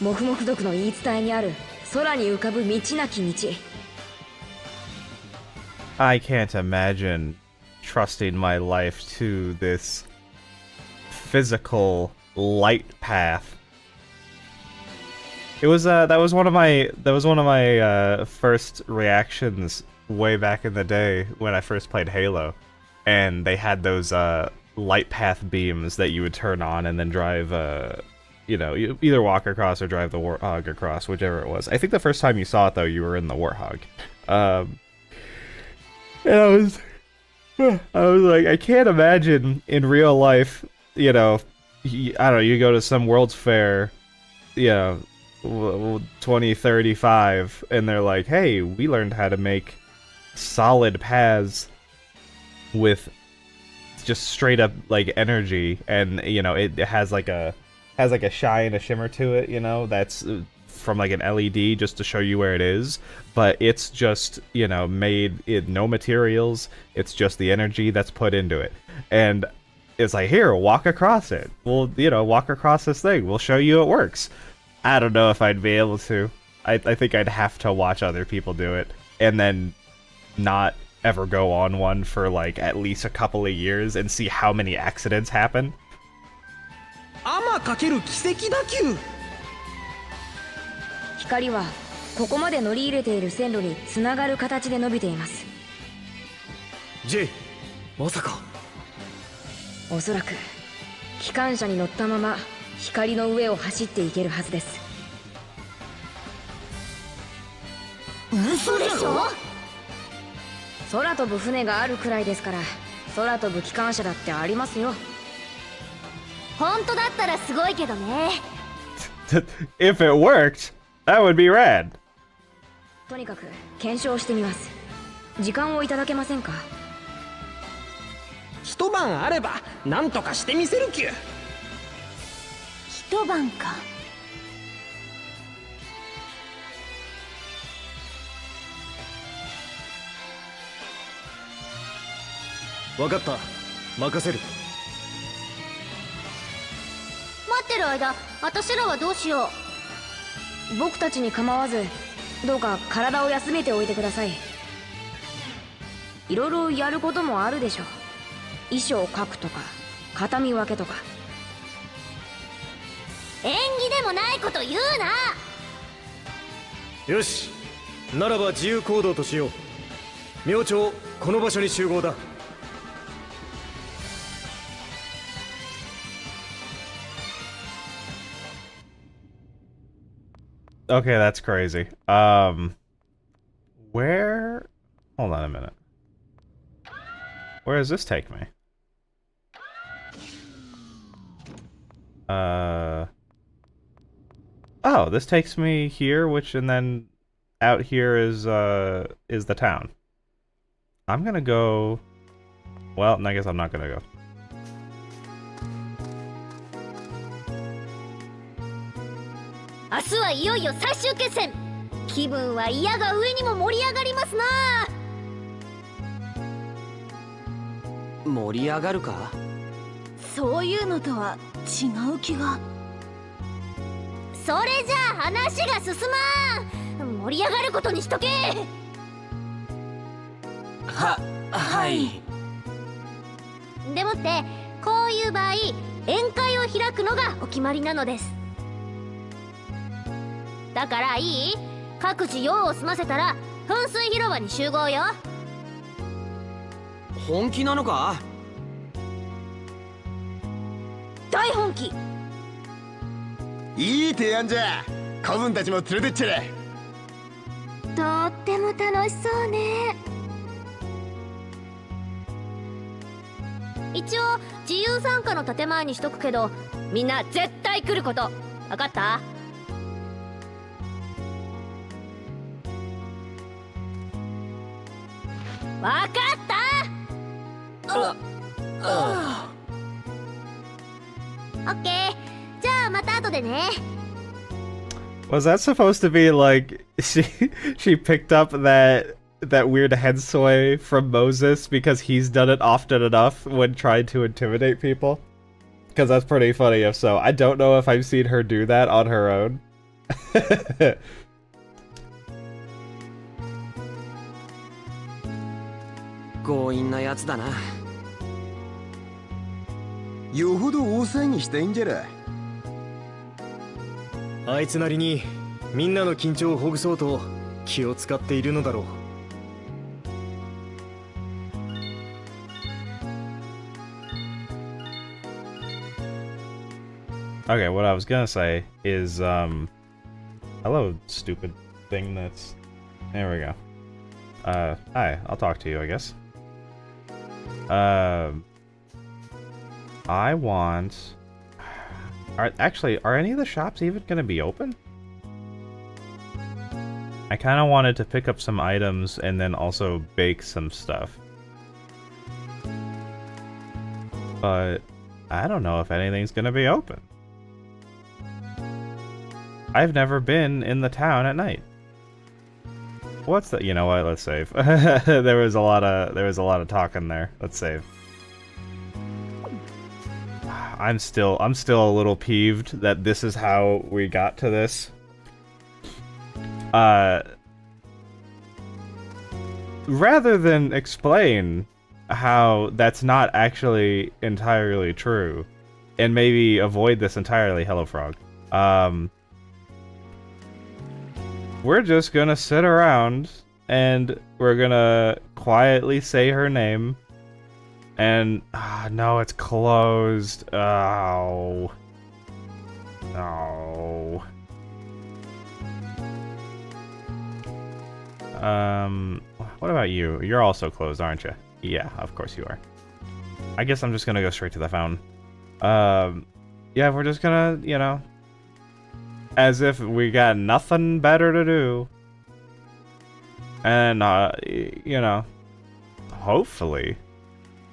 モフモフ族の言い伝えにある空に浮かぶ道なき道。 I can't imagine trusting my life to this physical light path. It was that was one of my first reactions way back in the day when I first played Halo, and they had those light path beams that you would turn on and then drive you know, you either walk across or drive the Warthog across, whichever it was. I think the first time you saw it, though, you were in the Warthog. And I was like, I can't imagine in real life, you know, I don't know, you go to some World's Fair, you know, 2035, and they're like, hey, we learned how to make solid paths with just straight up, like, energy, and, you know, it has like a shine, a shimmer to it, you know, that's from like an LED just to show you where it is, but it's just, you know, made in no materials. It's just the energy that's put into it. And it's like, here, walk across it. We'll, you know, walk across this thing. We'll show you it works. I don't know if I'd be able to. I think I'd have to watch other people do it and then not ever go on one for like at least a couple of years and see how many accidents happen. 天かける奇跡打球。光はここまで乗り入れている線路につながる形で伸びています。 J、まさか。おそらく機関車に乗ったまま光の上を走っていけるはずです。嘘でしょ。空飛ぶ船があるくらいですから、空飛ぶ機関車だってありますよ。本当だったらすごいけどね。If it worked, that would be rad. とにかく検証してみます。時間をいただけませんか。一晩あればなんとかしてみせるきゅ。一晩か。分かった、任せる。待ってる間、私らはどうしよう。僕たちに構わず、どうか体を休めておいてください。いろいろやることもあるでしょう。衣装を描くとか、形見分けとか。縁起でもないこと言うな。よし、ならば自由行動としよう。明朝この場所に集合だ。Okay, that's crazy. Where? Hold on a minute. Where does this take me? Oh, this takes me here, which, and then out here is the town. I'm gonna go... Well, I guess I'm not gonna go. 明日はいよいよ最終決戦。気分は嫌が上にも盛り上がりますな。盛り上がるか。そういうのとは違う気が。それじゃあ話が進まん。盛り上がることにしとけ。はい。でもってこういう場合、宴会を開くのがお決まりなのです。だからいい？各自用を済ませたら噴水広場に集合よ。本気なのか？大本気。いい提案じゃ。子分たちも連れてっちゃれ。とっても楽しそうね。一応自由参加の建前にしとくけど、みんな絶対来ること。分かった？分かった？オッケー。じゃあまた後でね。Was that supposed to be like she picked up that weird head sway from Moses because he's done it often enough when trying to intimidate people? Because that's pretty funny if so. I don't know if I've seen her do that on her own. 強引なやつだな。よほど大騒ぎしたいんじゃら。あいつなりにみんなの緊張をほぐそうと気を使っているのだろう。Okay, what I was gonna say is, hello, stupid thing that's... There we go. Hi, I'll talk to you, I guess. I want... Actually, are any of the shops even gonna be open? I kinda wanted to pick up some items and then also bake some stuff. But I don't know if anything's gonna be open. I've never been in the town at night. What's that? You know what? Let's save. There was a lot of talking there. Let's save. I'm still a little peeved that this is how we got to this. Rather than explain how that's not actually entirely true, and maybe avoid this entirely, Hello Frog. We're just gonna sit around and we're gonna quietly say her name. And no, it's closed. Oh. No. What about you? You're also closed, aren't you? Yeah, of course you are. I guess I'm just gonna go straight to the fountain. Yeah, we're just gonna, you know, as if we got nothing better to do. And, you know, hopefully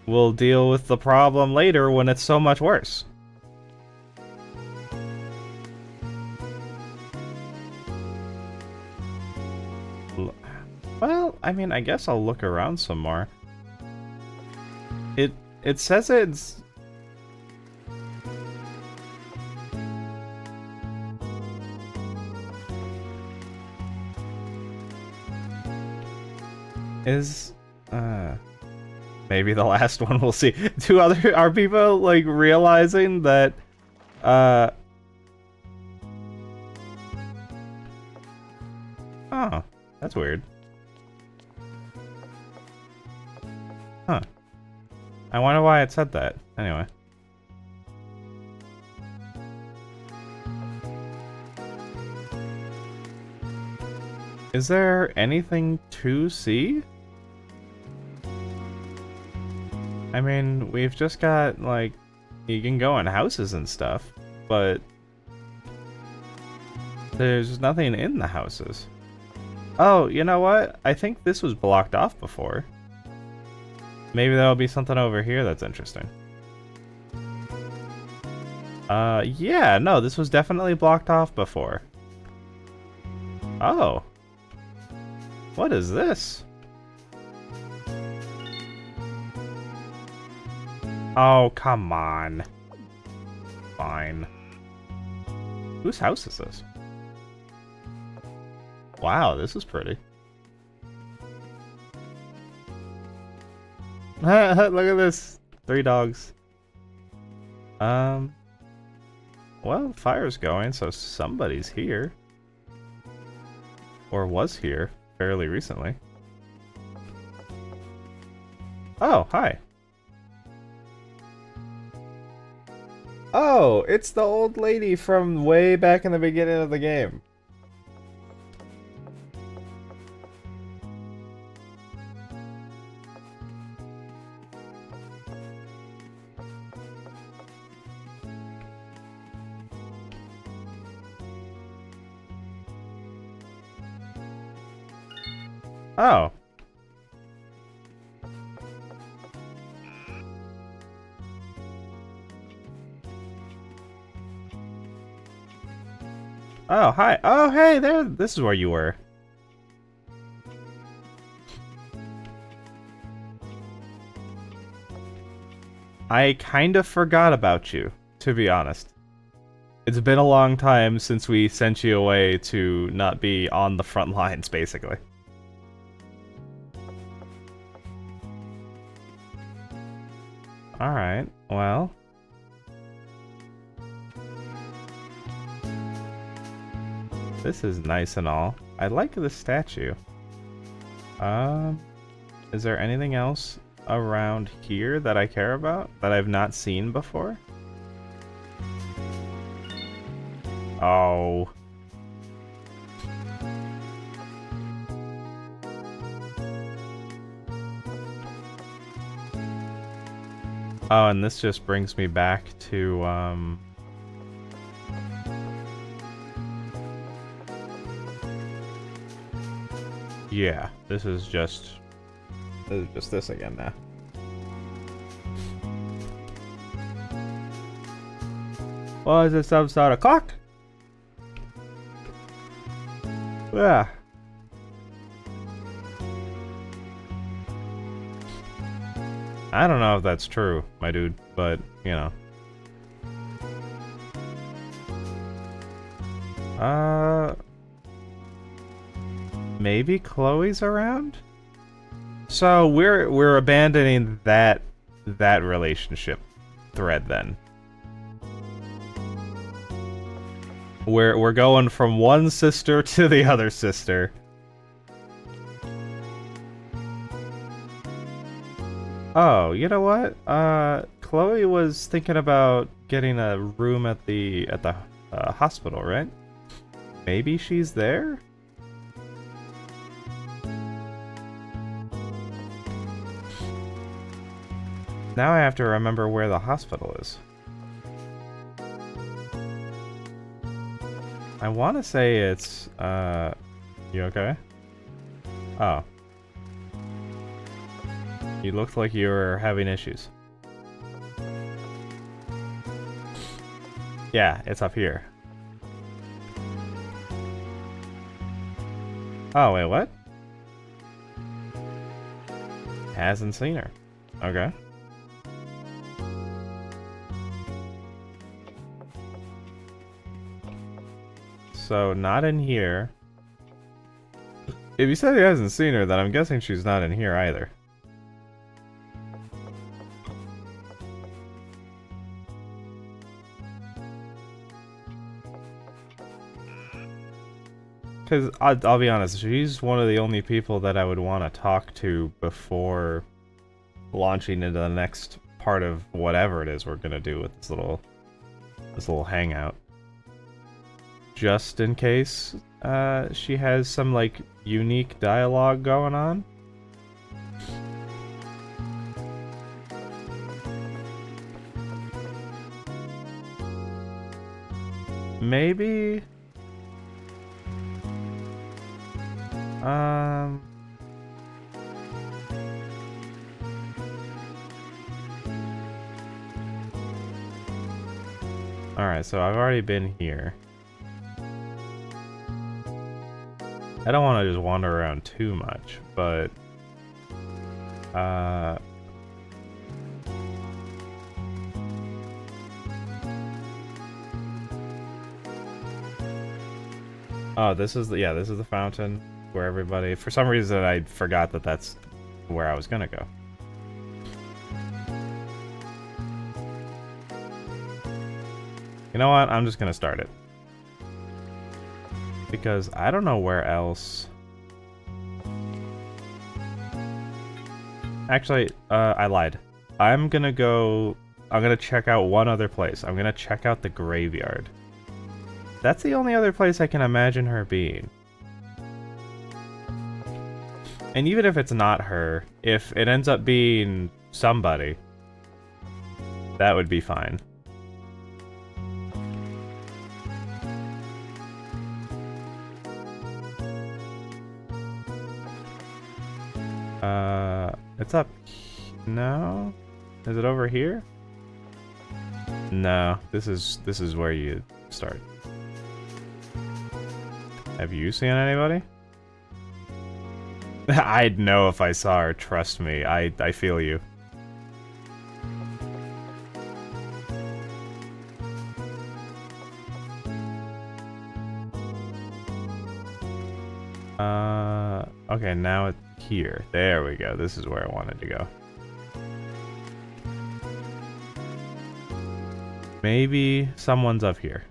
we'll deal with the problem later when it's so much worse. Well, I mean, I guess I'll look around some more. It says it's... Maybe the last one, we'll see. Are people, like, realizing that, oh, that's weird. Huh. I wonder why it said that. Anyway. Is there anything to see? I mean, we've just got, like, you can go in houses and stuff, but there's nothing in the houses. Oh, you know what? I think this was blocked off before. Maybe there'll be something over here that's interesting. Yeah, no, this was definitely blocked off before. Oh. What is this? Oh, come on. Fine. Whose house is this? Wow, this is pretty. Look at this. 3 dogs. Well, the fire's going, so somebody's here. Or was here fairly recently. Oh, hi. Oh, it's the old lady from way back in the beginning of the game. Oh. Oh, hi. Oh, hey, there. This is where you were. I kind of forgot about you, to be honest. It's been a long time since we sent you away to not be on the front lines, basically. Alright, well... This is nice and all. I like the statue. Is there anything else around here that I care about? That I've not seen before? Oh... Oh, and this just brings me back to, yeah, this is just this again now. Well, is it some sort of clock? Yeah. I don't know if that's true, my dude, but, you know. Maybe Chloe's around? So we're abandoning that relationship thread then. We're going from one sister to the other sister. Oh, you know what? Chloe was thinking about getting a room at the hospital, right? Maybe she's there? Now I have to remember where the hospital is. I want to say it's, you okay? Oh. You looked like you were having issues. Yeah, it's up here. Oh, wait, what? Hasn't seen her. Okay. So, not in here. If you said he hasn't seen her, then I'm guessing she's not in here either. Because I'll be honest, she's one of the only people that I would want to talk to before launching into the next part of whatever it is we're gonna do with this little hangout. Just in case she has some like unique dialogue going on. Maybe. Alright, so I've already been here. I don't want to just wander around too much, but... Oh, this is the fountain where everybody... For some reason, I forgot that that's where I was gonna go. You know what? I'm just gonna start it. Because I don't know where else... Actually, I lied. I'm gonna check out one other place. I'm gonna check out the graveyard. That's the only other place I can imagine her being. And even if it's not her, if it ends up being somebody, that would be fine. It's up... No? Is it over here? No, this is where you start. Have you seen anybody? I'd know if I saw her, trust me. I feel you. Okay, now it's here. There we go. This is where I wanted to go. Maybe someone's up here.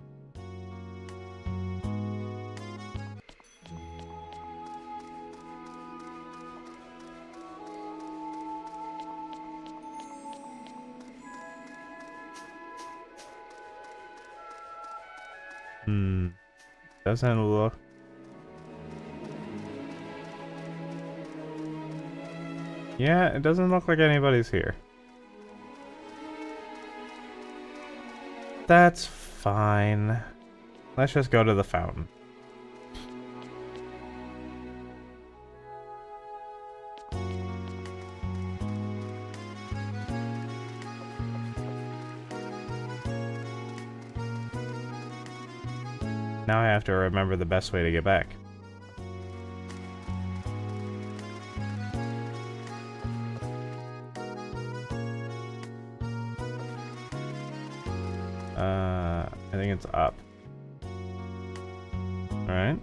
Doesn't look... Yeah, it doesn't look like anybody's here. That's fine. Let's just go to the fountain. Now I have to remember the best way to get back. I think it's up. Alright.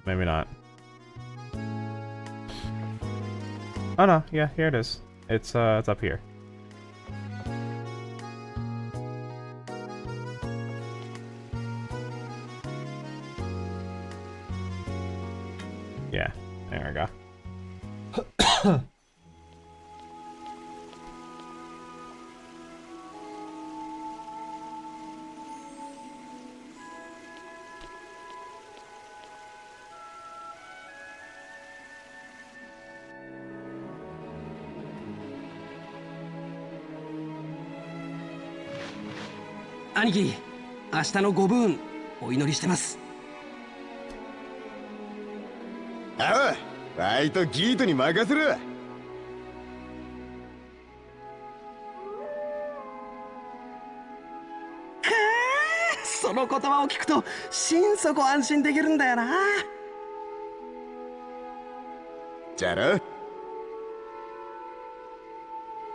Maybe not. Oh no, yeah, here it is. It's up here. Yeah, there we go.兄貴、明日のご分お祈りしてます。ああ、ワイとギートに任せる。その言葉を聞くと心底安心できるんだよな。じゃろ。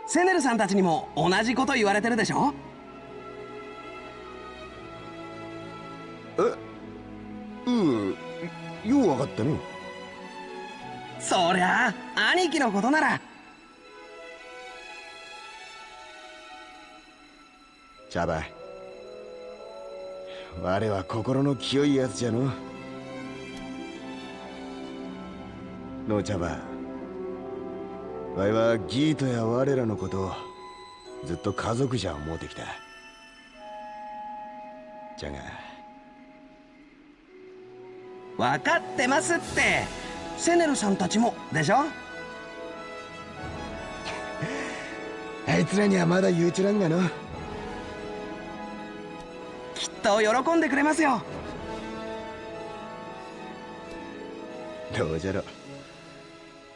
セネルさんたちにも同じこと言われてるでしょ。よう分かったね。そりゃあ兄貴のことなら。チャバ、我は心の清いやつじゃの。のチャバ、わいはギートや我らのことをずっと家族じゃ思うてきた。じゃが分かってますって。セネルさんたちもでしょ。あいつらにはまだ言うちらんがの。きっと喜んでくれますよ。どうじゃろ。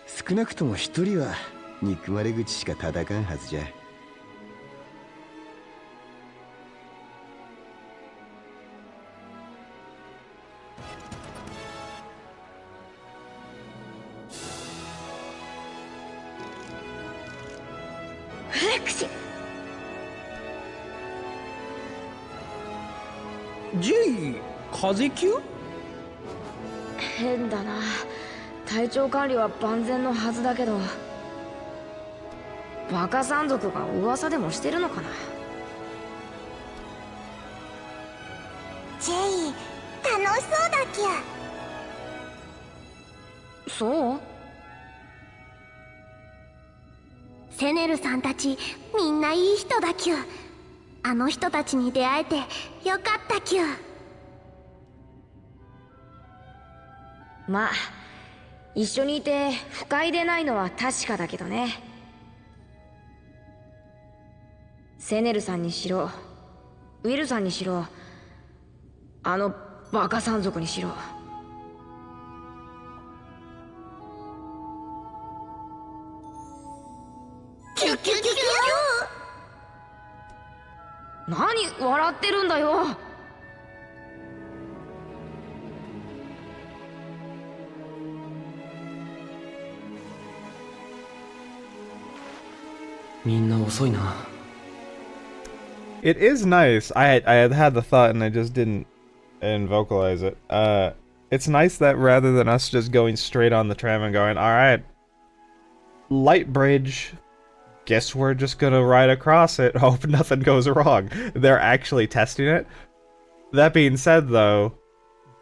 少なくとも一人は憎まれ口しか叩かんはずじゃ。フレクシジェイ、風邪球？変だな。体調管理は万全のはずだけど、バカ山賊が噂でもしてるのかな。ジェイ、楽しそうだきゃ。そう？セネルさんたちみんないい人だきゅ。あの人たちに出会えてよかったきゅ。まあ一緒にいて不快でないのは確かだけどね。セネルさんにしろウィルさんにしろ、あのバカ山賊にしろ、キュッキュッキュッキュッ。何笑ってるんだよ。みんな遅いな。It is nice. I had the thought and I just didn't vocalize it. It's nice that rather than us just going straight on the tram and going, all right, light bridge, guess we're just gonna ride across it, hope nothing goes wrong. They're actually testing it. That being said, though,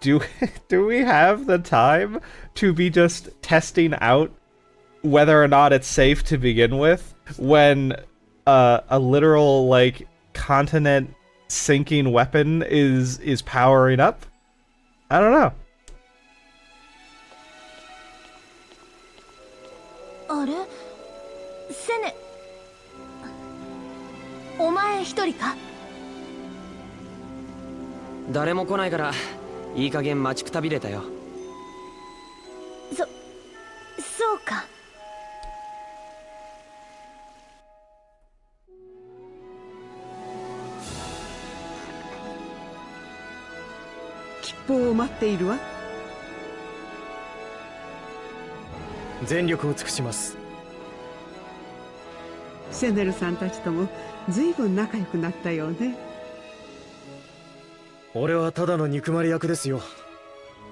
do we have the time to be just testing out whether or not it's safe to begin with when a literal, like, continent sinking weapon is powering up? I don't know. あれ、セネ、お前一人か？誰も来ないからいい加減待ちくたびれたよ。そうか。吉報を待っているわ。全力を尽くします。セネルさんたちともずいぶん仲良くなったようね。俺はただの憎まれ役ですよ。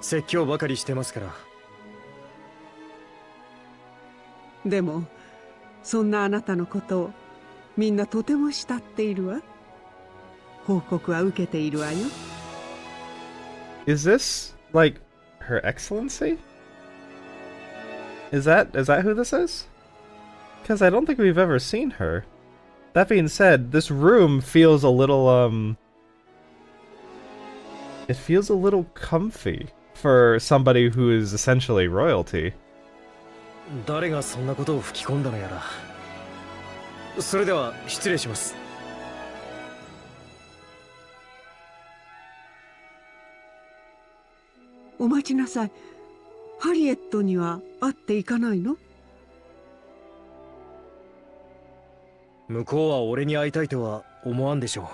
説教ばかりしてますから。でもそんなあなたのことをみんなとても慕っているわ。報告は受けているわよ。Is this like Her Excellency? Is that who this is? Because I don't think we've ever seen her. That being said, this room feels a little it feels a little comfy for somebody who is essentially royalty. 誰がそんなことを吹き込んだのやら。それでは失礼します。お待ちなさい。ハリエットには会っていかないの？向こうは俺に会いたいとは思わんでしょう。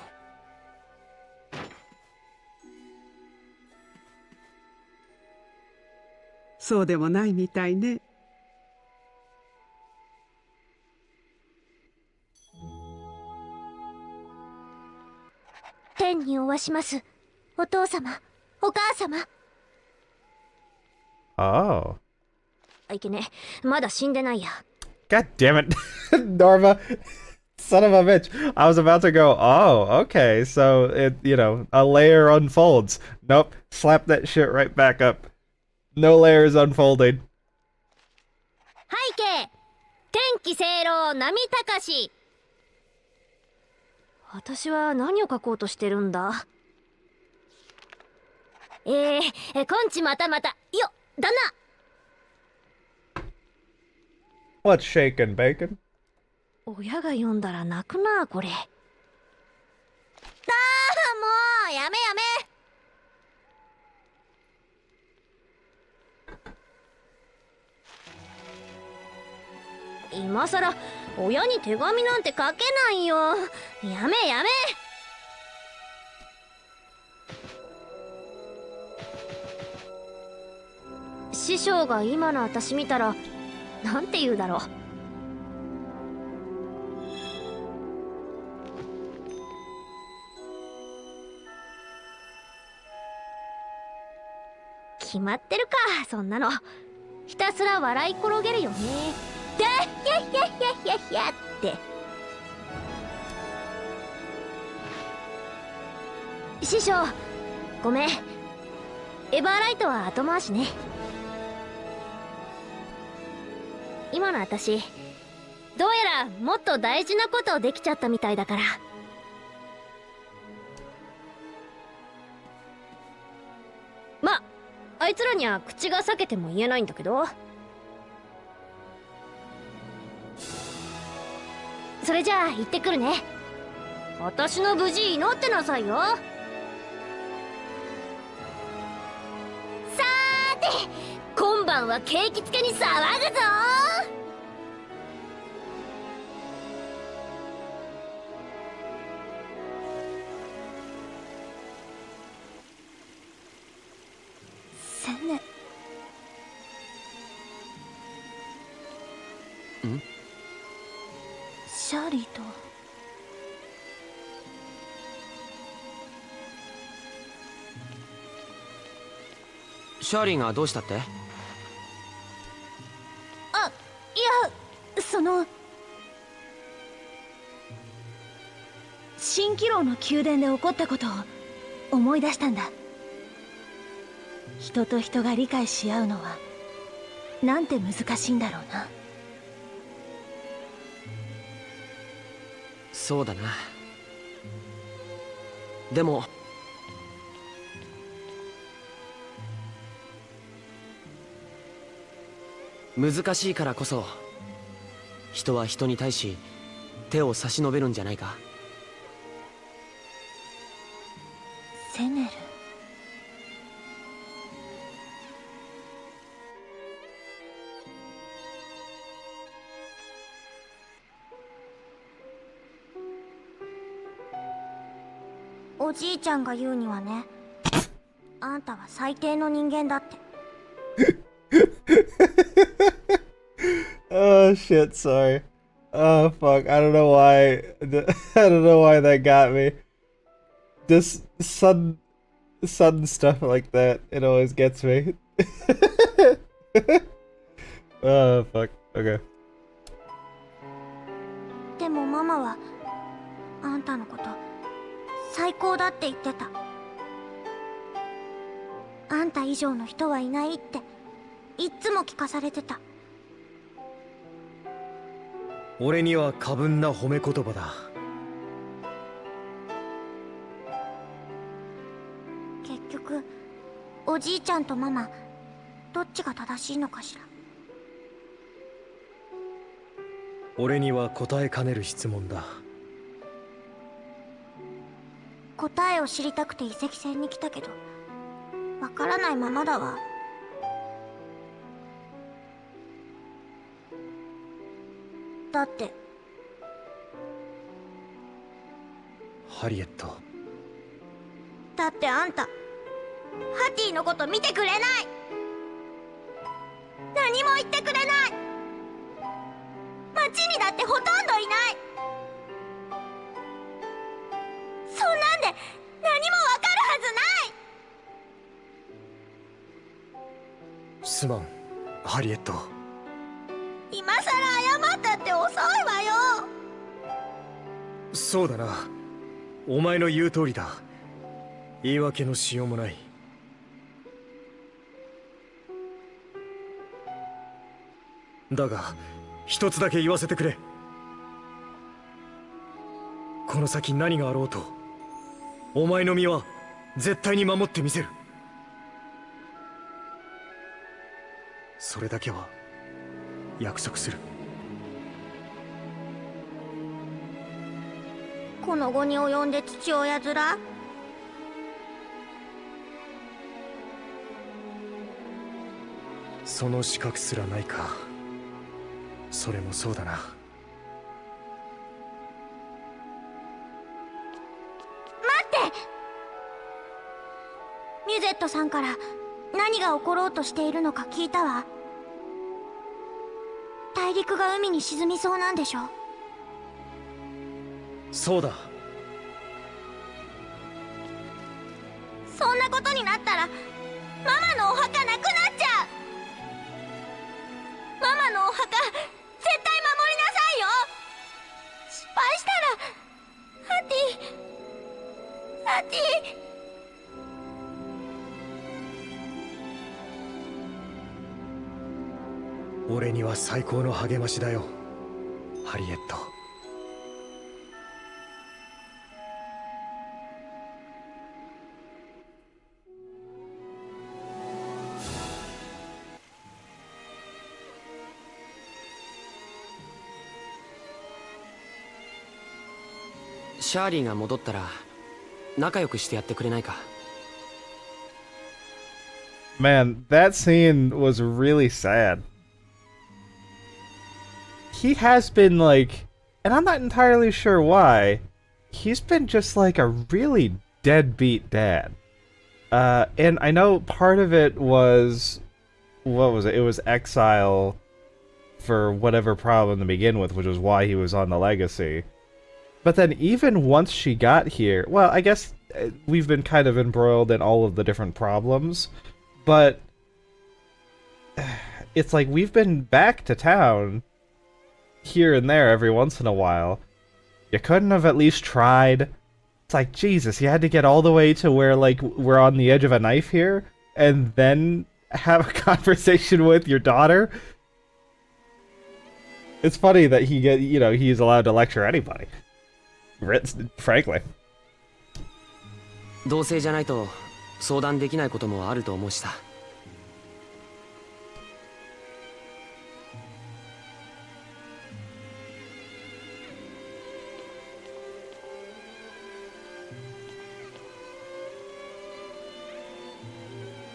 そうでもないみたいね。天におわします。お父様、お母様。Oh. いけね、まだ死んでないや。God damn it. Norma. Son of a bitch. I was about to go, oh, okay, so it, you know, a layer unfolds. Nope. Slap that shit right back up. No layers unfolding. 背景、天気清朗波高し。私は何を書こうとしてるんだ？こんちまたまた。よ、旦那。 What's shaking, bacon? 親が読んだら泣くな、これ。もうやめやめ。今さら親に手紙なんて書けないよ。やめやめ。師匠が今の私見たらなんて言うだろう。決まってるか、そんなの。ひたすら笑い転げるよね。で、ひゃひゃひゃひゃひゃって。師匠、ごめん。エバーライトは後回しね。今の私、どうやらもっと大事なことできちゃったみたいだから。ま、あいつらには口が裂けても言えないんだけど。それじゃあ行ってくるね。私の無事祈ってなさいよ。さーて、今晩は景気つけに騒ぐぞ。セネ。ん？シャーリーと。シャーリーがどうしたって？あ、いや、その蜃気楼の宮殿で起こったことを思い出したんだ。人と人が理解し合うのはなんて難しいんだろうな。そうだな。でも難しいからこそ人は人に対し手を差し伸べるんじゃないか。セネル。おじいちゃんが言うにはね、あんたは最低の人間だって。Oh shit, sorry. Oh fuck! I don't know why. I don't know why that got me. Just sudden stuff like that. It always gets me. Oh fuck. Okay. でもママはあんたのこと最高だって言ってた。あんた以上の人はいないっていっつも聞かされてた。俺には過分な褒め言葉だ。結局おじいちゃんとママどっちが正しいのかしら。俺には答えかねる質問だ。答えを知りたくて遺跡船に来たけどわからないままだわ。だってハリエット、だってあんたハティのこと見てくれない。何も言ってくれない。街にだってほとんどいない。そんなんで何もわかるはずない。すまんハリエット。今さら謝ったって遅いわよ。そうだな、お前の言う通りだ。言い訳のしようもない。だが一つだけ言わせてくれ。この先何があろうとお前の身は絶対に守ってみせる。それだけは約束する。この後に及んで父親面。その資格すらないか。それもそうだな。待ってミュゼットさんから何が起ころうとしているのか聞いたわ。大陸が海に沈みそうなんでしょ。そうだ。そんなことになったらママのお墓なくなっちゃう。ママのお墓絶対守りなさいよ。失敗したらハティ俺には最高の励ましだよハリエット。シャーリーが戻ったら仲良くしてやってくれないか。 Man, that scene was really sad. He has been like, and I'm not entirely sure why, he's been just like a really deadbeat dad. And I know part of it was, what was it? It was exile for whatever problem to begin with, which was why he was on the legacy. But then even once she got here, well, I guess we've been kind of embroiled in all of the different problems, but it's like we've been back to town here and there every once in a while. You couldn't have at least tried. It's like, Jesus, you had to get all the way to where, like, we're on the edge of a knife here, and then have a conversation with your daughter? It's funny that he's allowed to lecture anybody. Frankly. 同性じゃないと相談できないこともあると思うしさ。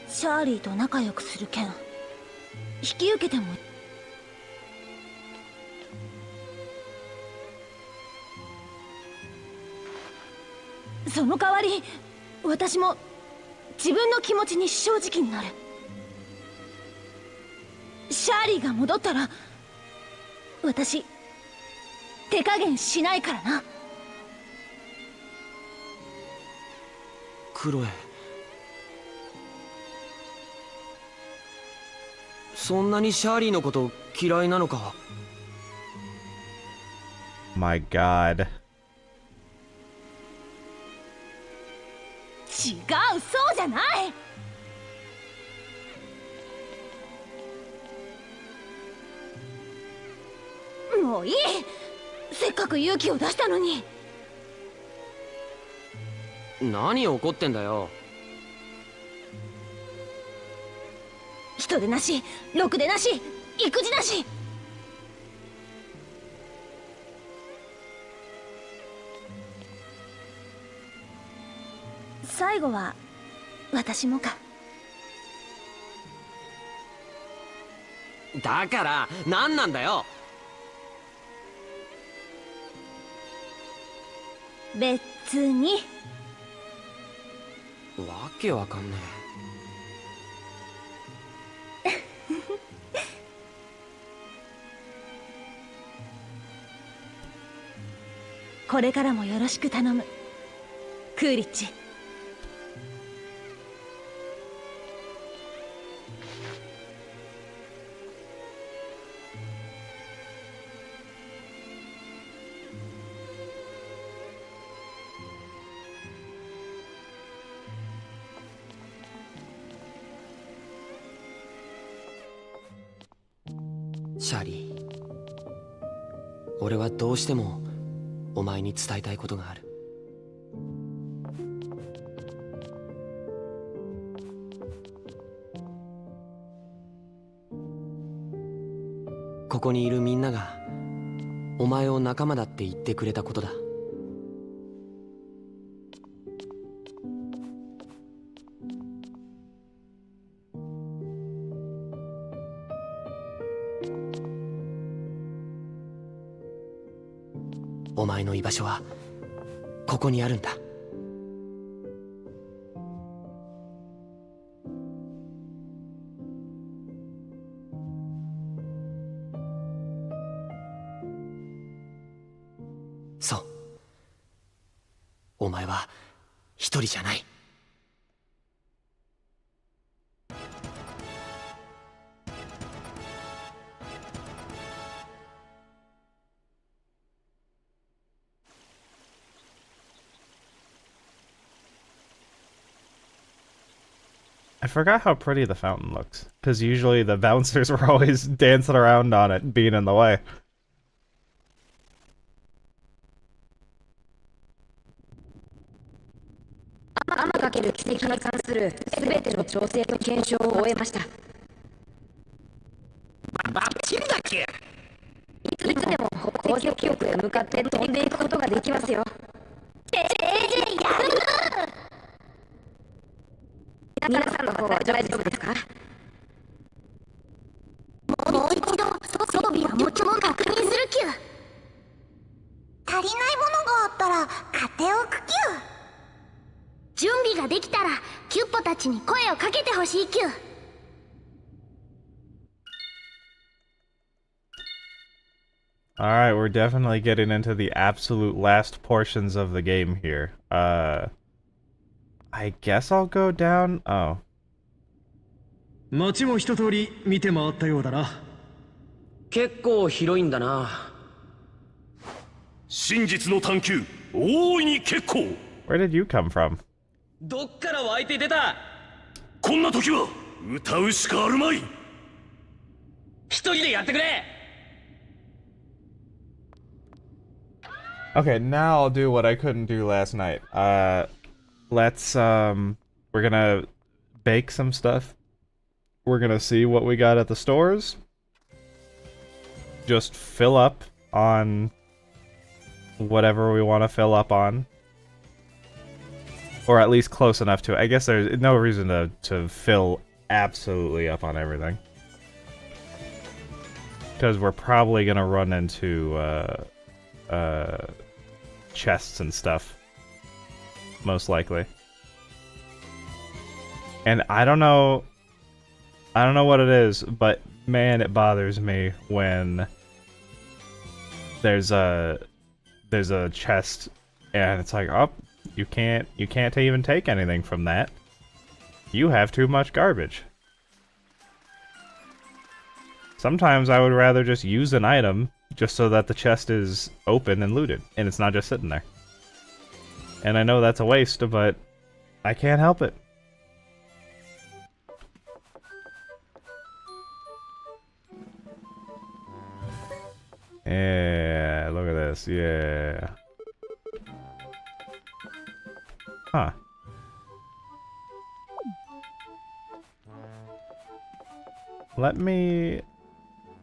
シャーリーと仲良くする件引き受けても。その代わり私も自分の気持ちに正直になる。シャーリーが戻ったら私手加減しないからな。クロエ、そんなにシャーリーのこと嫌いなのか。 My God. 違う、そうじゃない。もういい。せっかく勇気を出したのに。何怒ってんだよ。人でなし、ろくでなし、育児なし。最後は私もか。だから何なんだよ。別に。わけわかんねこれからもよろしく頼む、クーリッチ。シャーリー、俺はどうしてもお前に伝えたいことがある。ここにいるみんながお前を仲間だって言ってくれたことだ。お前の居場所はここにあるんだ。そう、お前は一人じゃない。I forgot how pretty the fountain looks, because usually the bouncers were always dancing around on it, being in the way. アマかける奇跡に関する全ての調整と検証を終えました。バッチリだっけ。いつでも工場記憶へ向かって飛んでいくことができますよ。皆さんの方は大丈夫ですか？もう一度装備は持ち物確認するキュ。足りないものがあったら買っておくキュ。準備ができたらキュッポたちに声をかけてほしいキュ。Alright, we're definitely getting into the absolute last portions of the game here. I guess I'll go down. Oh. 街も一通り見て回ったようだな。結構広いんだな。真実の探求、大いに結構。 Where did you come from? どっから湧いて出た。こんな時は歌うしかあるまい。一人でやってくれ。 Okay, now I'll do what I couldn't do last night. We're gonna bake some stuff. We're gonna see what we got at the stores. Just fill up on whatever we want to fill up on. Or at least close enough to it. I guess there's no reason to fill absolutely up on everything. Because we're probably gonna run into, chests and stuff. Most likely. And I don't know what it is, but man, it bothers me when there's a chest, and it's like, oh, you can't even take anything from that. You have too much garbage. Sometimes I would rather just use an item just so that the chest is open and looted, and it's not just sitting there. And I know that's a waste, but I can't help it. Yeah, look at this, yeah. Huh. Let me...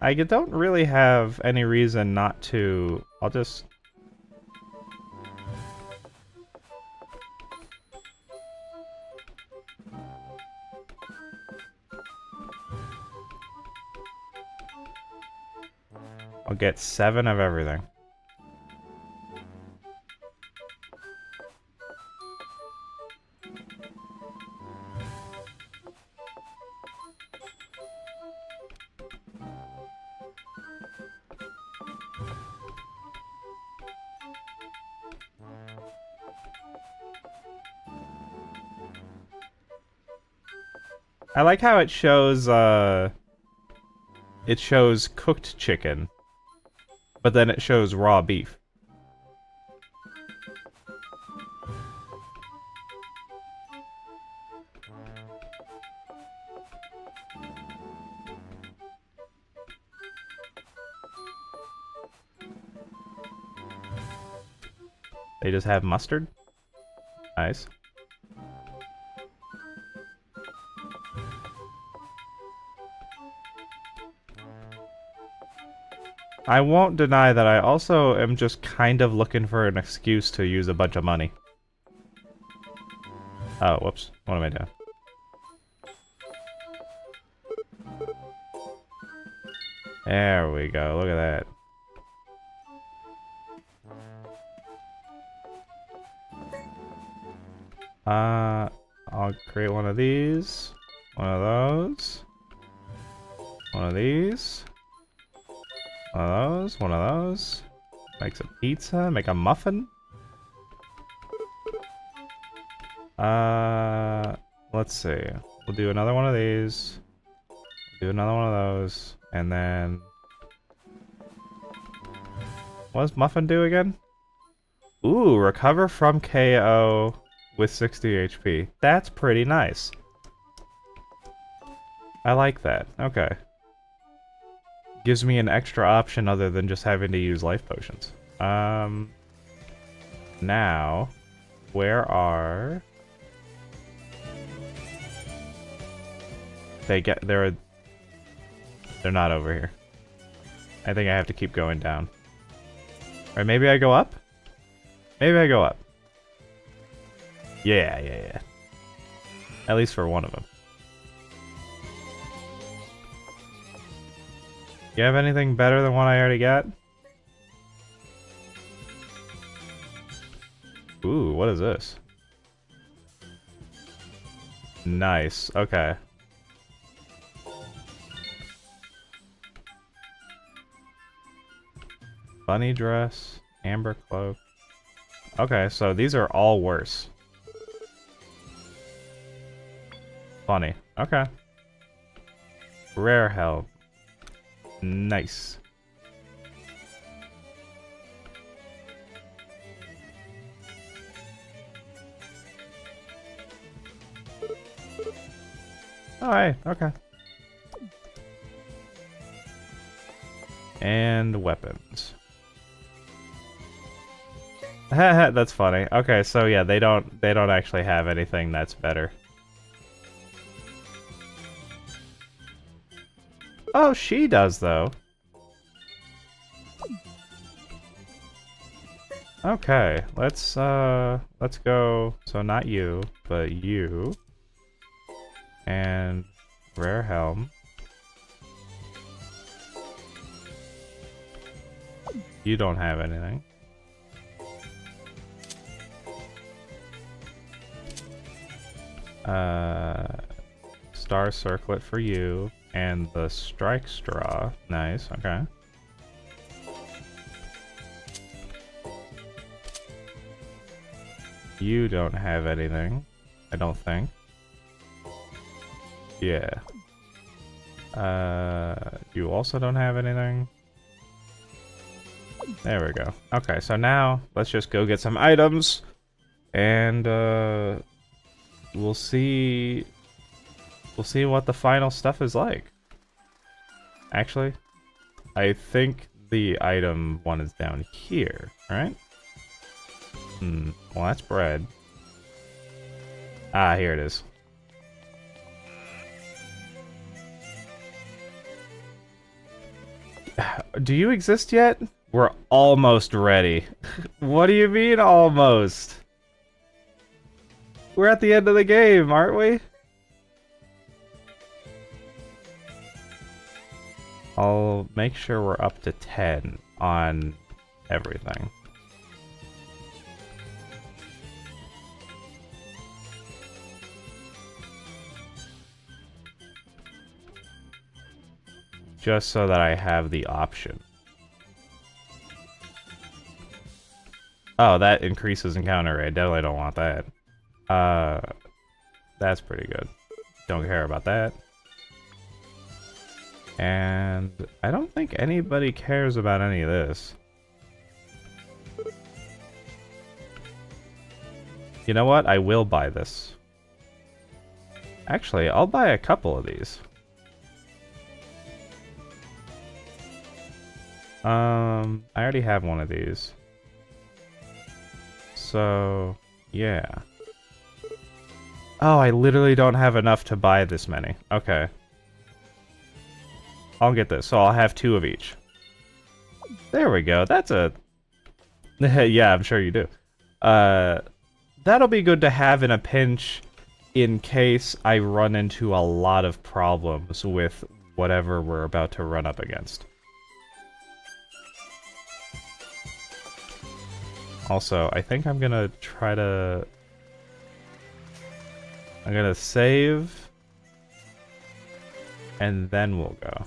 I don't really have any reason not to... I'll just... I'll get 7 of everything. I like how it shows cooked chicken, but then it shows raw beef. They just have mustard? Nice. I won't deny that I also am just kind of looking for an excuse to use a bunch of money. Oh, whoops. What am I doing? There we go. Look at that. I'll create one of these. One of those. One of these. One of those, one of those. Make some pizza, make a muffin. Let's see. We'll do another one of these. Do another one of those. And then... what does muffin do again? Ooh, recover from KO with 60 HP. That's pretty nice. I like that. Okay. Gives me an extra option other than just having to use life potions. Now, where are... they're not over here. I think I have to keep going down. Or maybe I go up? Maybe I go up. Yeah. At least for one of them. You have anything better than what I already got? Ooh, what is this? Nice, okay. Bunny dress, amber cloak. Okay, so these are all worse. Funny, okay. Rare help. Nice. Alright, okay. And weapons. That's funny. Okay, so yeah, they don't actually have anything that's better. Oh, she does though. Okay, let's go. So not you, but you. And rare helm. You don't have anything. Star circlet for you. And the strike straw. Nice, okay. You don't have anything, I don't think. Yeah. You also don't have anything. There we go. Okay, so now let's just go get some items, and we'll see what the final stuff is like. Actually, I think the item one is down here, right? Well, that's bread. Ah, here it is. Do you exist yet? We're almost ready. What do you mean, almost? We're at the end of the game, aren't we? I'll make sure we're up to 10 on everything. Just so that I have the option. Oh, that increases encounter rate. Definitely don't want that. That's pretty good. Don't care about that. And I don't think anybody cares about any of this. You know what? I will buy this. Actually, I'll buy a couple of these. I already have one of these. So, yeah. Oh, I literally don't have enough to buy this many. Okay. I'll get this, so I'll have 2 of each. There we go, that's a... yeah, I'm sure you do. That'll be good to have in a pinch in case I run into a lot of problems with whatever we're about to run up against. Also, I think I'm gonna try to... I'm gonna save... and then we'll go.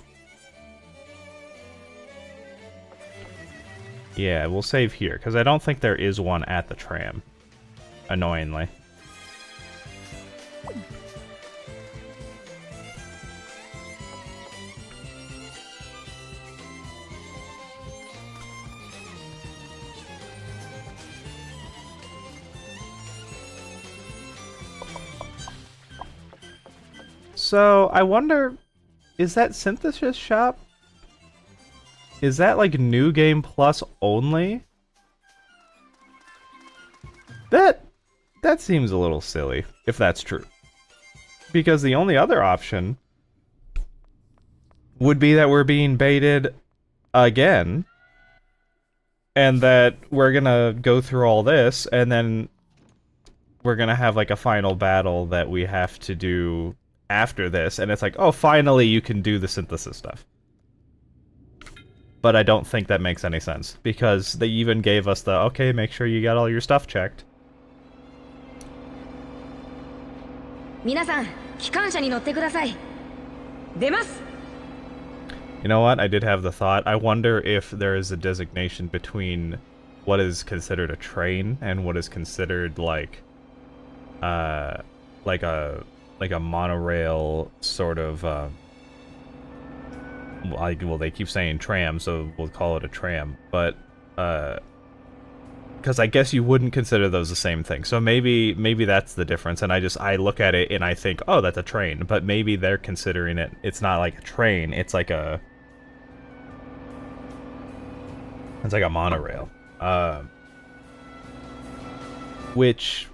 Yeah, we'll save here, because I don't think there is one at the tram. Annoyingly. So, I wonder, is that Synthesis Shop? Is that like New Game Plus only? That seems a little silly, if that's true. Because the only other option would be that we're being baited again, and that we're gonna go through all this, and then we're gonna have like a final battle that we have to do after this, and it's like, oh, finally you can do the synthesis stuff. But I don't think that makes any sense, because they even gave us the, okay, make sure you got all your stuff checked. 皆さん、機関車に乗ってください。出ます。 You know what? I did have the thought. I wonder if there is a designation between what is considered a train and what is considered like a monorail sort of well, they keep saying tram, so we'll call it a tram, but because I guess you wouldn't consider those the same thing. So maybe that's the difference, and I look at it and I think, oh, that's a train, but maybe they're considering it's not like a train, it's like a monorail. Which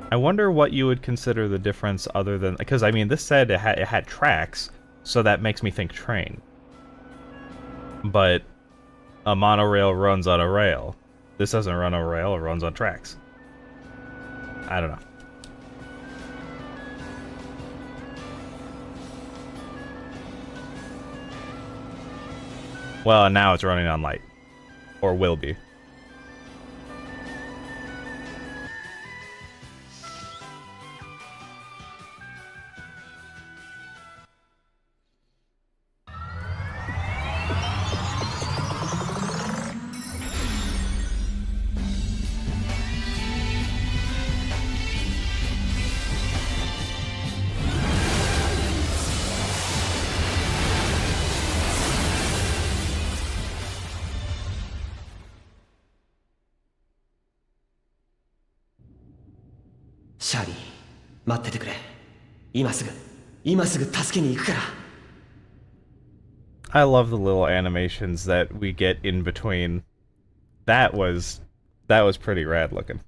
I wonder what you would consider the difference other than... Because, I mean, this said it had tracks, so that makes me think train. But a monorail runs on a rail. This doesn't run on a rail, it runs on tracks. I don't know. Well, and now it's running on light. Or will be. シャーリー、待っててくれ。今すぐ助けに行くから。I love the little animations that we get in between. That was pretty rad looking.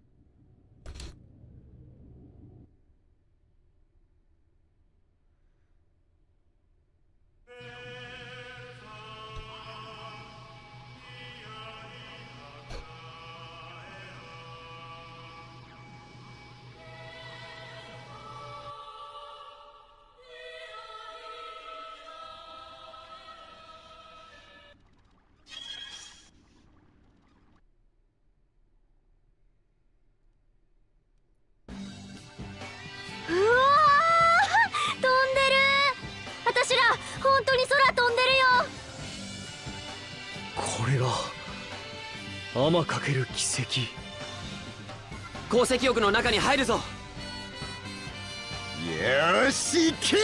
天かける奇跡。鉱石浴の中に入るぞ。よーし、行け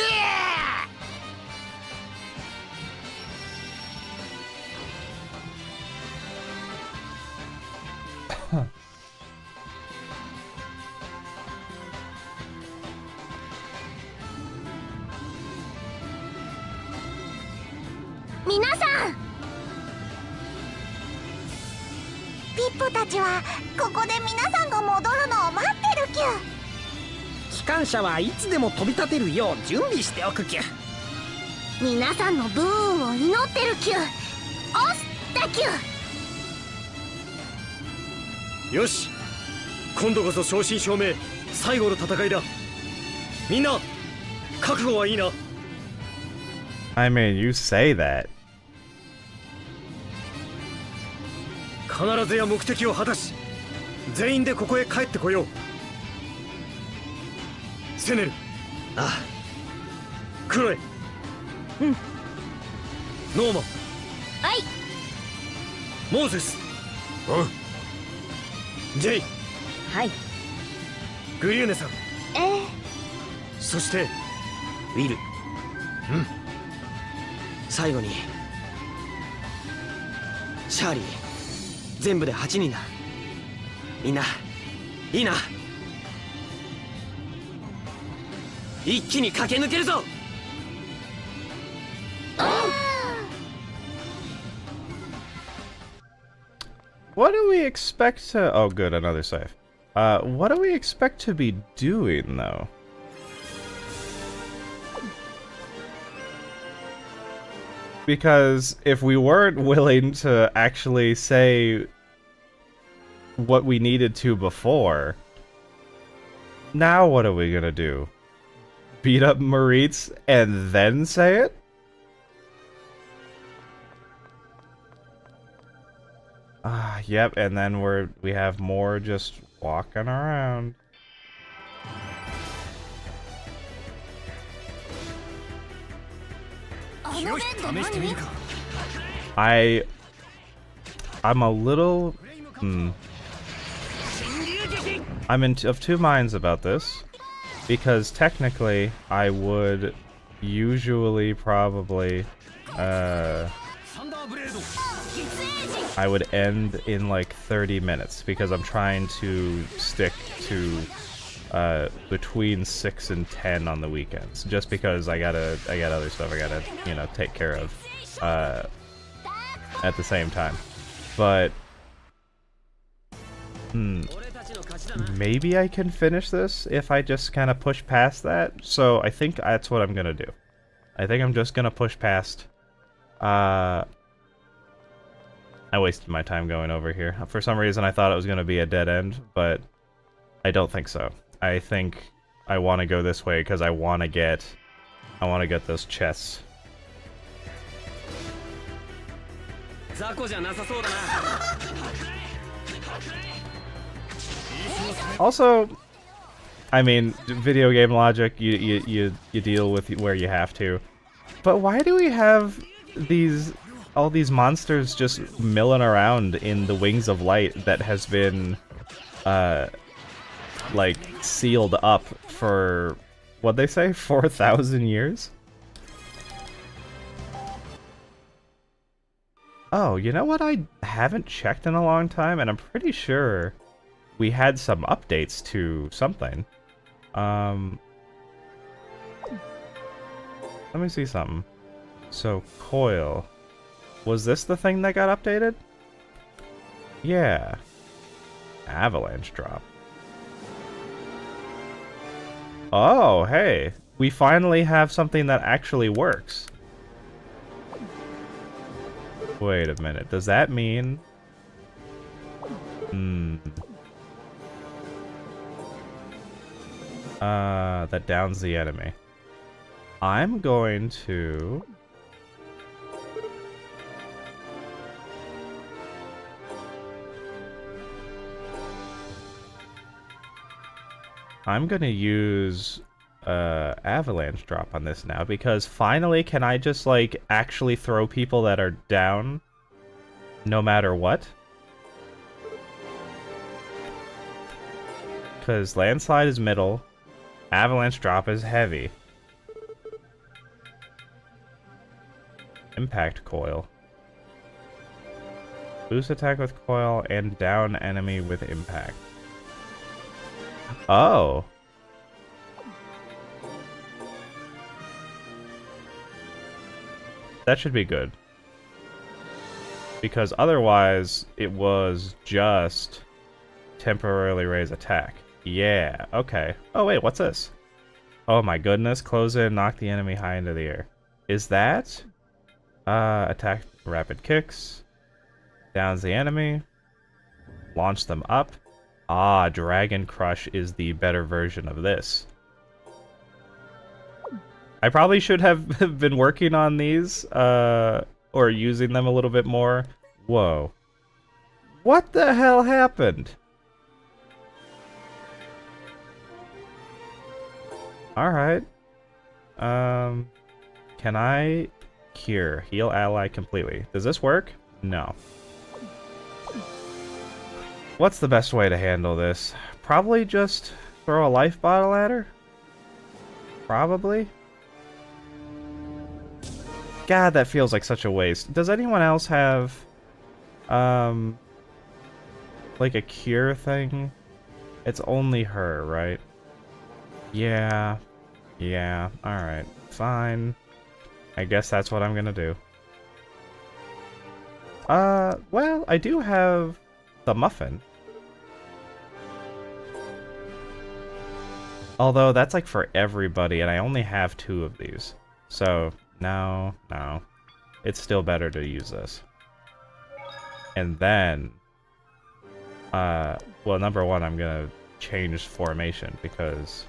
皆さん、ピッポたちはここで皆さんが戻るのを待ってるキュ。機関車はいつでも飛び立てるよう準備しておくキュ。皆さんのブーンを祈ってるキュ。押したキュ。よし、今度こそ正真正銘最後の戦いだ。みんな覚悟はいいな。 I mean, you say that. 必ずや目的を果たし、全員でここへ帰ってこよう。セネル。ああ。クロエ。うん。ノーマン。はい。モーゼス。ジェイ。はい。グリューネさん。そしてウィル。最後にシャーリー。全部で8人だ。みんないいな。一気に駆け抜けるぞ。What do we expect to... Oh, good, another save. What do we expect to be doing, though? Because if we weren't willing to actually say what we needed to before, now what are we gonna do? Beat up Maritz and then say it? Yep, and then we have more just walking around. I'm a little... I'm of two minds about this, because technically I would usually probably I would end in like 30 minutes because I'm trying to stick to between 6 and 10 on the weekends, just because I got other stuff I gotta, you know, take care of at the same time. But maybe I can finish this if I just kind of push past that. So I think that's what I'm gonna do. I think I'm just gonna push past. I wasted my time going over here. For some reason I thought it was gonna be a dead end, but I don't think so. I think I want to go this way because I want to get those chests. Also, I mean, video game logic, you deal with where you have to. But why do we have all these monsters just milling around in the Wings of Light that has been like sealed up for, what'd they say, 4,000 years? Oh, you know what I haven't checked in a long time, and I'm pretty sure we had some updates to something. Let me see something. So, coil. Was this the thing that got updated? Yeah. Avalanche drop. Oh, hey. We finally have something that actually works. Wait a minute. Does that mean... that downs the enemy. I'm going to... I'm gonna use avalanche drop on this now, because finally can I just like actually throw people that are down no matter what? Because landslide is middle, avalanche drop is heavy. Impact coil. Boost attack with coil and down enemy with impact. Oh. That should be good. Because otherwise, it was just temporarily raise attack. Yeah, okay. Oh wait, what's this? Oh my goodness, close in, knock the enemy high into the air. Is that? Attack rapid kicks. Downs the enemy. Launch them up. Ah, Dragon Crush is the better version of this. I probably should have been working on these, or using them a little bit more. Whoa. What the hell happened? Alright. Can I cure? Heal ally completely. Does this work? No. What's the best way to handle this? Probably just throw a life bottle at her? Probably. God, that feels like such a waste. Does anyone else have, like a cure thing? It's only her, right? Yeah. Yeah, alright. Fine. I guess that's what I'm gonna do. Well, I do have the muffin. Although, that's like for everybody, and I only have 2 of these. So, no. It's still better to use this. And then... well, number 1, I'm gonna change formation, because...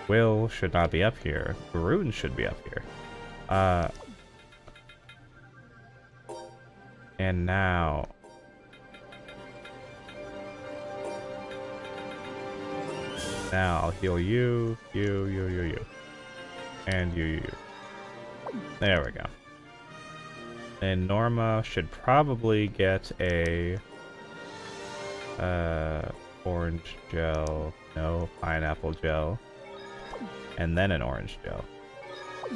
Will should not be up here. Garun should be up here. And now... Now I'll heal you, you. And you. There we go. And Norma should probably get a... orange gel. No, pineapple gel. And then an orange gel.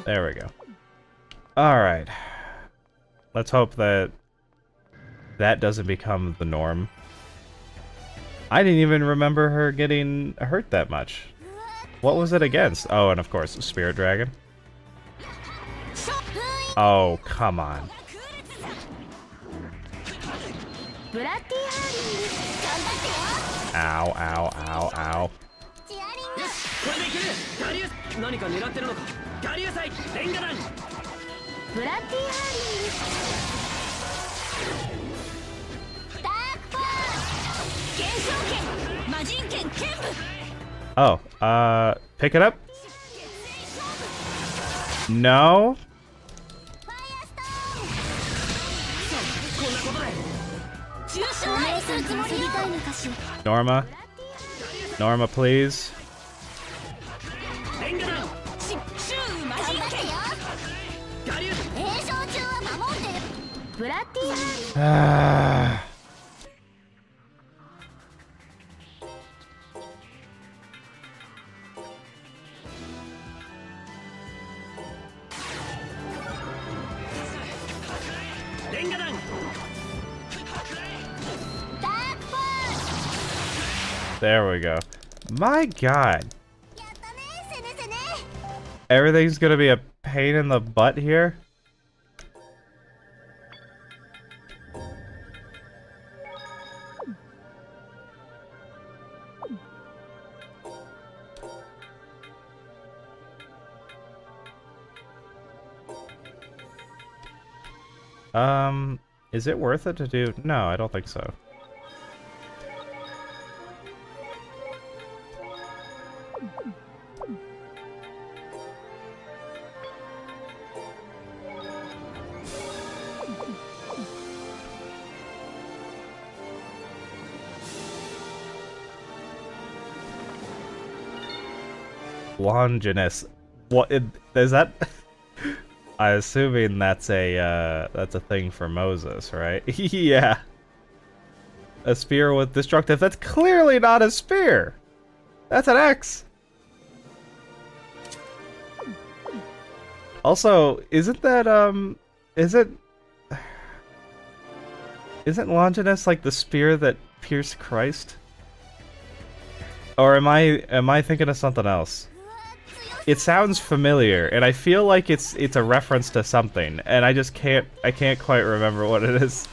There we go. Alright. Let's hope that that doesn't become the norm. I didn't even remember her getting hurt that much. What was it against? Oh, and of course, Spirit Dragon. Oh, come on. Ow, ow, ow, ow. Oh, pick it up? No? Norma? Norma, please? There we go. My God. Everything's gonna be a pain in the butt here. Is it worth it to do? No, I don't think so. Longinus. What is that? I'm assuming that's a thing for Moses, right? Yeah. A spear with destructive. That's clearly not a spear. That's an axe. Also, isn't Longinus like the spear that pierced Christ? Or am I thinking of something else? It sounds familiar, and I feel like it's a reference to something, and I can't quite remember what it is.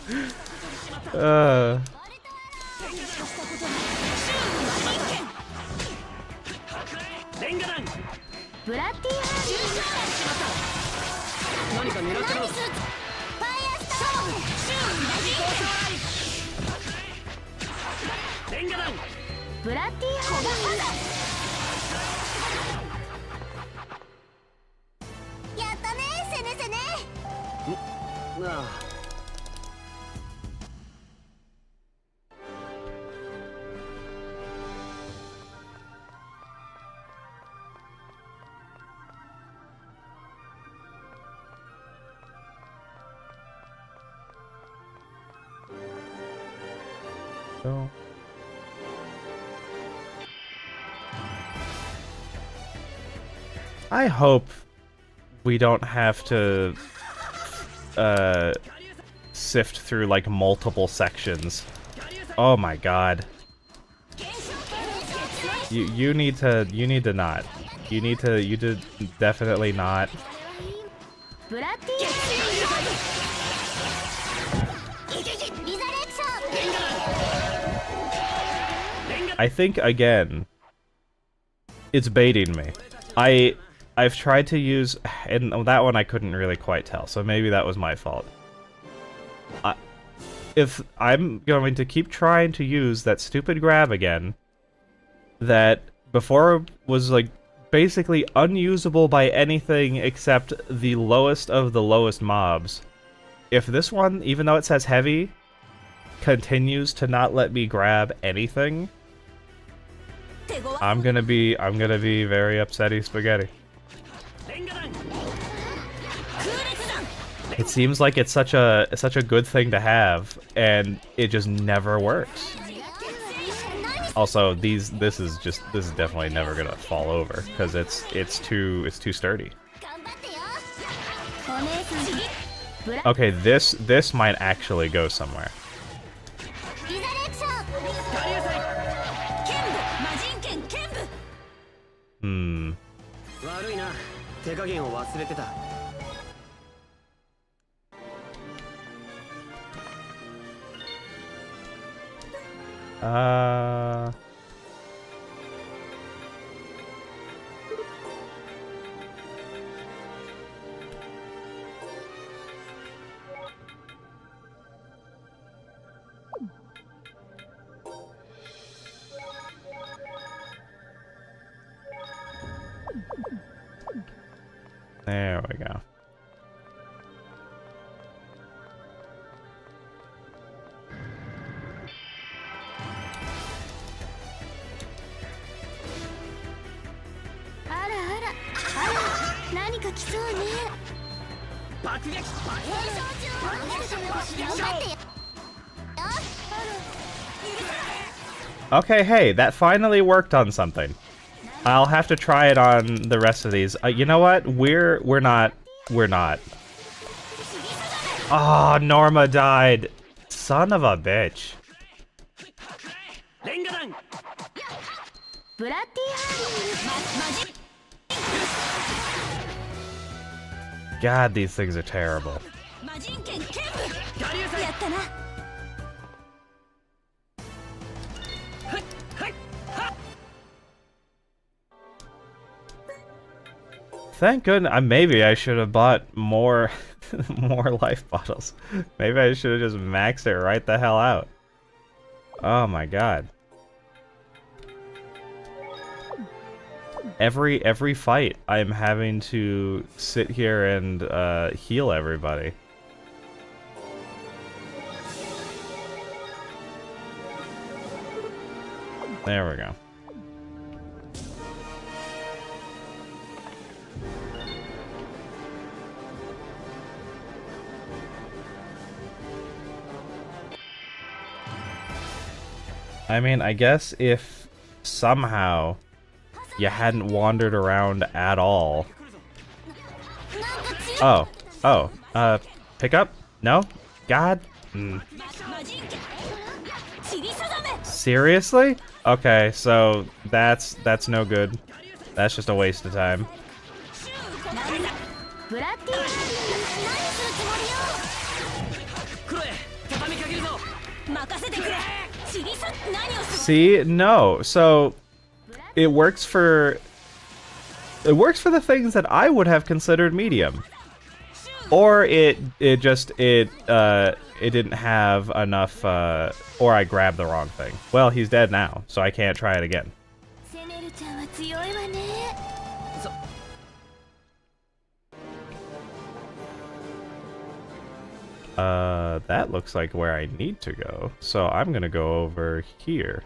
So I hope we don't have to sift through like multiple sections. Oh my god. You need to not. You definitely not. I think again it's baiting me. I've tried to use, and that one I couldn't really quite tell, so maybe that was my fault. If I'm going to keep trying to use that stupid grab again, that before was like basically unusable by anything except the lowest of the lowest mobs. If this one, even though it says heavy, continues to not let me grab anything, I'm gonna be very upsetty spaghetti. It seems like it's such a good thing to have, and it just never works. Also, this is definitely never gonna fall over because it's too sturdy. Okay, this might actually go somewhere. Hmm. There we go. Okay, hey, that finally worked on something. I'll have to try it on the rest of these. You know what? We're not. Oh, Norma died. Son of a bitch. God, these things are terrible. 魔人剣剣舞やったな Thank goodness. Maybe I should have bought more, more life bottles. Maybe I should have just maxed it right the hell out. Oh my god. Every fight, I'm having to sit here and heal everybody. There we go. I mean, I guess if somehow you hadn't wandered around at all. Oh, pick up? No? God? Seriously? Okay, so that's no good. That's just a waste of time. See? No. So it works for the things that I would have considered medium. Or it didn't have enough or I grabbed the wrong thing. Well, he's dead now, so I can't try it again. That looks like where I need to go. So I'm gonna go over here.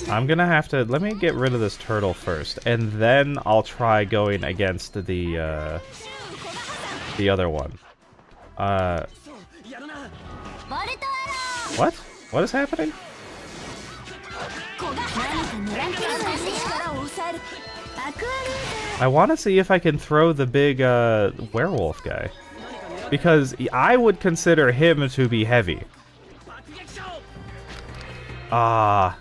I'm gonna have to, let me get rid of this turtle first, and then I'll try going against the other one. What? What is happening? I want to see if I can throw the big werewolf guy, because I would consider him to be heavy. Ah.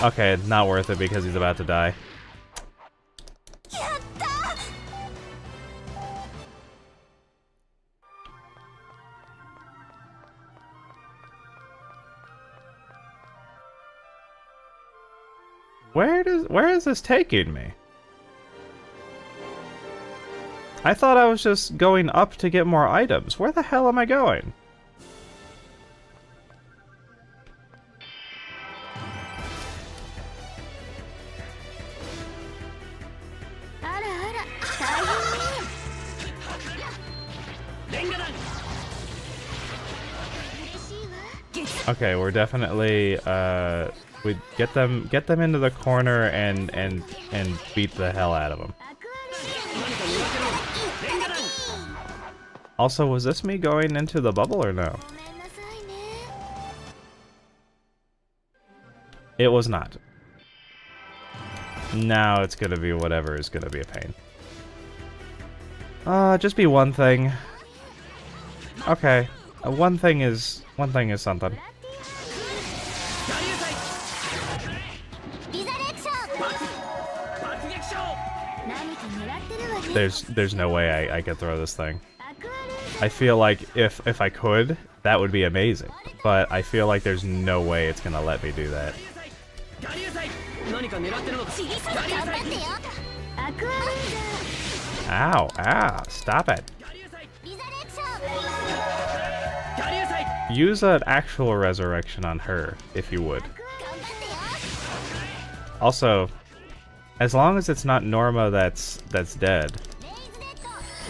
Okay, not worth it because he's about to die. Where is this taking me? I thought I was just going up to get more items. Where the hell am I going? Okay, we're definitely we get them into the corner and beat the hell out of them. Also, was this me going into the bubble or no? It was not. Now it's gonna be whatever is gonna be a pain. Just be one thing. Okay, one thing is something. There's no way I could throw this thing. I feel like if I could, that would be amazing. But I feel like there's no way it's gonna let me do that. Ow, stop it. Use an actual resurrection on her, if you would. Also, as long as it's not Norma that's dead.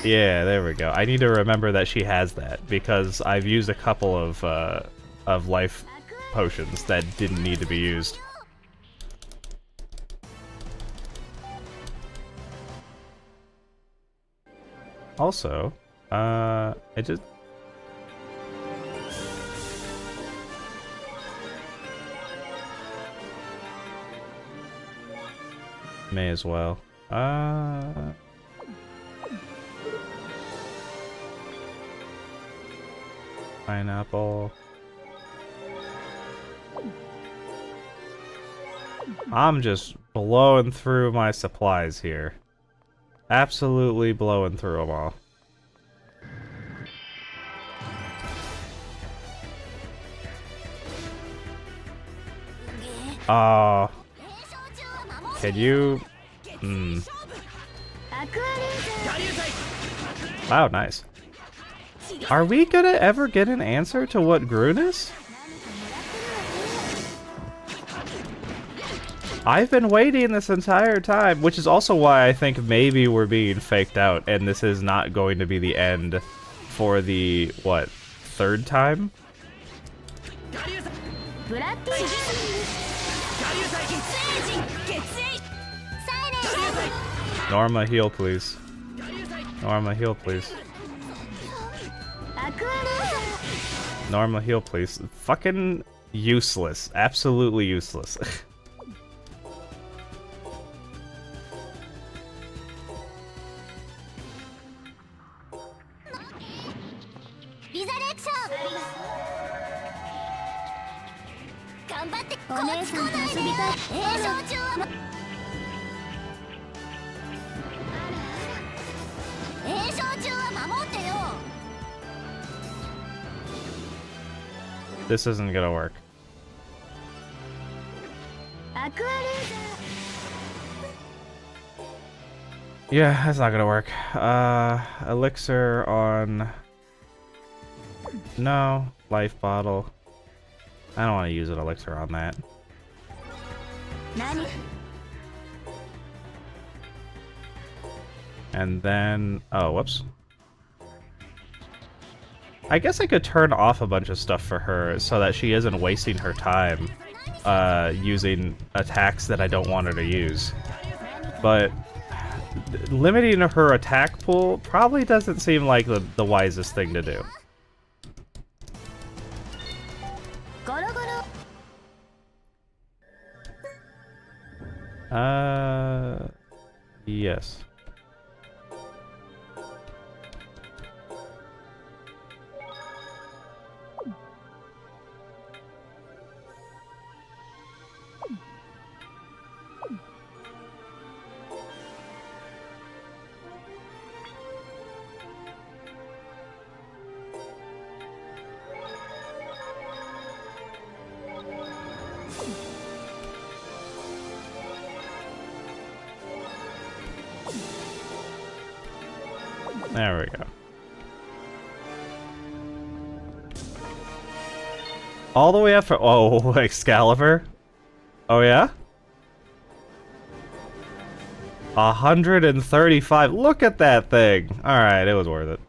Yeah, there we go. I need to remember that she has that, because I've used a couple of life potions that didn't need to be used. Also, it just... May as well. Pineapple. I'm just blowing through my supplies here. Absolutely blowing through them all. Can you... Wow, nice. Are we gonna ever get an answer to what Grun is? I've been waiting this entire time, which is also why I think maybe we're being faked out and this is not going to be the end for the, what, third time? Norma, heal, please. Norma, heal, please. Norma, heal, please. Fucking useless. Absolutely useless. This isn't gonna work. Yeah, that's not gonna work. Elixir on... No. Life bottle. I don't want to use an elixir on that. And then... Oh, whoops. I guess I could turn off a bunch of stuff for her so that she isn't wasting her time using attacks that I don't want her to use. But limiting her attack pool probably doesn't seem like the wisest thing to do. Yes. There we go. All the way up for... Oh, Excalibur? Oh, yeah? 135. Look at that thing. Alright, it was worth it.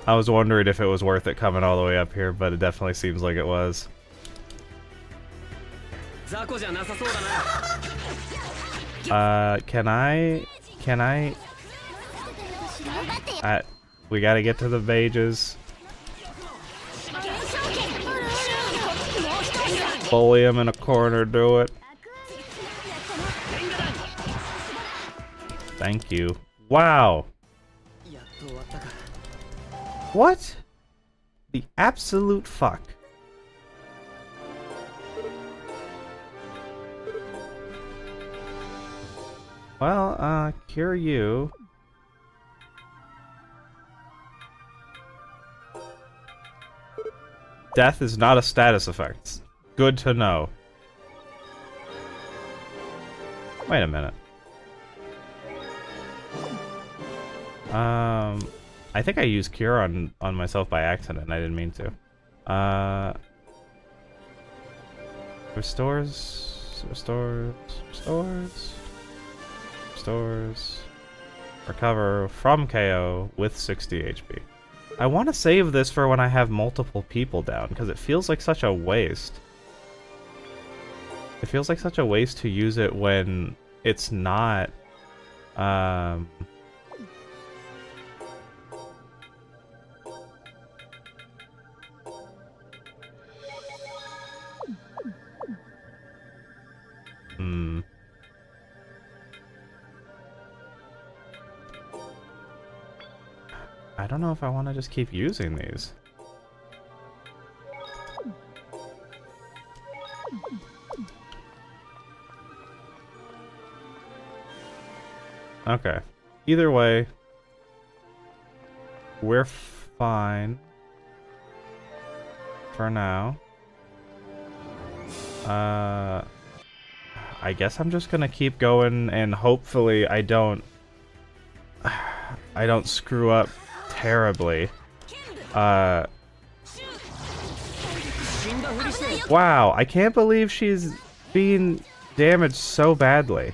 I was wondering if it was worth it coming all the way up here, but it definitely seems like it was. Can I... we gotta get to the mages. Bully him in a corner, do it. Thank you. Wow. What? The absolute fuck. Well, cure you. Death is not a status effect. Good to know. Wait a minute. I think I used cure on myself by accident. I didn't mean to. Restores. Recover from KO with 60 HP. I want to save this for when I have multiple people down, because it feels like such a waste. It feels like such a waste to use it when it's not... I don't know if I want to just keep using these. Okay. Either way, we're fine for now. I guess I'm just gonna keep going, and hopefully I don't screw up terribly. Wow, I can't believe she's being damaged so badly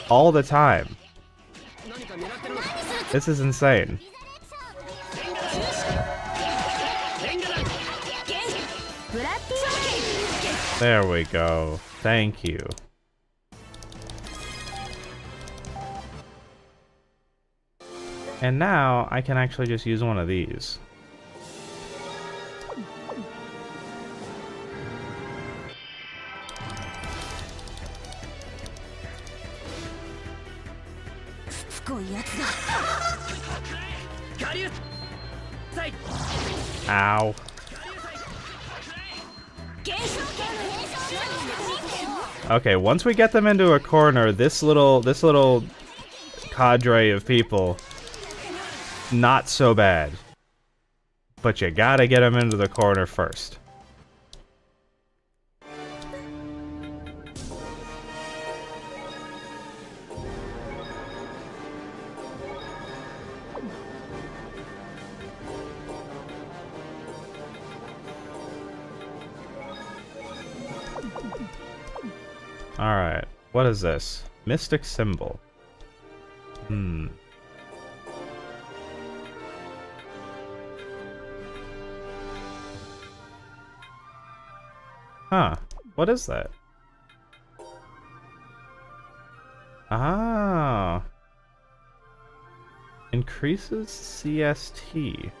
all the time. This is insane. There we go. Thank you. And now I can actually just use one of these. Ow. Okay, once we get them into a corner, this little cadre of people, not so bad. But you gotta get them into the corner first. Alright, what is this? Mystic symbol. Huh, what is that? Ah. Increases CST.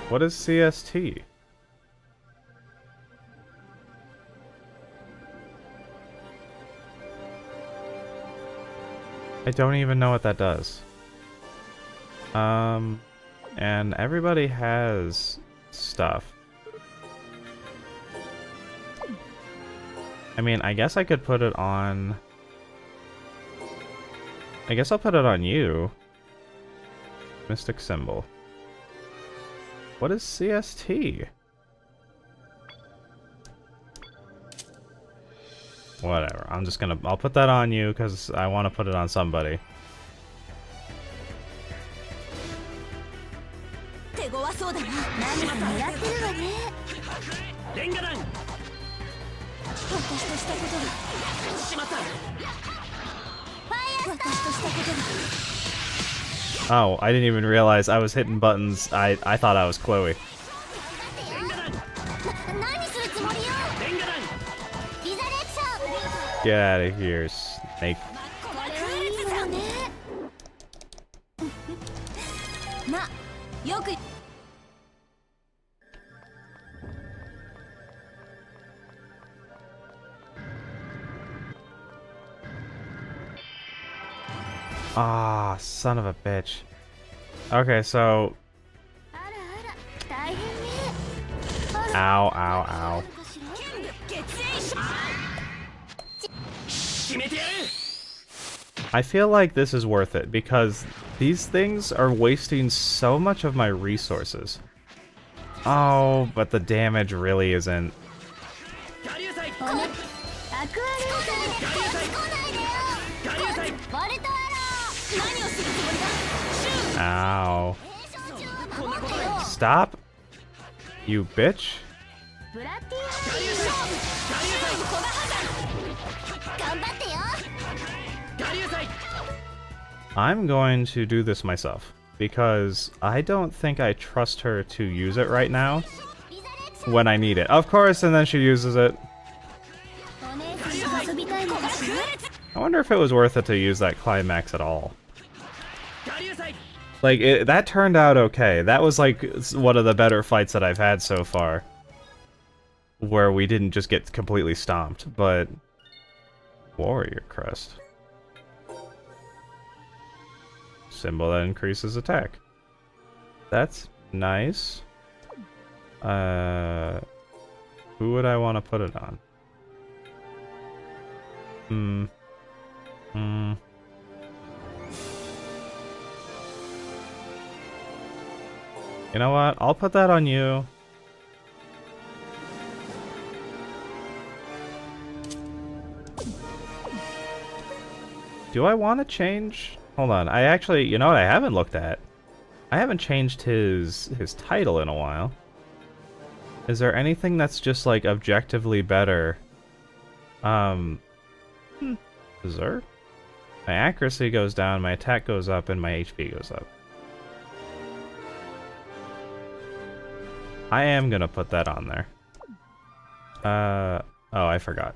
What is CST? I don't even know what that does. And everybody has stuff. I mean, I guess I could put it on... I guess I'll put it on you. Mystic symbol. What is CST? Whatever. I'll put that on you because I want to put it on somebody. Oh, I didn't even realize I was hitting buttons. I thought I was Chloe. Get out of here, snake. Ah, son of a bitch. Okay, so... Ow, ow, ow. I feel like this is worth it, because these things are wasting so much of my resources. Oh, but the damage really isn't. Ow. Stop, you bitch. I'm going to do this myself, because I don't think I trust her to use it right now when I need it. Of course, and then she uses it. I wonder if it was worth it to use that climax at all. Like, that turned out okay. That was, like, one of the better fights that I've had so far. Where we didn't just get completely stomped, but... Warrior Crest. Symbol that increases attack. That's nice. Who would I want to put it on? You know what? I'll put that on you. Do I want to change? Hold on. I actually, you know what I haven't looked at? I haven't changed his title in a while. Is there anything that's just like objectively better? Is there? My accuracy goes down, my attack goes up, and my HP goes up. I am gonna put that on there. Oh, I forgot.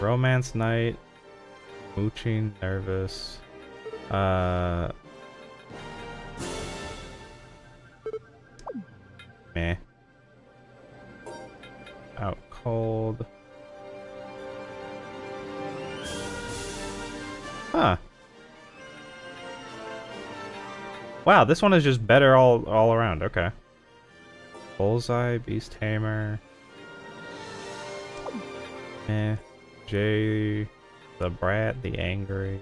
Romance Knight, Mooching, Nervous, meh. Out Cold. Huh. Wow, this one is just better all around, okay. Bullseye, Beast Tamer. Eh. Jay, the Brat, the Angry.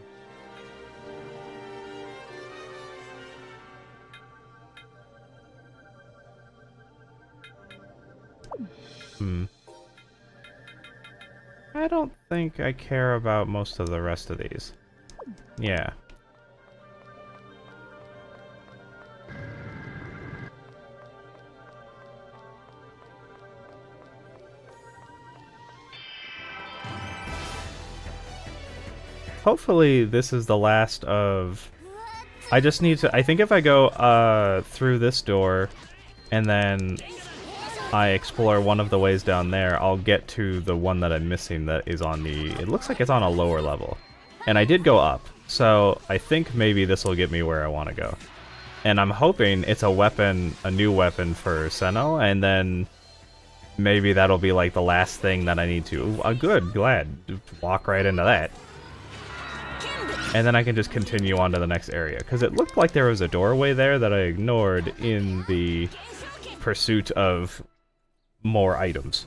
I don't think I care about most of the rest of these. Yeah. Hopefully this is the last of... I just need to... I think if I go through this door and then I explore one of the ways down there, I'll get to the one that I'm missing that is on the... It looks like it's on a lower level. And I did go up, so I think maybe this will get me where I want to go. And I'm hoping it's a weapon, a new weapon for Senno, and then maybe that'll be like the last thing that I need to... Good, glad. Walk right into that. And then I can just continue on to the next area. Because it looked like there was a doorway there that I ignored in the pursuit of more items.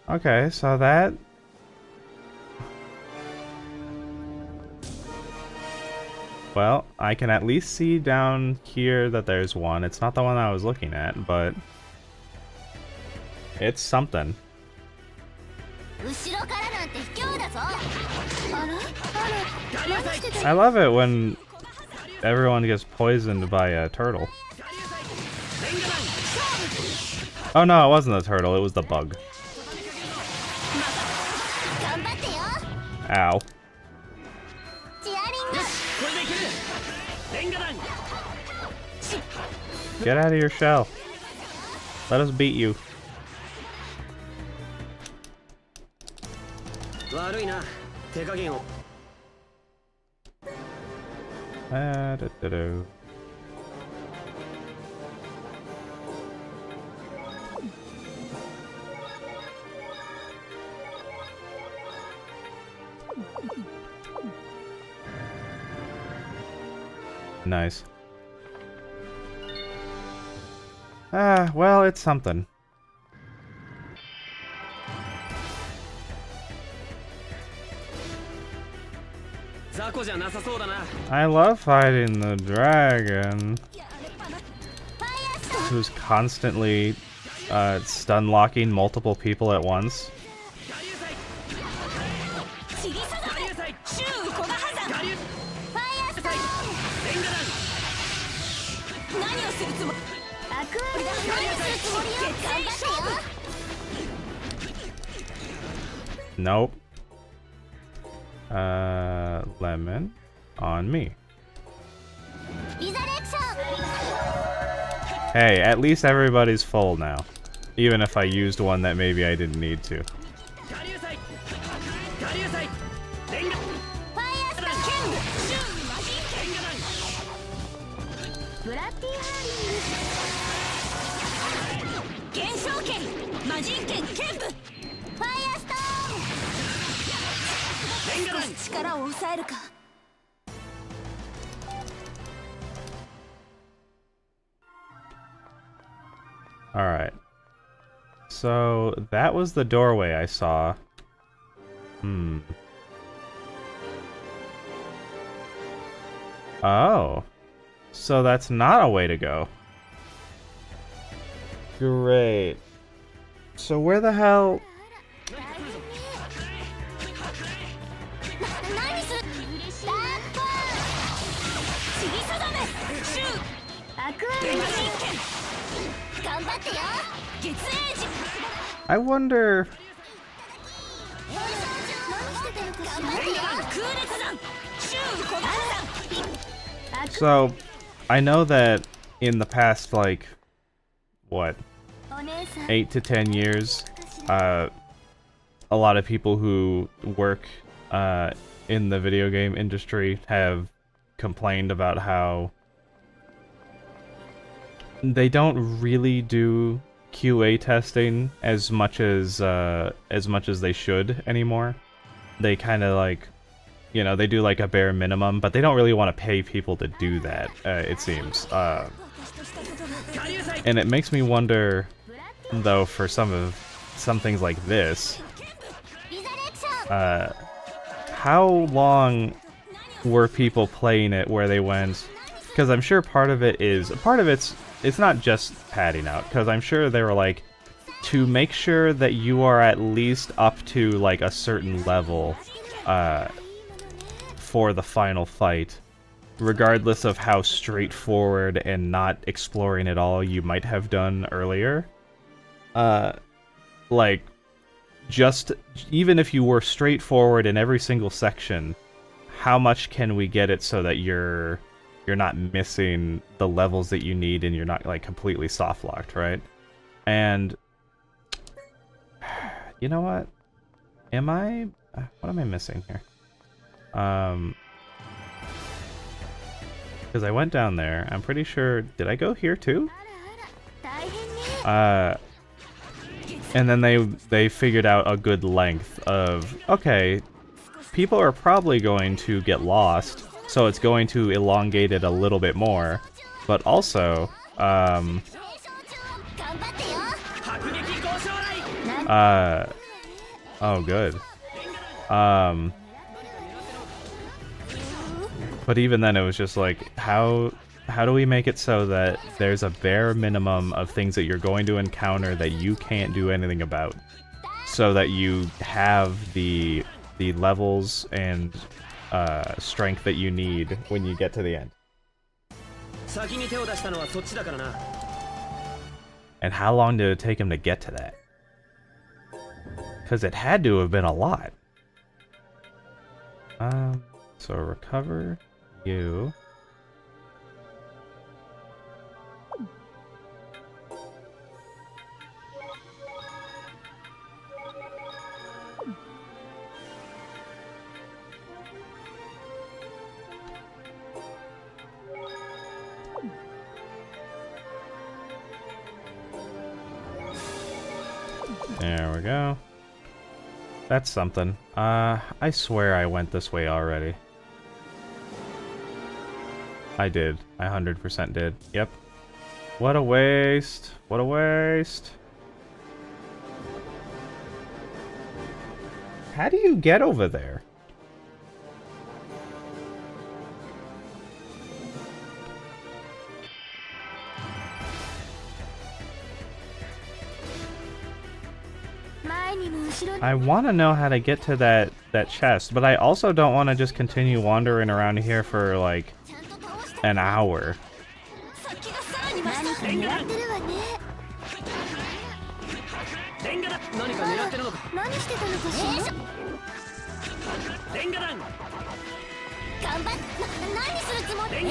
Okay, so that... Well, I can at least see down here that there's one. It's not the one I was looking at, but... It's something. I love it when everyone gets poisoned by a turtle. Oh no, it wasn't the turtle, it was the bug. Ow. Get out of your shell. Let us beat you. Nice. Well, it's something. I love fighting the dragon, who's constantly stun locking multiple people at once. ちぎさざめシューコガハザンファイアストーン何をするつもりアクアリア何をするつもりよ頑張ってよ Nope. Lemon on me. Hey, at least everybody's full now. Even if I used one that maybe I didn't need to. Alright. So, that was the doorway I saw. Oh. So that's not a way to go. Great. So where the hell... I wonder... So, I know that in the past, like, what, 8 to 10 years, a lot of people who work in the video game industry have complained about how they don't really do QA testing as much as they should anymore. They kind of like, you know, they do like a bare minimum, but they don't really want to pay people to do that, it seems. And it makes me wonder, though, for some things like this, how long were people playing it where they went? Because I'm sure part of it's not just padding out, because I'm sure they were like, to make sure that you are at least up to like a certain level for the final fight, regardless of how straightforward and not exploring at all you might have done earlier. Like, just even if you were straightforward in every single section, how much can we get it so that you're not missing the levels that you need and you're not like completely soft locked, right? And you know what? What am I missing here? Because I went down there. I'm pretty sure, did I go here too? And then they figured out a good length of, okay, people are probably going to get lost, so it's going to elongate it a little bit more, but also, oh good. But even then it was just like, how do we make it so that there's a bare minimum of things that you're going to encounter that you can't do anything about, so that you have the levels and strength that you need when you get to the end. And how long did it take him to get to that? Because it had to have been a lot. So recover you. There we go. That's something. I swear I went this way already. I did. I 100% did. Yep. What a waste. What a waste. How do you get over there? I want to know how to get to that that chest, but I also don't want to just continue wandering around here for like an hour. 何か狙ってるわね。何か狙ってるのか。何してたのかしら。レンガ弾。頑張っ。何するつもり。お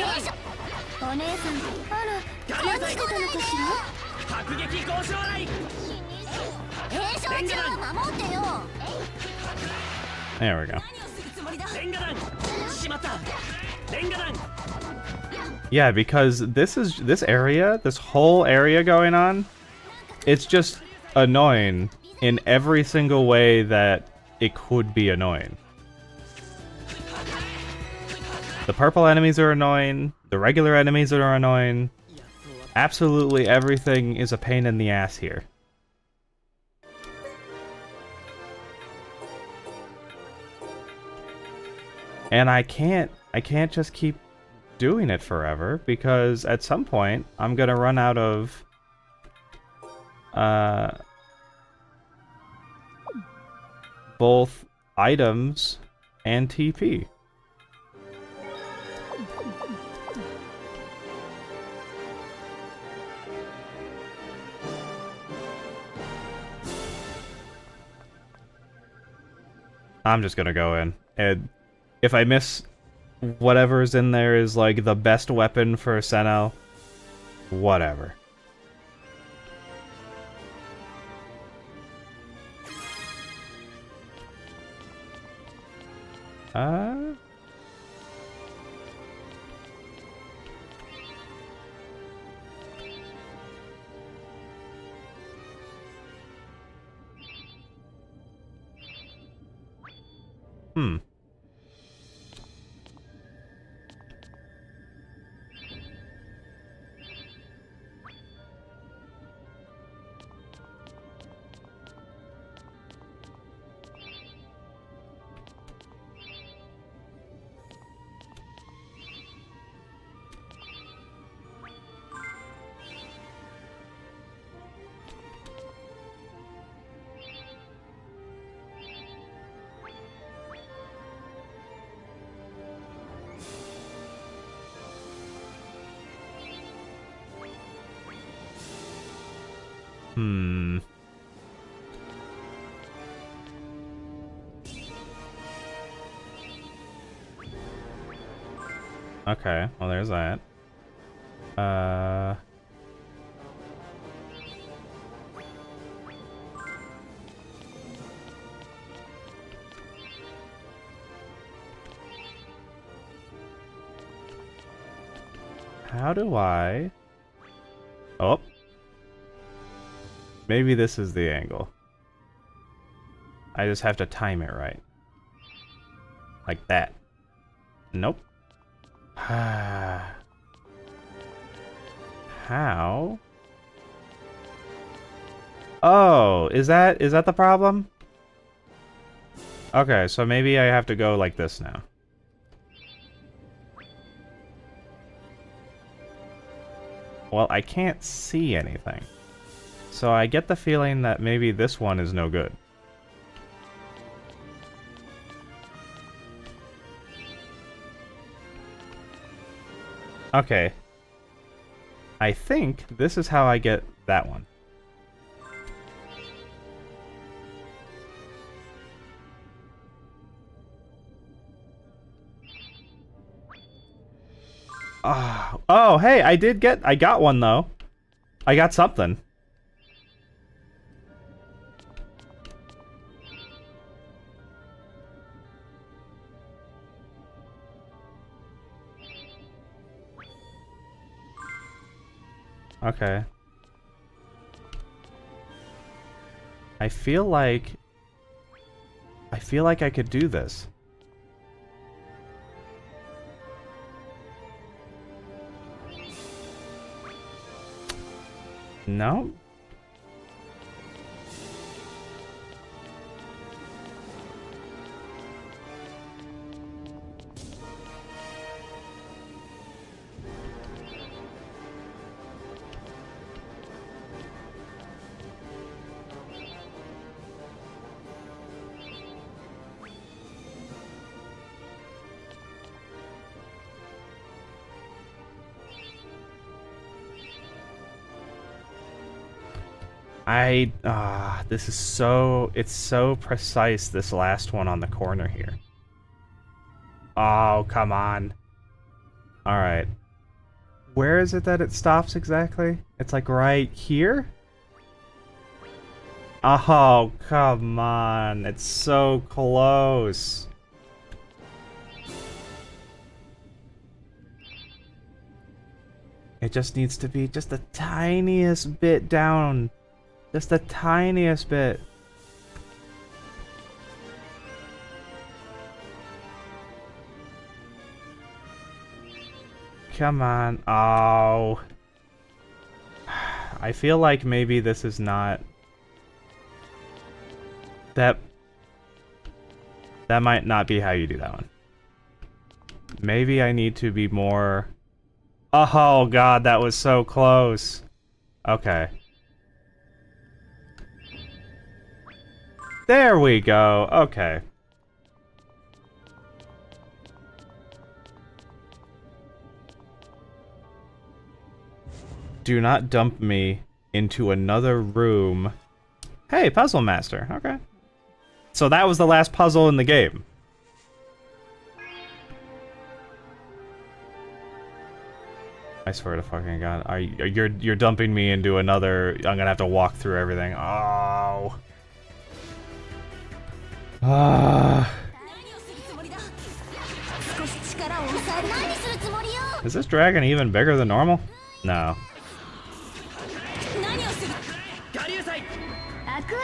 姉さん、あら、何してたのかしら。迫撃交渉雷。兵将ちゃん守ってよ。 There we go. レンガ弾。しまった。レンガ弾。 Yeah, because this area, this whole area going on, it's just annoying in every single way that it could be annoying. The purple enemies are annoying, the regular enemies are annoying. Absolutely everything is a pain in the ass here. And I can't just keep doing it forever, because at some point I'm gonna run out of both items and TP. I'm just gonna go in, and if I miss whatever's in there is like the best weapon for Senno, whatever. Okay, well there's that. How do I... Oh. Maybe this is the angle. I just have to time it right. Like that. Nope. How? Oh, is that the problem? Okay, so maybe I have to go like this now. Well, I can't see anything. So I get the feeling that maybe this one is no good. Okay. I think this is how I get that one. Oh, hey, I got one though. I got something. Okay. I feel like I could do this. No? This is so, it's so precise, this last one on the corner here. Oh, come on. Alright. Where is it that it stops exactly? It's like right here? Oh, come on. It's so close. It just needs to be just the tiniest bit down. Just the tiniest bit. Come on. Oh. I feel like maybe this is not... That might not be how you do that one. Maybe I need to be more... Oh god, that was so close. Okay. There we go. Okay. Do not dump me into another room. Hey, Puzzle Master. Okay. So that was the last puzzle in the game. I swear to fucking god. You're dumping me into another... I'm gonna have to walk through everything. Oh. Ah. Is this dragon even bigger than normal? No.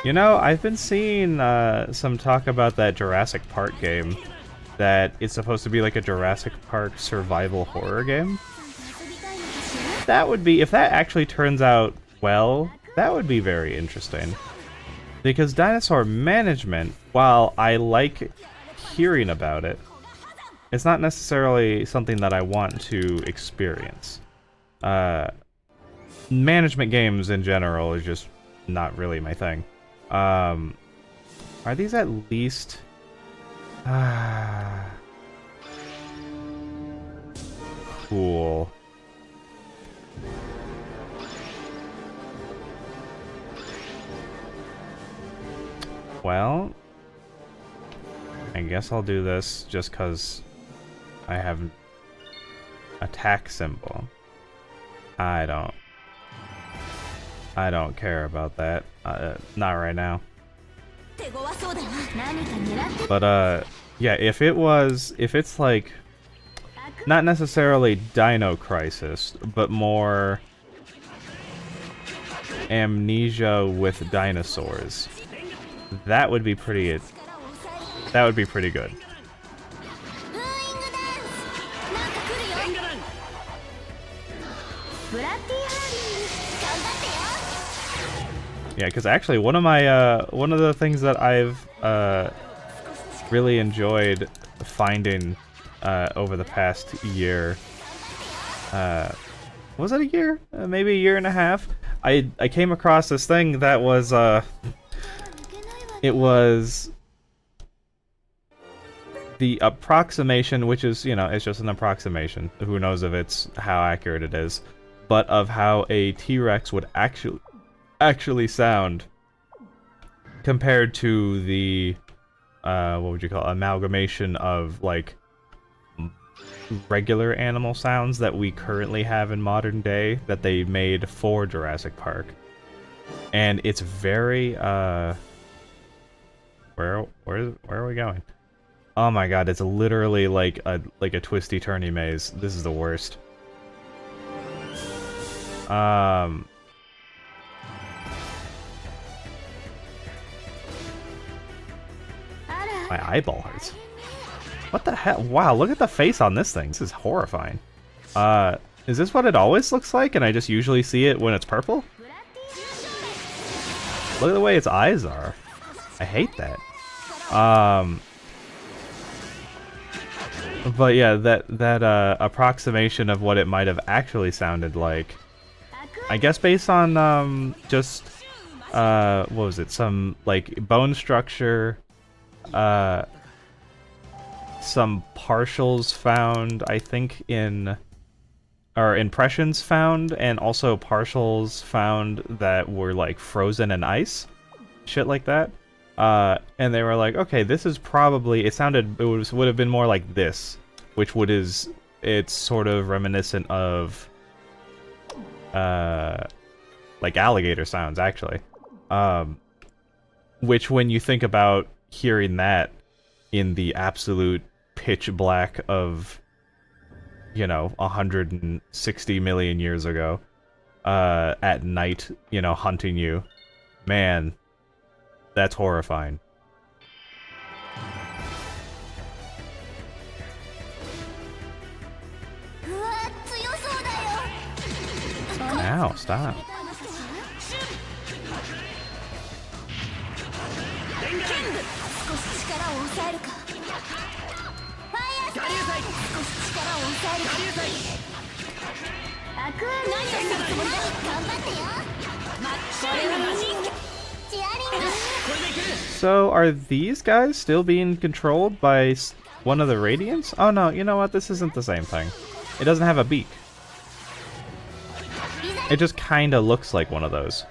You know, I've been seeing some talk about that Jurassic Park game. That it's supposed to be like a Jurassic Park survival horror game. That would be, if that actually turns out well, that would be very interesting. Because dinosaur management, while I like hearing about it, it's not necessarily something that I want to experience. Management games in general is just not really my thing. Are these at least... Cool. Well, I guess I'll do this just because I have attack symbol. I don't care about that. Not right now. But yeah, if it's like not necessarily Dino Crisis, but more Amnesia with dinosaurs. That would be pretty. That would be pretty good. Yeah, because actually one of the things that I've really enjoyed finding over the past year, was it a year? Maybe a year and a half. I came across this thing that was it was the approximation, which is, you know, it's just an approximation. Who knows if it's how accurate it is, but of how a T-Rex would actually sound compared to the what would you call it? Amalgamation of like regular animal sounds that we currently have in modern day that they made for Jurassic Park. And it's very where are we going? Oh my god, it's literally like a twisty turny maze. This is the worst. My eyeball hurts. What the hell? Wow, look at the face on this thing. This is horrifying. Is this what it always looks like and I just usually see it when it's purple? Look at the way its eyes are. I hate that. But yeah, that approximation of what it might have actually sounded like, I guess based on just what was it? Some like bone structure, some partials found, I think in or impressions found, and also partials found that were like frozen in ice, shit like that. And they were like, okay, this is probably, would have been more like this, which it's sort of reminiscent of like alligator sounds, actually. Which, when you think about hearing that in the absolute pitch black of, 160 million years ago, at night, hunting you, man, that's horrifying. Ow, stop. So, are these guys still being controlled by one of the Radiants? Oh no, you know what? This isn't the same thing. It doesn't have a beak. It just kinda looks like one of those.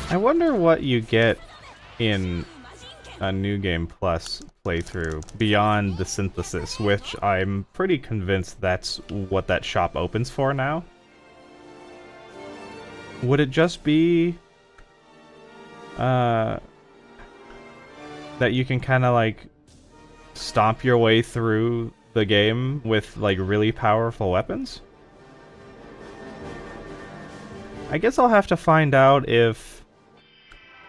I wonder what you get in a New Game Plus playthrough beyond the synthesis, which I'm pretty convinced that's what that shop opens for now. Would it just be that you can kind of like stomp your way through the game with like really powerful weapons? I guess I'll have to find out if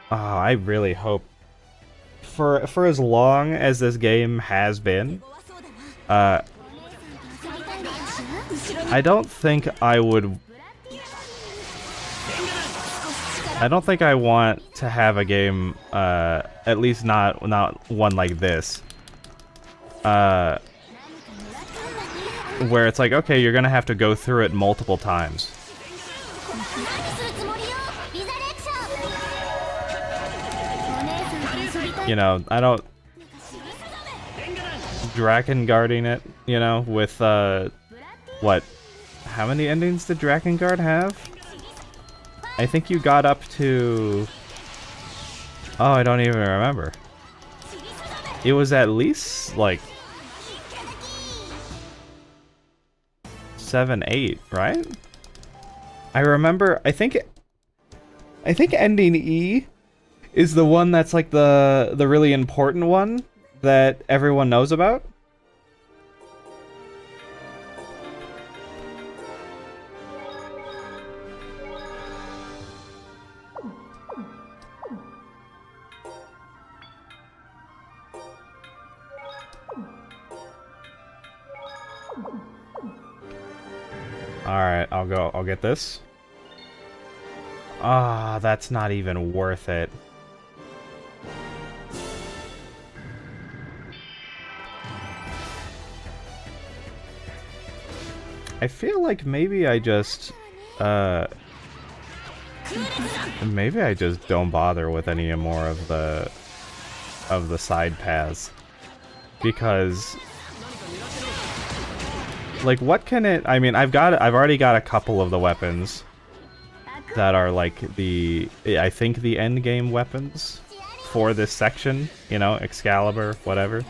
I really hope for as long as this game has been, I don't think I want to have a game, at least not one like this, where it's like, okay, you're gonna have to go through it multiple times. I don't Drakengarding it, with what? How many endings did Drakengard have? I think you got up to... Oh, I don't even remember. It was at least, like... 7, 8, right? I remember, I think ending E is the one that's like the really important one that everyone knows about. Alright, I'll get this. Ah, that's not even worth it. I feel like maybe I just don't bother with any more of the side paths, because like, what can it? I mean, I've already got a couple of the weapons that are like I think the end game weapons for this section, Excalibur, whatever.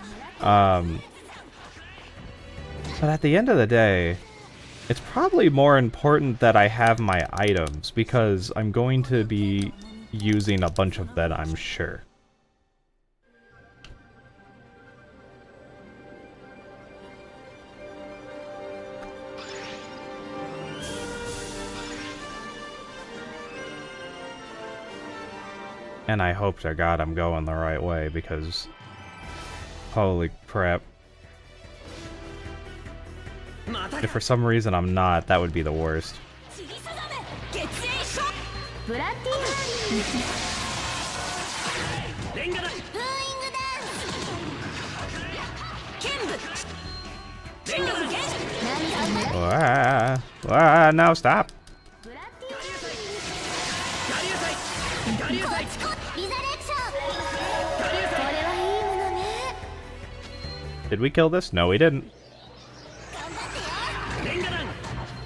But at the end of the day, it's probably more important that I have my items, because I'm going to be using a bunch of that, I'm sure. And I hope to God I'm going the right way, because holy crap. If for some reason I'm not, that would be the worst. No, stop. Did we kill this? No, we didn't.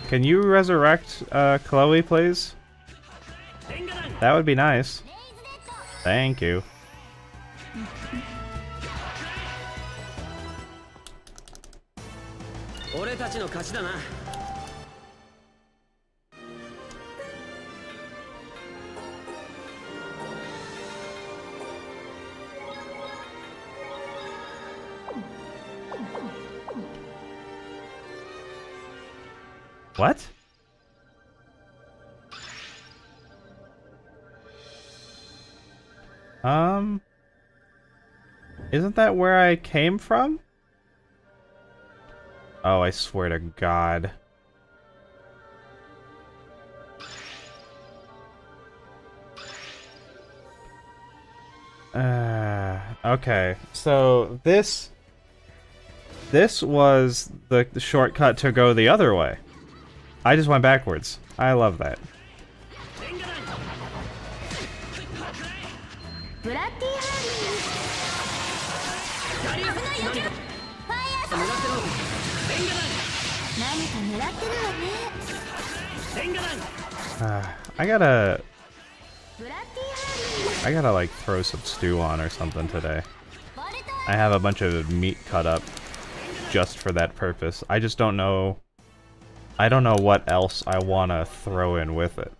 Can you resurrect Chloe, please? That would be nice. Thank you. What? Isn't that where I came from? Oh, I swear to God. Okay, so this was the shortcut to go the other way. I just went backwards. I love that. I gotta like throw some stew on or something today. I have a bunch of meat cut up just for that purpose. I just don't know. I don't know what else I want to throw in with it.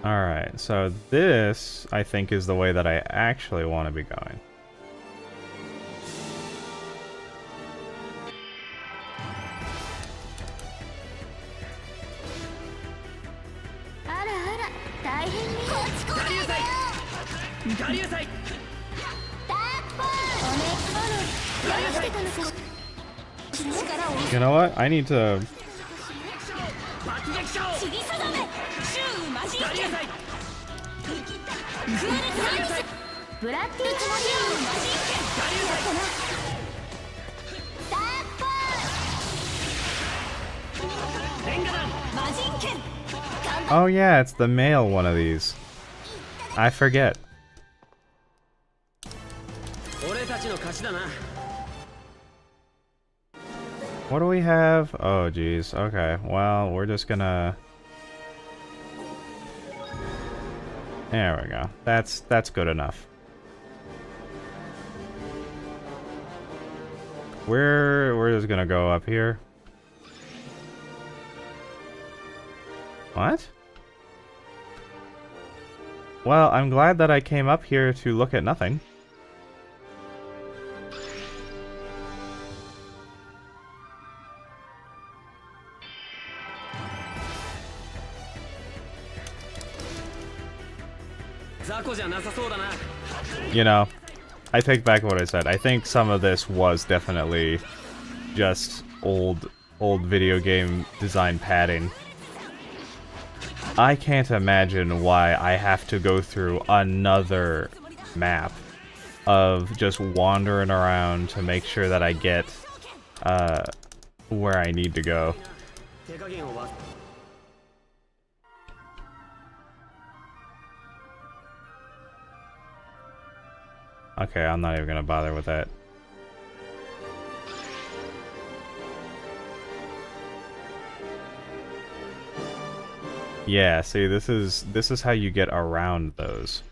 Alright, so this, I think, is the way that I actually want to be going. You know what? I need to... Oh yeah, it's the male one of these. I forget. What do we have? Oh geez, okay. Well, we're just gonna... There we go. That's good enough. We're just gonna go up here. What? Well, I'm glad that I came up here to look at nothing. You know, I take back what I said. I think some of this was definitely just old video game design padding. I can't imagine why I have to go through another map of just wandering around to make sure that I get where I need to go. Okay, I'm not even gonna bother with that. Yeah, see, this is how you get around those.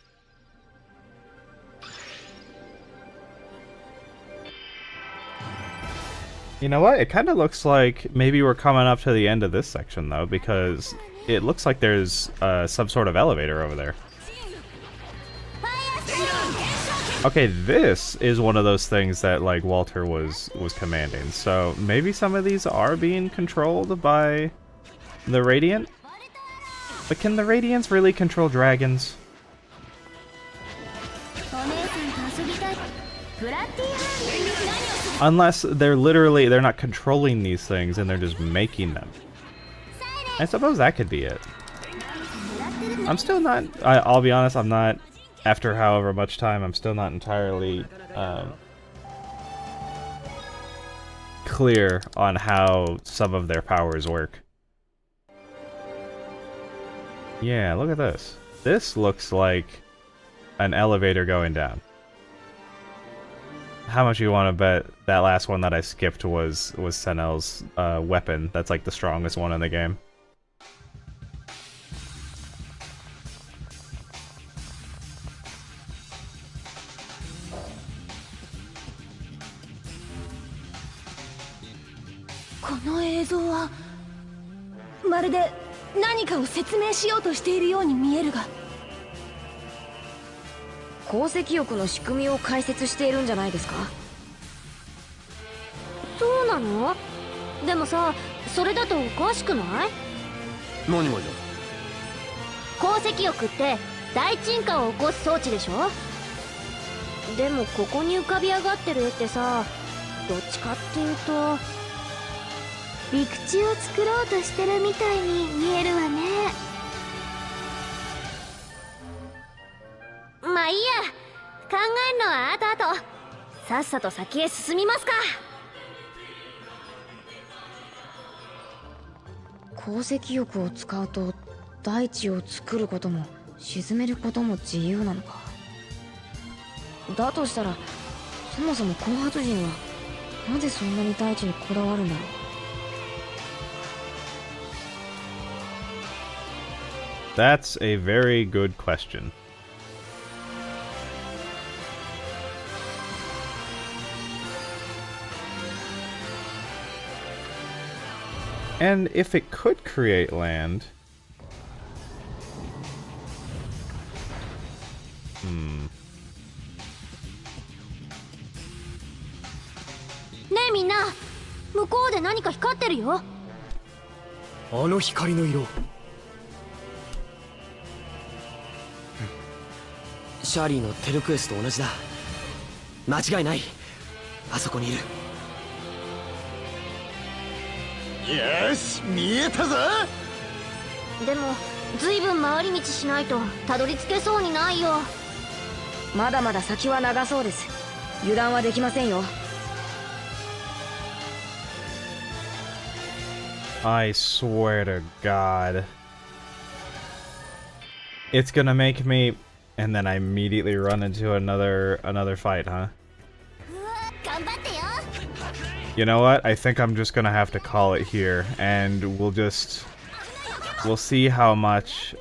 You know what? It kind of looks like maybe we're coming up to the end of this section, though, because it looks like there's some sort of elevator over there. Okay, this is one of those things that, like, Walter was commanding. So maybe some of these are being controlled by the Radiant? But can the Radiants really control dragons? Unless they're not controlling these things and they're just making them. I suppose that could be it. I'm still not, I'll be honest, I'm not, after however much time, I'm still not entirely clear on how some of their powers work. Yeah, look at this. This looks like an elevator going down. How much you want to bet that last one that I skipped was Senel's weapon? That's like the strongest one in the game. This まるで何かを説明しようとしているように見えるが。鉱石浴の仕組みを解説しているんじゃないですか？そうなの？でもさ、それだとおかしくない？何がじゃ？鉱石浴って大沈下を起こす装置でしょ？でもここに浮かび上がってる絵ってさ、どっちかっていうと陸地を作ろうとしてるみたいに見えるわね。まあいいや、考えるのは後々。さっさと先へ進みますか。鉱石浴を使うと大地を作ることも沈めることも自由なのか。だとしたらそもそも後発人はなぜそんなに大地にこだわるんだろう。That's a very good question. And if it could create land...ねえみんな、向こうで何か光ってるよ。あの光の色。シャーリーのテルクエスと同じだ。間違いない。あそこにいる。よし、見えたぞ。でもずいぶん回り道しないとたどり着けそうにないよ。まだまだ先は長そうです。油断はできませんよ。I swear to God. It's gonna make me... And then I immediately run into another fight, huh? You know what? I think I'm just gonna have to call it here, and we'll see how much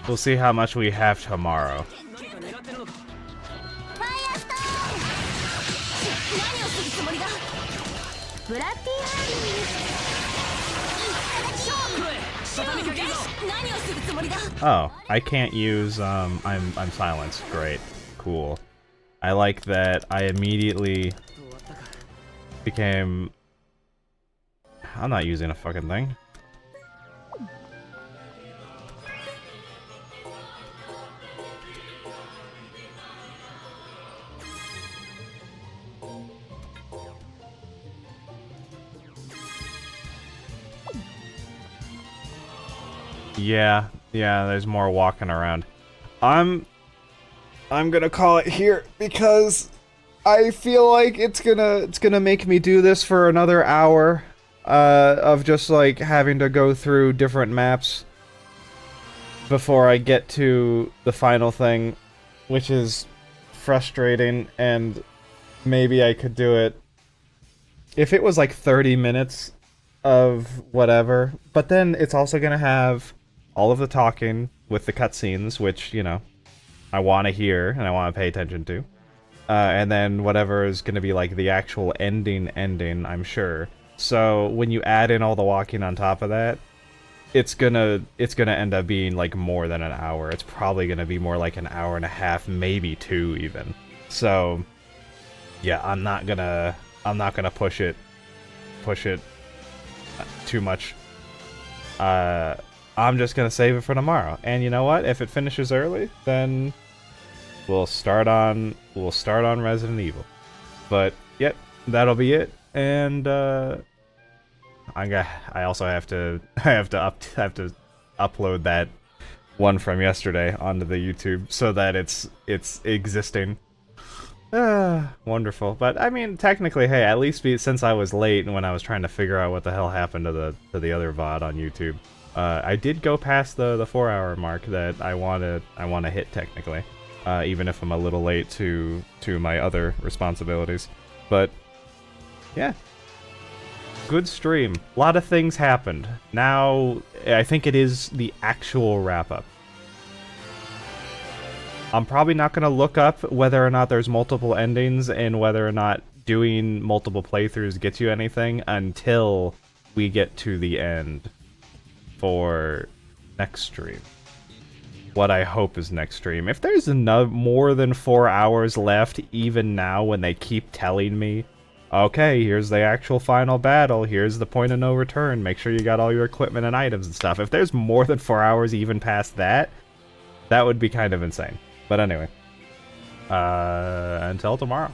we'll see how much we have tomorrow. Oh, I can't use I'm silenced. Great. Cool. I like that I immediately became... I'm not using a fucking thing. Yeah, there's more walking around. I'm gonna call it here because I feel like it's gonna make me do this for another hour of just like having to go through different maps before I get to the final thing, which is frustrating. And maybe I could do it if it was like 30 minutes. of whatever, but then it's also gonna have all of the talking with the cutscenes, which, you know, I want to hear and I want to pay attention to. And then whatever is going to be like the actual ending, I'm sure. So when you add in all the walking on top of that, it's gonna end up being like more than an hour. It's probably gonna be more like an hour and a half, maybe 2 even. So yeah, I'm not gonna push it too much. I'm just gonna save it for tomorrow. And you know what? If it finishes early, then we'll start on Resident Evil. But yep, that'll be it. And I also have to upload that one from yesterday onto the YouTube so that it's existing. Wonderful. But I mean, technically, hey, at least since I was late and when I was trying to figure out what the hell happened to the other VOD on YouTube, I did go past the 4-hour mark that I wanna hit technically, even if I'm a little late to my other responsibilities. But yeah, good stream. A lot of things happened. Now I think it is the actual wrap up. I'm probably not going to look up whether or not there's multiple endings and whether or not doing multiple playthroughs gets you anything until we get to the end for next stream. What I hope is next stream. If there's more than 4 hours left, even now when they keep telling me, okay, here's the actual final battle, here's the point of no return, make sure you got all your equipment and items and stuff. If there's more than 4 hours even past that, that would be kind of insane. But anyway, until tomorrow.